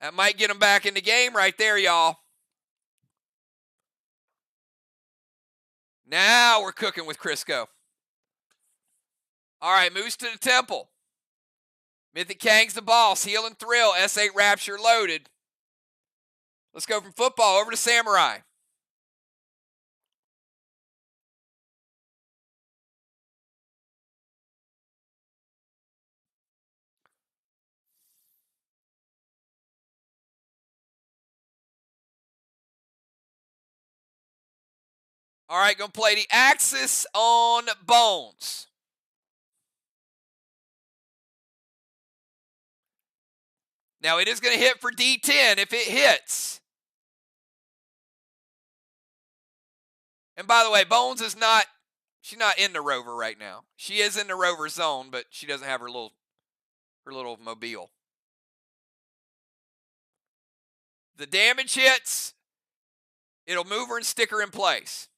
That might get them back in the game right there, y'all. Now we're cooking with Crisco. All right, moves to the temple. Mythic Kang's the boss. Heal and Thrill. S8 Rapture loaded. Let's go from football over to Samurai. All right, going to play the Axis on Bones. Now it is going to hit for D10 if it hits. And by the way, Bones is not, she's not in the rover right now. She is in the rover zone, but she doesn't have her little mobile. The damage hits, it'll move her and stick her in place.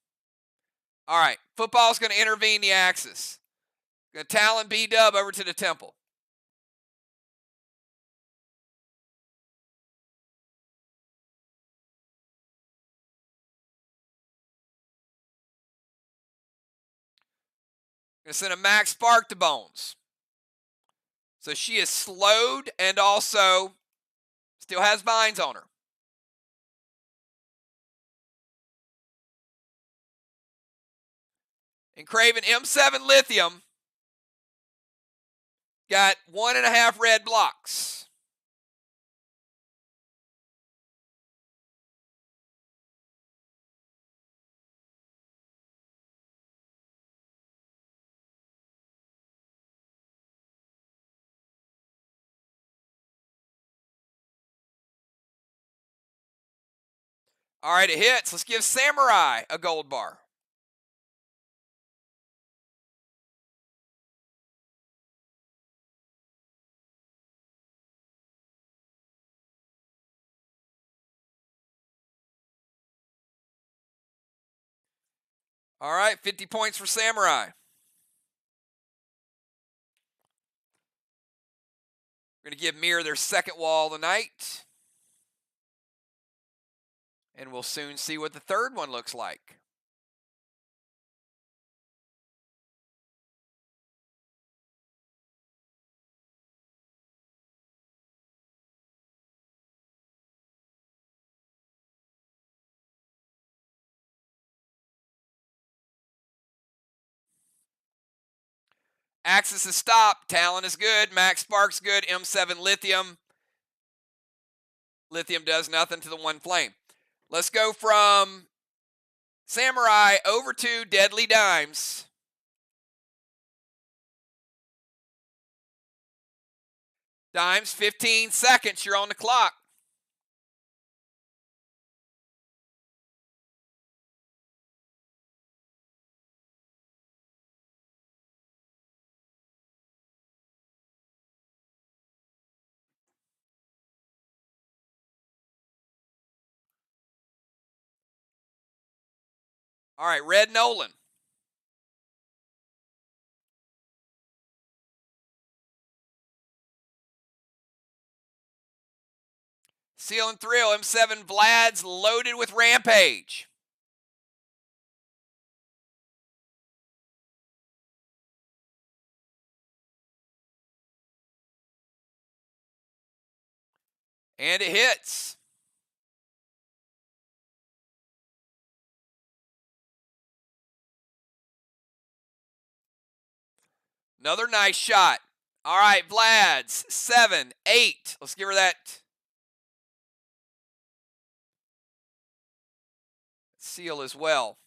All right, football's going to intervene the axis. Going to Talon B-Dub over to the temple. Going to send a max spark to Bones. So she is slowed and also still has vines on her. And Craven M7 Lithium got 1.5 red blocks. All right, it hits. Let's give Samurai a gold bar. All right, 50 points for Samurai. We're going to give MIR their second wall of the night. And we'll soon see what the third one looks like. Axis is stopped. Talon is good. Max Spark's good. M7 Lithium. Lithium does nothing to the one flame. Let's go from Samurai over to Deadly Dimes. Dimes, 15 seconds. You're on the clock. All right, Red Nolan. Seal and Thrill, M7 Vlad's loaded with Rampage. And it hits. Another nice shot. All right, Vlad's 7, 8. Let's give her that seal as well.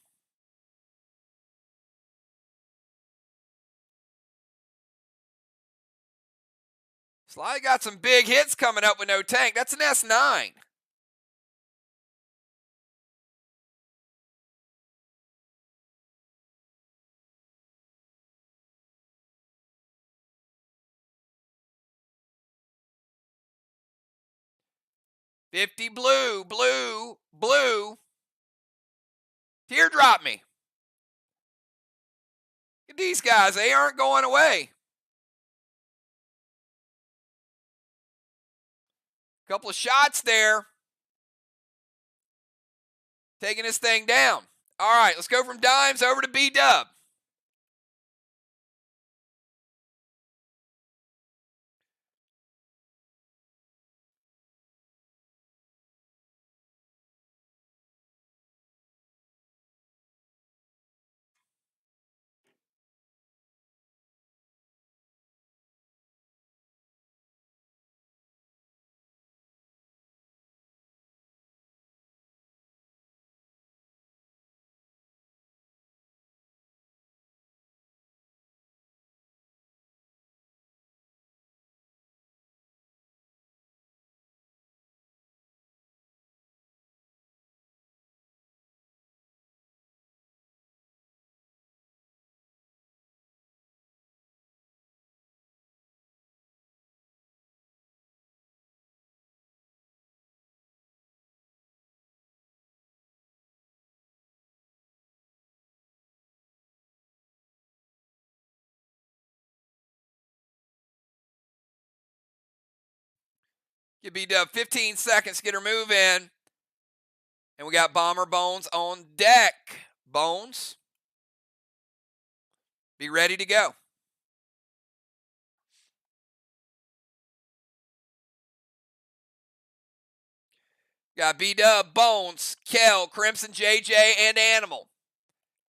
SLY got some big hits coming up with no tank. That's an S9. $50 blue, blue, blue. Teardrop me. Look at these guys. They aren't going away. Couple of shots there. Taking this thing down. All right, let's go from Dimes over to B-Dub. Give B-Dub 15 seconds to get her move in. And we got Bomber Bones on deck. Bones, be ready to go. Got B-Dub, Bones, Kel, Crimson JJ, and Animal.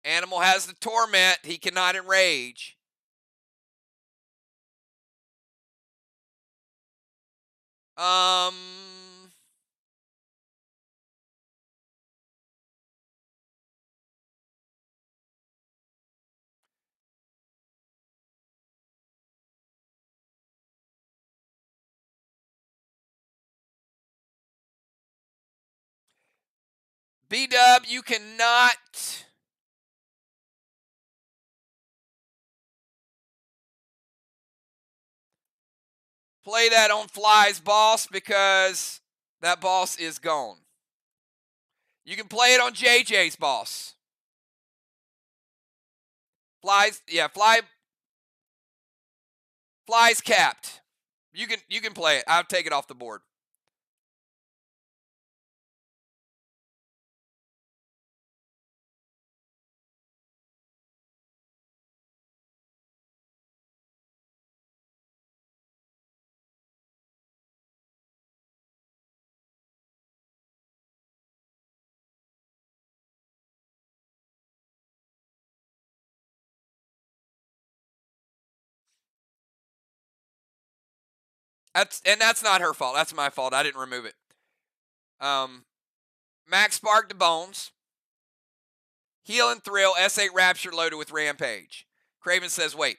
Animal has the Torment. He cannot enrage. B-Dub, you cannot play that on Fly's boss because that boss is gone. You can play it on JJ's boss. Fly's capped. You can play it. I'll take it off the board. That's not her fault. That's my fault. I didn't remove it. Max Spark to Bones. Heal and Thrill. S8 Rapture loaded with Rampage. Craven says wait.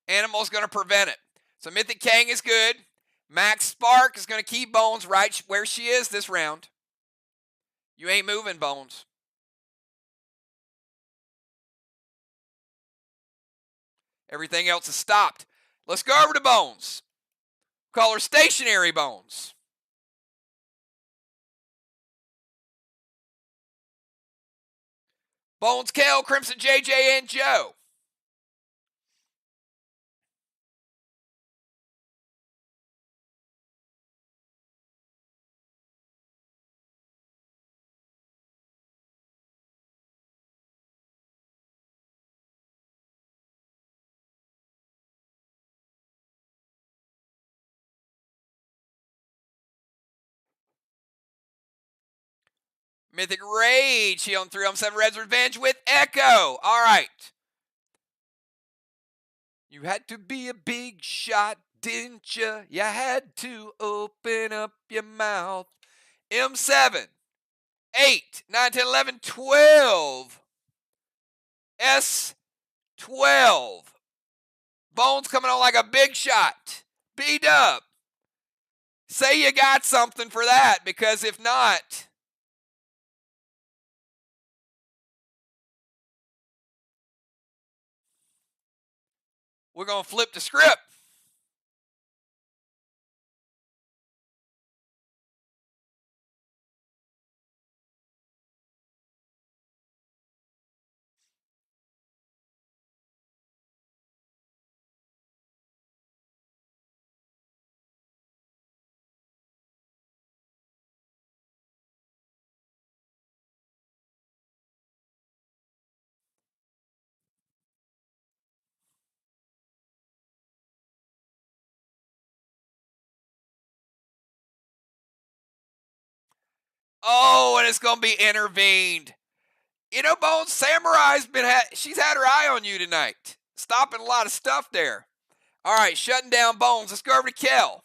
Animal's going to prevent it. So Mythic Kang is good. Max Spark is going to keep Bones right where she is this round. You ain't moving, Bones. Everything else is stopped. Let's go over to Bones. Call her Stationary Bones. Bones, Kel, Crimson JJ, and Joe. Mythic Rage, heal on 3 on 7 Red's Revenge with Echo. All right. You had to be a big shot, didn't you? You had to open up your mouth. M7, 8, 9, 10, 11, 12. S12. Bones coming on like a big shot. B-Dub. Say you got something for that, because if not, we're going to flip the script. Oh, and it's going to be intervened. You know, Bones, Samurai's she's had her eye on you tonight. Stopping a lot of stuff there. All right, shutting down Bones. Let's go over to Kel.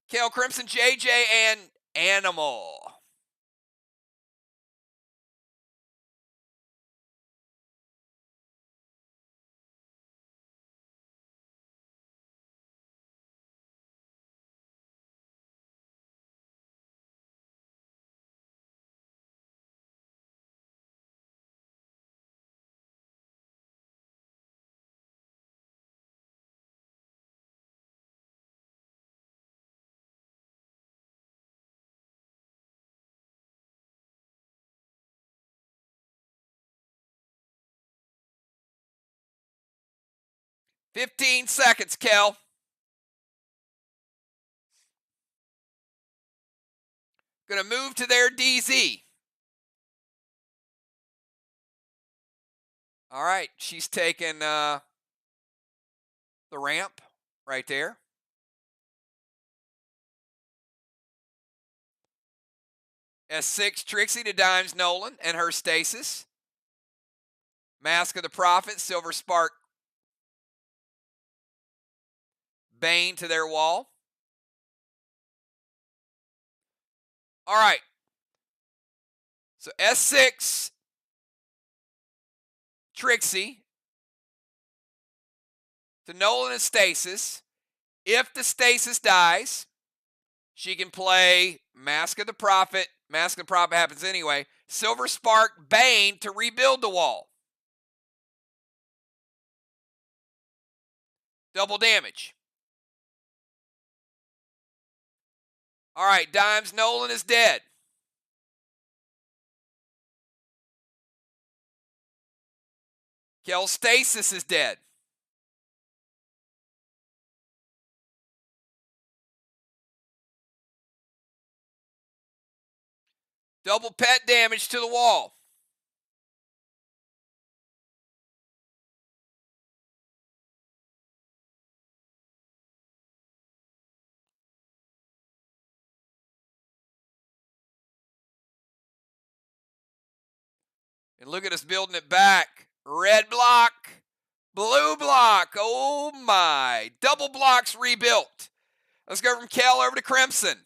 Kale, Crimson, JJ, and Animal. "15 seconds, Kel." Gonna move to their DZ. All right, she's taking the ramp right there. S6 Trixie to Dimes Nolan and her Stasis. Mask of the Prophet, Silver Spark, Bane to their wall. All right. So S6 Trixie to Nolan and Stasis. If the Stasis dies, she can play Mask of the Prophet. Mask of the Prophet happens anyway. Silver Spark, Bane to rebuild the wall. Double damage. All right, Dimes Nolan is dead. Kel Stasis is dead. Double pet damage to the wall. And look at us building it back. Red block, blue block. Oh my. Double blocks rebuilt. Let's go from Kel over to Crimson.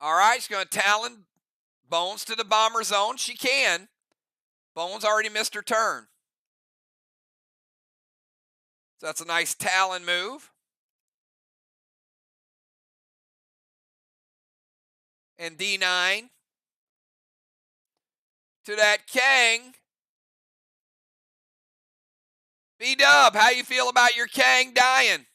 All right, she's going to Talon Bones to the bomber zone. She can. Bones already missed her turn. So that's a nice Talon move. And D9 to that Kang. B-Dub, how you feel about your Kang dying?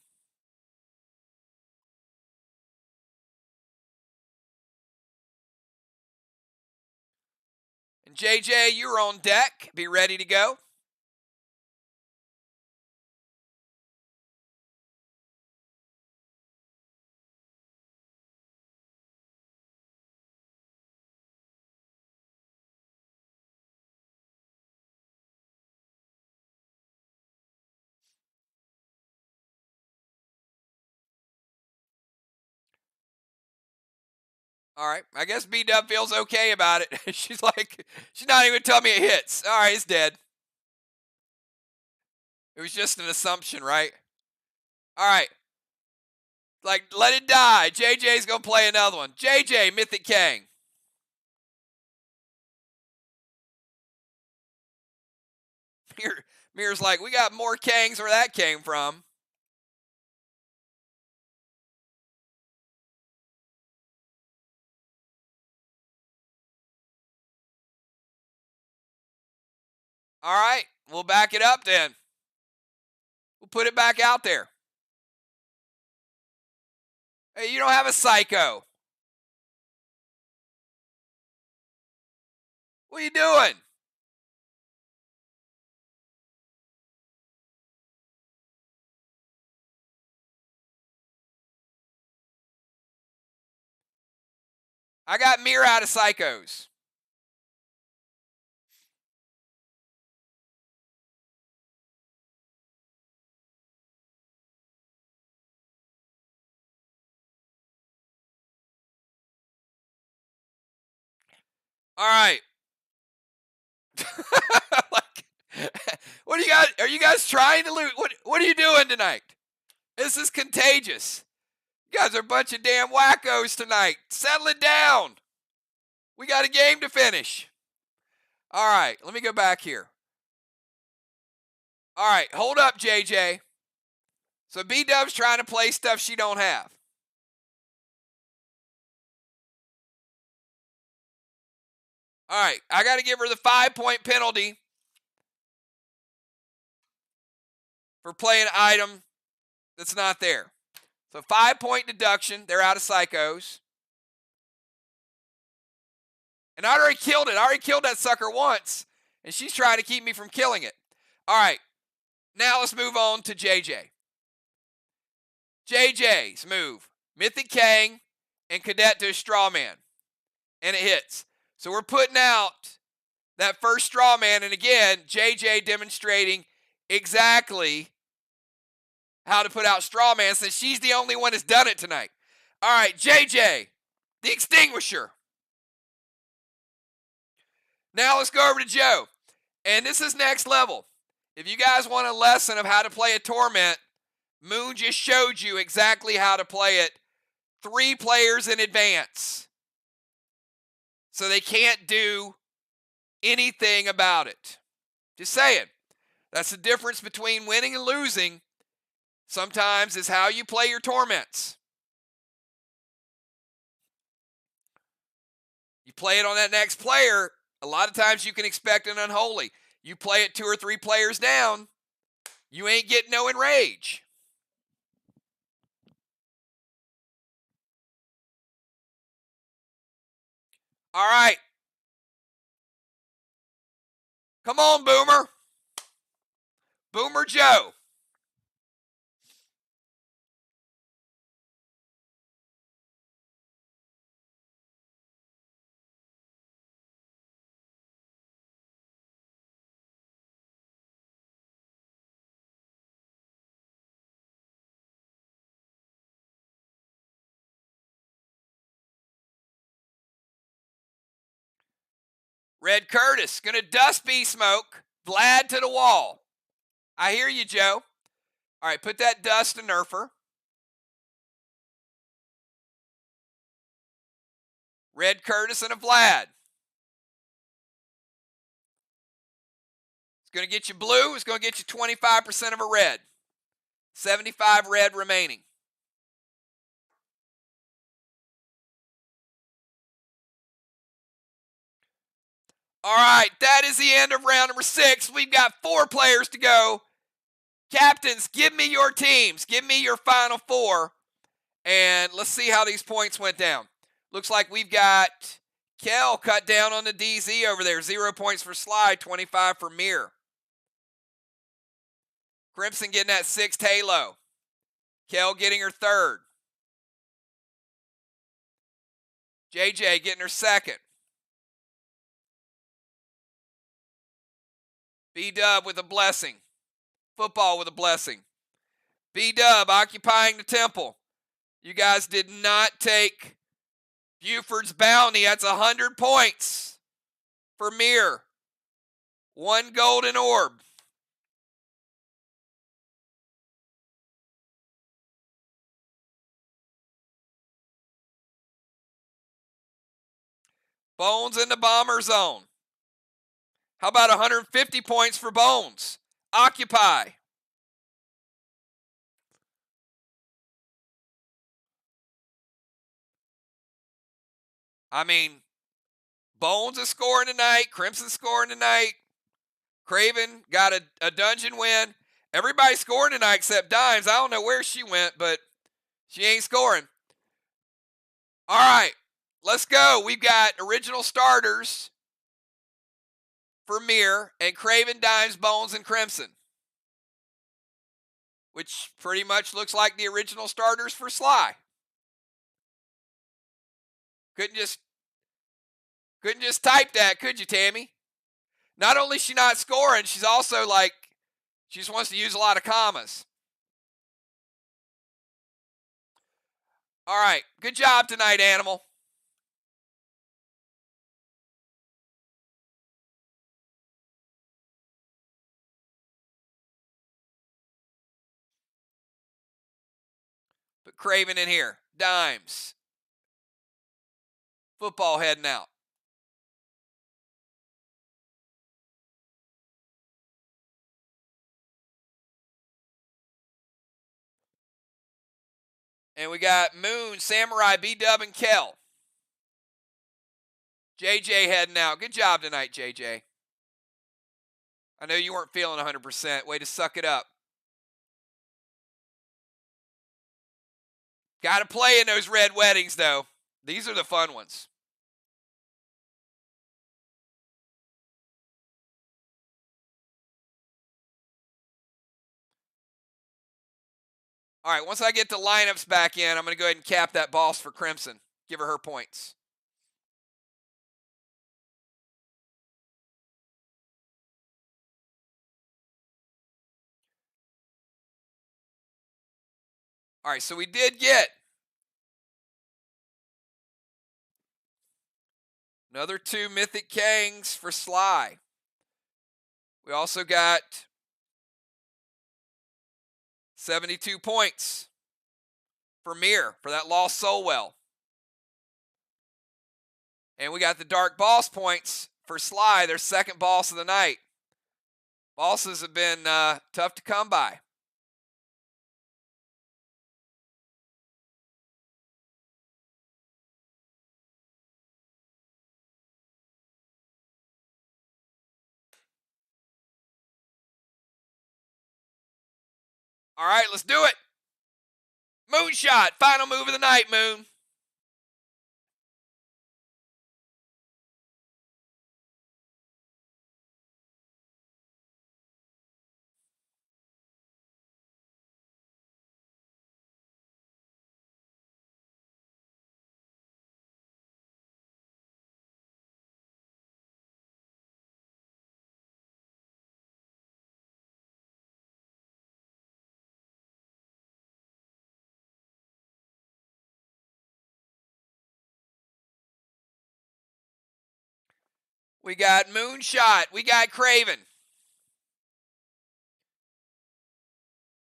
And JJ, you're on deck. Be ready to go. All right. I guess B-Dub feels okay about it. She's like, she's not even telling me it hits. All right, it's dead. It was just an assumption, right? All right. Like, let it die. JJ's going to play another one. JJ, Mythic Kang. Mirror's like, we got more Kangs where that came from. All right, we'll back it up then. We'll put it back out there. Hey, you don't have a psycho. What are you doing? I got MIR out of psychos. All right. Like, what do you guys? Are you guys trying to lose? What are you doing tonight? This is contagious. You guys are a bunch of damn wackos tonight. Settle it down. We got a game to finish. All right, let me go back here. All right, hold up, JJ. So B-Dub's trying to play stuff she don't have. All right, I got to give her the 5-point penalty for playing an item that's not there. So 5-point deduction. They're out of psychos. And I already killed it. I already killed that sucker once, and she's trying to keep me from killing it. All right, now let's move on to JJ. JJ's move. Mythic Kang and Cadet to a straw man. And it hits. So we're putting out that first straw man, and again, JJ demonstrating exactly how to put out straw man since she's the only one that's done it tonight. All right, JJ, the extinguisher. Now let's go over to Joe. And this is next level. If you guys want a lesson of how to play a torment, Moon just showed you exactly how to play it 3 players in advance. So they can't do anything about it. Just saying. That's the difference between winning and losing. Sometimes is how you play your torments. You play it on that next player, a lot of times you can expect an unholy. You play it 2 or 3 players down, you ain't getting no enrage. All right. Come on, Boomer. Boomer Joe. Red Curtis, going to dust B Smoke. Vlad to the wall. I hear you, Joe. All right, put that dust to Nerfer. Red Curtis and a Vlad. It's going to get you blue. It's going to get you 25% of a red. 75 red remaining. All right, that is the end of round number 6. We've got 4 players to go. Captains, give me your teams. Give me your final 4. And let's see how these points went down. Looks like we've got Kel cut down on the DZ over there. 0 points for SLY, 25 for MIR. Crimson getting that 6th Halo. Kel getting her 3rd. JJ getting her 2nd. B-Dub with a blessing. Football with a blessing. B-Dub occupying the temple. You guys did not take Buford's bounty. That's 100 points for MIR. 1 golden orb. Bones in the bomber zone. How about 150 points for Bones? Occupy. I mean, Bones is scoring tonight. Crimson scoring tonight. Craven got a dungeon win. Everybody's scoring tonight except Dimes. I don't know where she went, but she ain't scoring. All right, let's go. We've got original starters for MIR and Craven, Dimes, Bones, and Crimson, which pretty much looks like the original starters for SLY. Couldn't just type that, could you, Tammy? Not only is she not scoring, she's also like, she just wants to use a lot of commas. All right, good job tonight, Animal. Put Craven in here. Dimes. Football heading out. And we got Moon, Samurai, B-Dub, and Kel. JJ heading out. Good job tonight, JJ. I know you weren't feeling 100%. Way to suck it up. Got to play in those red weddings, though. These are the fun ones. All right, once I get the lineups back in, I'm going to go ahead and cap that boss for Crimson. Give her points. All right, so we did get another 2 Mythic Kangs for SLY. We also got 72 points for MIR for that Lost Soul Well. And we got the Dark Boss points for SLY, their second boss of the night. Bosses have been tough to come by. All right, let's do it. Moonshot, final move of the night, Moon. We got Moonshot. We got Craven.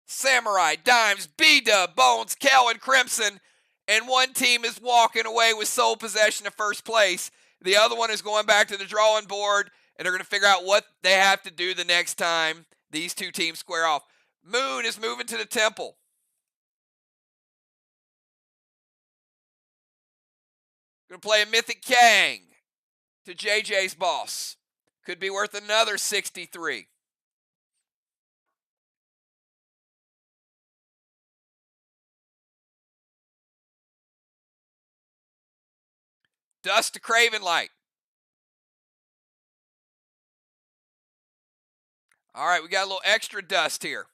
Samurai, Dimes, B-Dub, Bones, Kel, and Crimson. And one team is walking away with sole possession of first place. The other one is going back to the drawing board, and they're going to figure out what they have to do the next time these two teams square off. Moon is moving to the temple. Going to play a Mythic Kang to JJ's boss. Could be worth another 63. Dust to Craven Light. All right, we got a little extra dust here.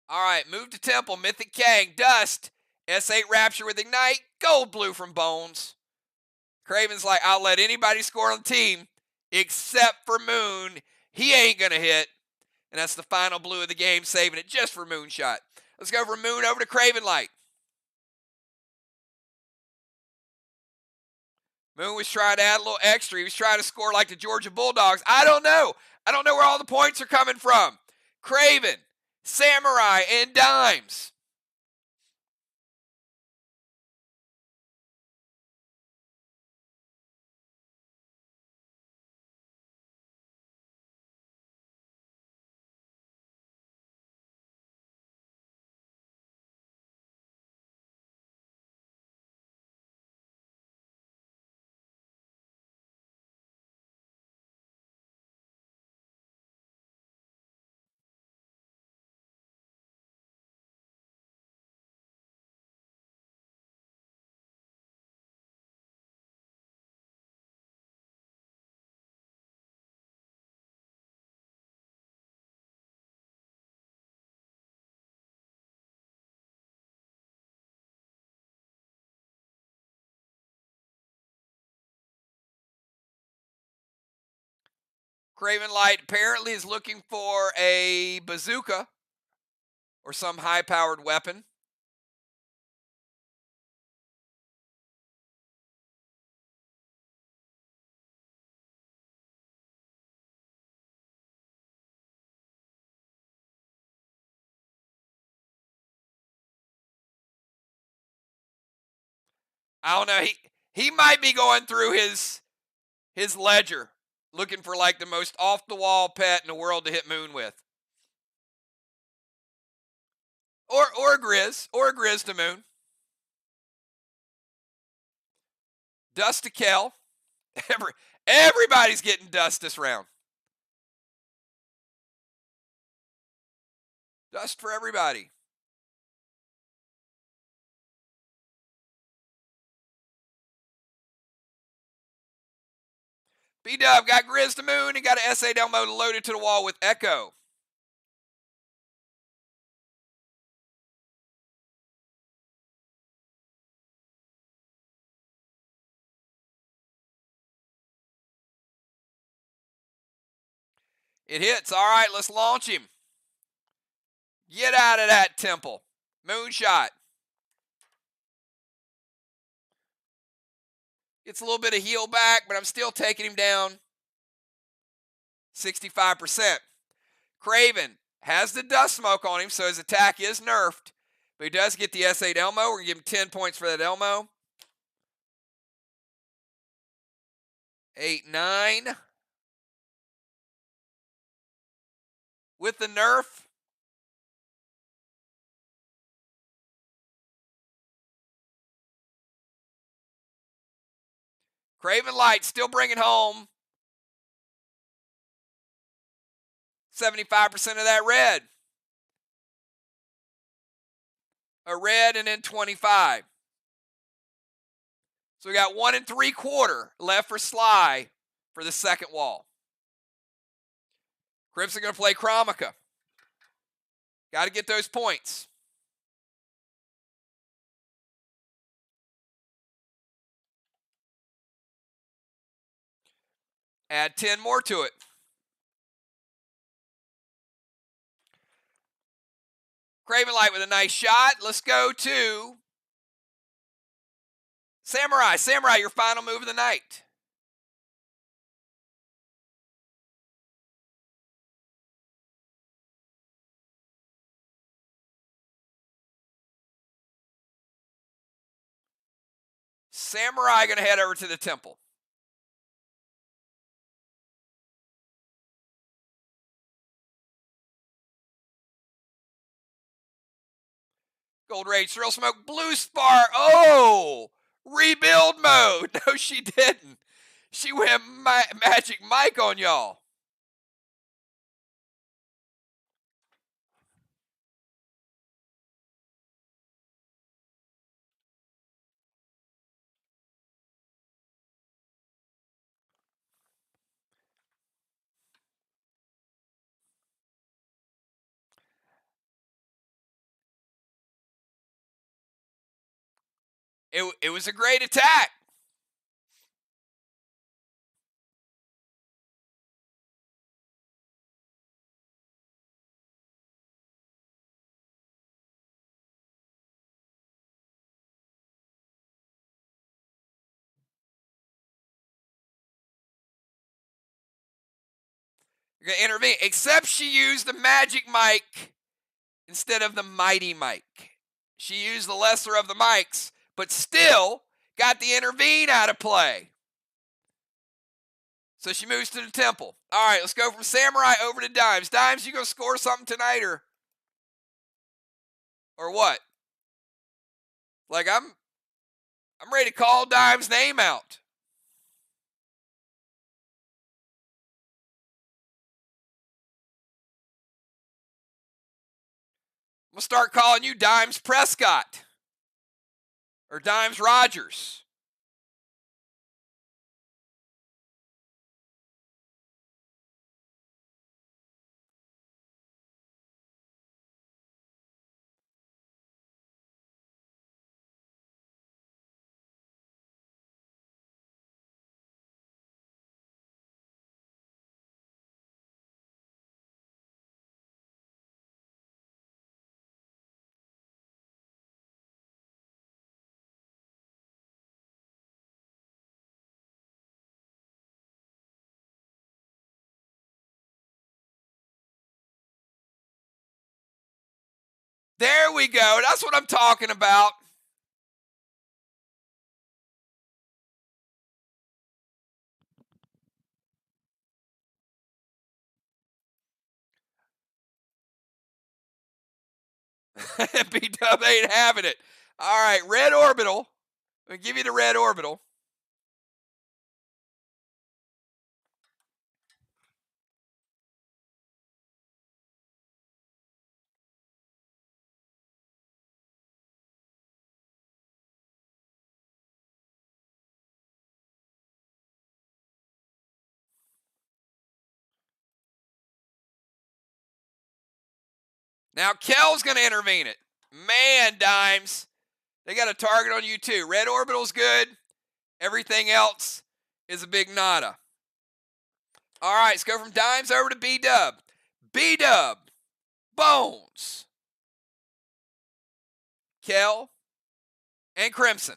All right, move to Temple, Mythic Kang, Dust, S8 Rapture with Ignite, Gold Blue from Bones. Craven's like, I'll let anybody score on the team except for Moon. He ain't going to hit. And that's the final blue of the game, saving it just for Moonshot. Let's go from Moon over to Craven Light. Moon was trying to add a little extra. He was trying to score like the Georgia Bulldogs. I don't know. I don't know where all the points are coming from. Craven, Samurai, and Dimes. Craven Light apparently is looking for a bazooka or some high-powered weapon. I don't know. He might be going through his ledger looking for like the most off-the-wall pet in the world to hit Moon with. Or a Grizz to Moon. Dust to Kel. Everybody's getting dust this round. Dust for everybody. B-Dub got Grizz to Moon and got an S.A. Delmo loaded to the wall with Echo. It hits. All right, let's launch him. Get out of that temple. Moonshot. Gets a little bit of heal back, but I'm still taking him down 65%. Craven has the dust smoke on him, so his attack is nerfed. But he does get the S8 Elmo. We're going to give him 10 points for that Elmo. 8, 9. With the nerf. Craven Light still bringing home 75% of that red. A red and then 25. So we got 1 3/4 left for SLY for the second wall. Crips are going to play Chromica. Got to get those points. Add 10 more to it. Craven Light with a nice shot. Let's go to Samurai. Samurai, your final move of the night. Samurai going to head over to the temple. Gold Rage, Thrill Smoke, Blue Spark. Oh, rebuild mode. No, she didn't. She went Magic Mike on y'all. It was a great attack. You're going to intervene. Except she used the Magic Mike instead of the Mighty Mike. She used the lesser of the mics, but still got the intervene out of play. So she moves to the temple. All right, let's go from Samurai over to Dimes. Dimes, you going to score something tonight or what? Like I'm ready to call Dimes' name out. I'm going to start calling you Dimes Prescott or Dimes Rogers. we go. That's what I'm talking about. B-Dub ain't having it. All right, red orbital. I'll give you the red orbital. Now, Kel's going to intervene it. Man, Dimes, they got a target on you too. Red orbital's good. Everything else is a big nada. All right, let's go from Dimes over to B-Dub. B-Dub, Bones, Kel, and Crimson.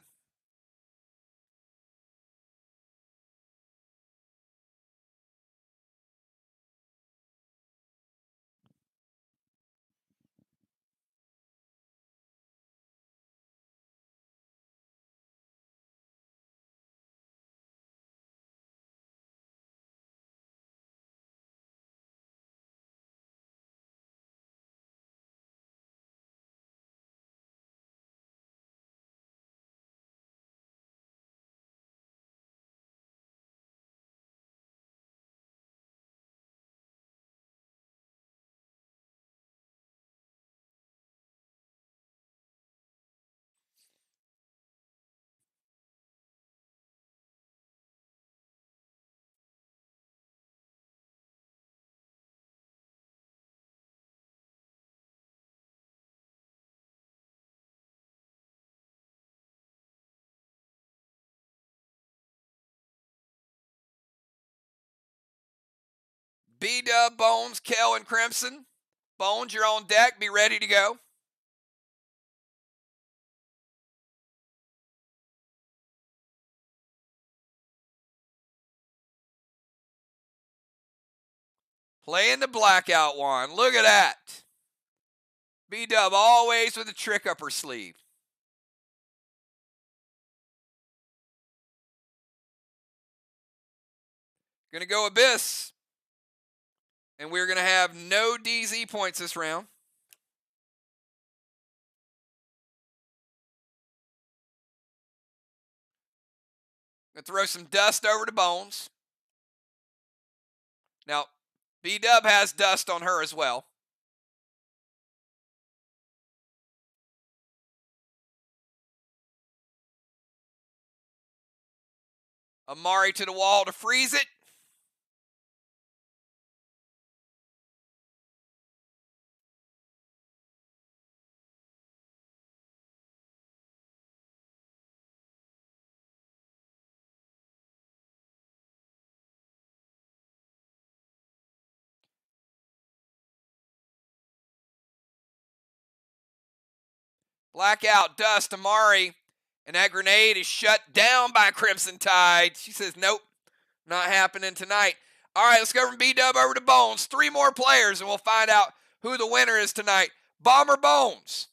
B-Dub, Bones, Kel, and Crimson. Bones, you're on deck. Be ready to go. Playing the blackout one. Look at that. B-Dub always with a trick up her sleeve. Going to go Abyss. And we're going to have no DZ points this round. Going to throw some dust over to Bones. Now, B-Dub has dust on her as well. Amari to the wall to freeze it. Blackout, dust, Amari. And that grenade is shut down by Crimson Tide. She says, nope, not happening tonight. All right, let's go from B-Dub over to Bones. 3 more players, and we'll find out who the winner is tonight. Bomber Bones.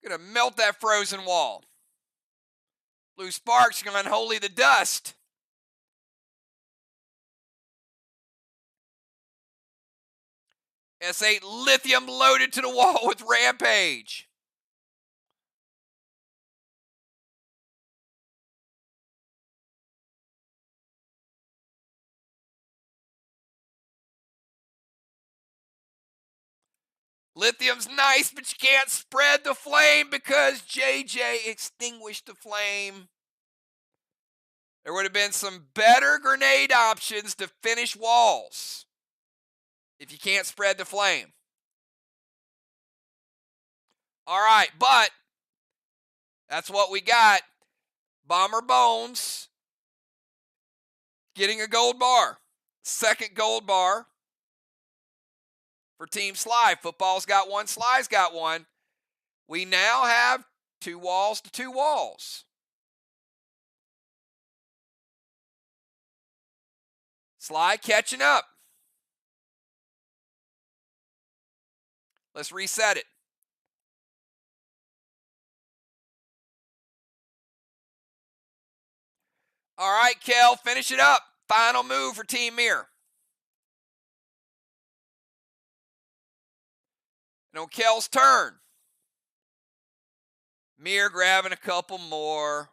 Gonna melt that frozen wall. Blue Sparks going to unholy the dust. S8 Lithium loaded to the wall with Rampage. Lithium's nice, but you can't spread the flame because JJ extinguished the flame. There would have been some better grenade options to finish walls if you can't spread the flame. All right, but that's what we got. Bomber Bones getting a gold bar. Second gold bar for Team SLY. Football's got one, SLY's got one. We now have 2 walls to 2 walls. SLY catching up. Let's reset it. All right, Kel, finish it up. Final move for Team MIR. And on Kel's turn, MIR grabbing a couple more.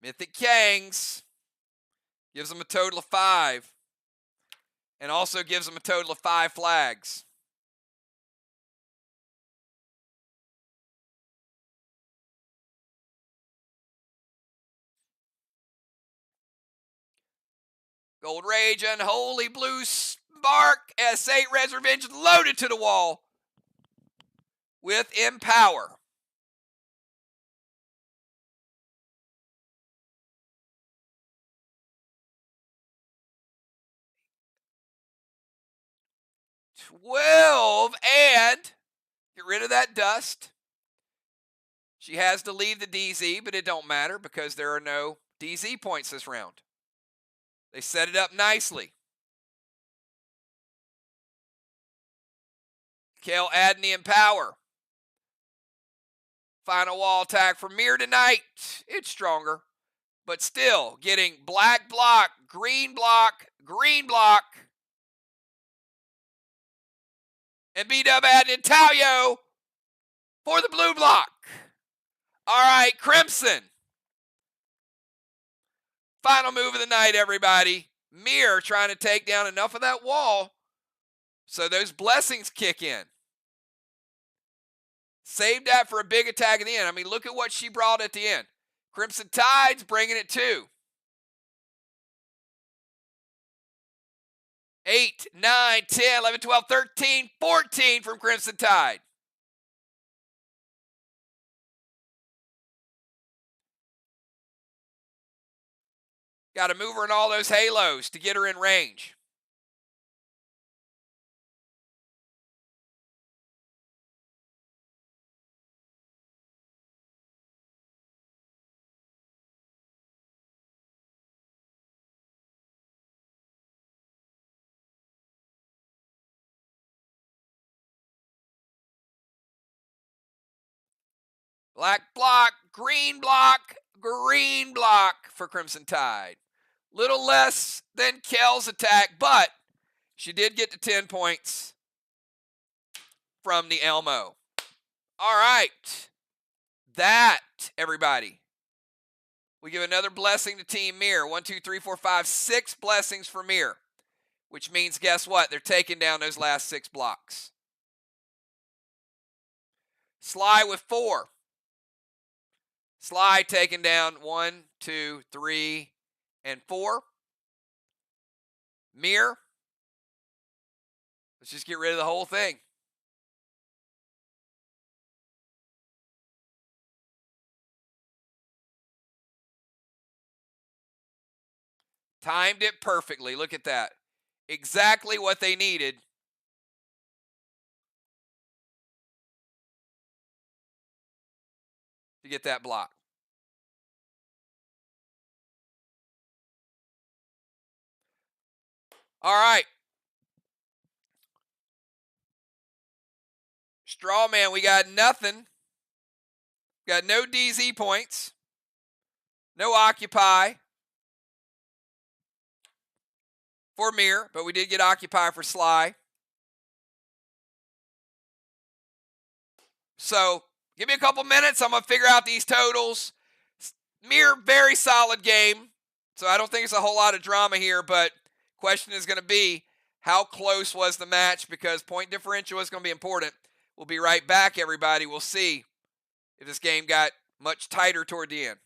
Mythic Kangs gives them a total of 5. And also gives them a total of 5 flags. Gold Rage, Unholy Blue Spark, S8 Res Revenge loaded to the wall with Empower. $12 and get rid of that dust. She has to leave the DZ, but it don't matter because there are no DZ points this round. They set it up nicely. Kel adding the Empower. Final wall attack for MIR tonight. It's stronger, but still getting black block, green block, green block. And B-Dub adding Italio for the blue block. All right, Crimson. Final move of the night, everybody. MIR trying to take down enough of that wall so those blessings kick in. Save that for a big attack at the end. I mean, look at what she brought at the end. Crimson Tide's bringing it too. 8, 9, 10, 11, 12, 13, 14 from Crimson Tide. Got to move her in all those halos to get her in range. Black block, green block, green block for Crimson Tide. Little less than Kel's attack, but she did get to 10 points from the Elmo. All right. That, everybody. We give another blessing to Team MIR. 1, 2, 3, 4, 5, 6 blessings for MIR. Which means, guess what? They're taking down those last 6 blocks. SLY with 4. SLY taking down 1, 2, 3, and 4. MIR. Let's just get rid of the whole thing. Timed it perfectly. Look at that. Exactly what they needed. To get that block. All right. Straw man, we got nothing. Got no DZ points. No Occupy for MIR, but we did get Occupy for SLY. So give me a couple minutes. I'm going to figure out these totals. MIR, very solid game. So I don't think it's a whole lot of drama here, but question is going to be, how close was the match? Because point differential is going to be important. We'll be right back, everybody. We'll see if this game got much tighter toward the end.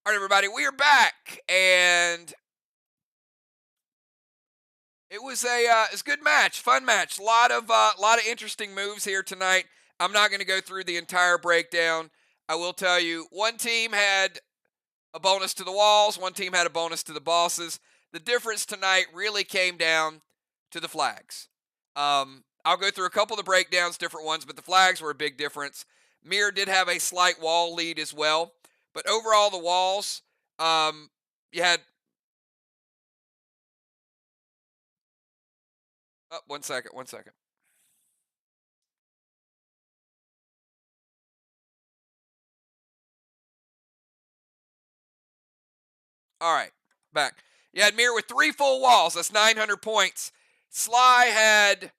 All right, everybody, we are back, and it was a good match, fun match. Lot of interesting moves here tonight. I'm not going to go through the entire breakdown. I will tell you, one team had a bonus to the walls, one team had a bonus to the bosses. The difference tonight really came down to the flags. I'll go through a couple of the breakdowns, different ones, but the flags were a big difference. MIR did have a slight wall lead as well, but overall the walls, you had. Oh, one second. All right, back. You had MIR with 3 full walls. That's 900 points. SLY had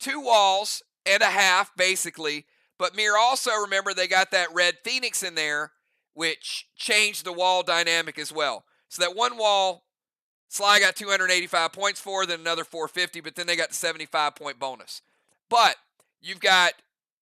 2 walls and a half, basically. But MIR also, remember, they got that red Phoenix in there, which changed the wall dynamic as well. So that one wall, SLY got 285 points for, then another 450, but then they got the 75-point bonus. But you've got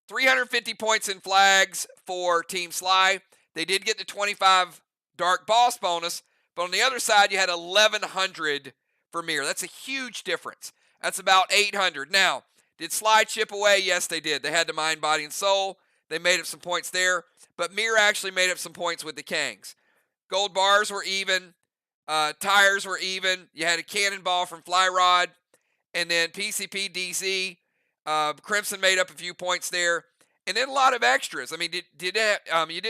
350 points in flags for Team SLY. They did get the 25 Dark Boss bonus, but on the other side, you had 1,100 for MIR. That's a huge difference. That's about 800. Now, did SLY chip away? Yes, they did. They had the Mind, Body, and Soul. They made up some points there, but MIR actually made up some points with the Kangs. Gold bars were even. Tires were even. You had a cannonball from Fly Rod, and then PCP DZ. Crimson made up a few points there, and then a lot of extras. I mean, you did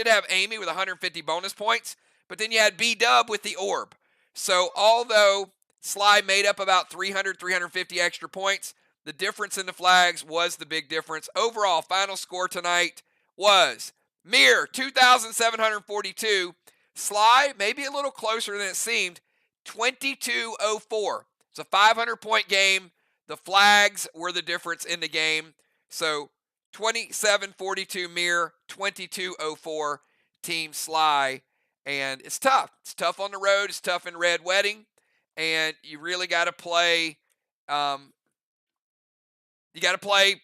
have Amy with 150 bonus points, but then you had B-Dub with the orb. So although SLY made up about 300, 350 extra points, the difference in the flags was the big difference. Overall, final score tonight was MIR 2,742. SLY, maybe a little closer than it seemed, 2204. It's a 500-point game. The flags were the difference in the game. So 2742 MIR, 2204 Team SLY. And it's tough. It's tough on the road. It's tough in Red Wedding. And you really got to play. You got to play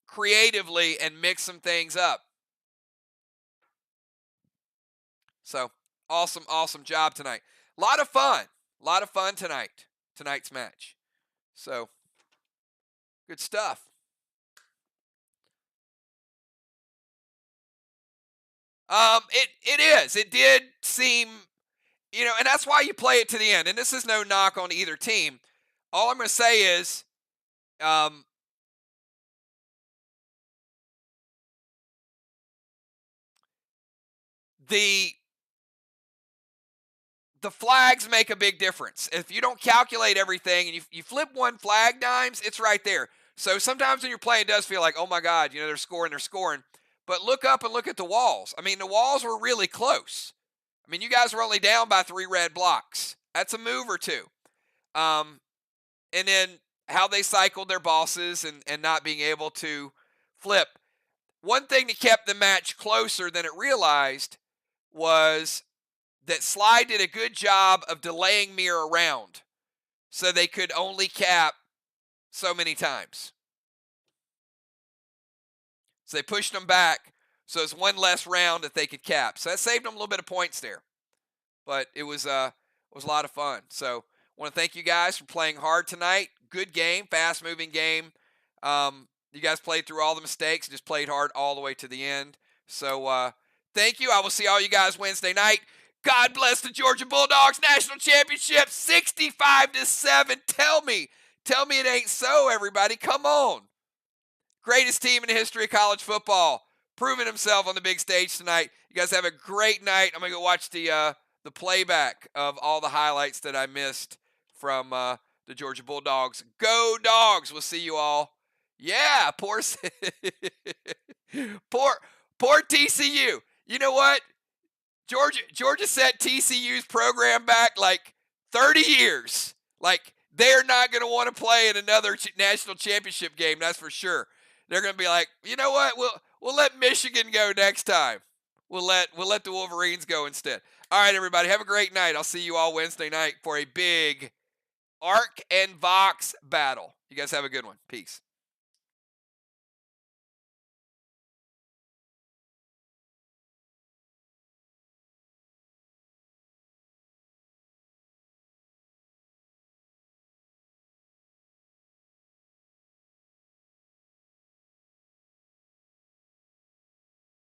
creatively and mix some things up. So, awesome job tonight. A lot of fun tonight. Tonight's match. So, good stuff. It is. It did seem, and that's why you play it to the end. And this is no knock on either team. All I'm going to say is, the flags make a big difference. If you don't calculate everything and you flip one flag dimes, it's right there. So sometimes when you're playing, it does feel like, oh my God, they're scoring. But look up and look at the walls. I mean, the walls were really close. I mean, you guys were only down by 3 red blocks. That's a move or two. And then how they cycled their bosses and not being able to flip. One thing that kept the match closer than it realized was that SLY did a good job of delaying MIR around so they could only cap so many times. So they pushed them back so it's one less round that they could cap. So that saved them a little bit of points there. But it was a lot of fun. So I want to thank you guys for playing hard tonight. Good game, fast-moving game. You guys played through all the mistakes, just played hard all the way to the end. So thank you. I will see all you guys Wednesday night. God bless the Georgia Bulldogs National Championship, 65-7. Tell me it ain't so, everybody. Come on. Greatest team in the history of college football, proving himself on the big stage tonight. You guys have a great night. I'm going to go watch the playback of all the highlights that I missed from the Georgia Bulldogs. Go Dogs. We'll see you all. Yeah, poor TCU. You know what? Georgia set TCU's program back like 30 years. Like, they're not going to want to play in another national championship game, that's for sure. They're going to be like, you know what? We'll let Michigan go next time. We'll let the Wolverines go instead. All right, everybody, have a great night. I'll see you all Wednesday night for a big Arc and Vox battle. You guys have a good one. Peace.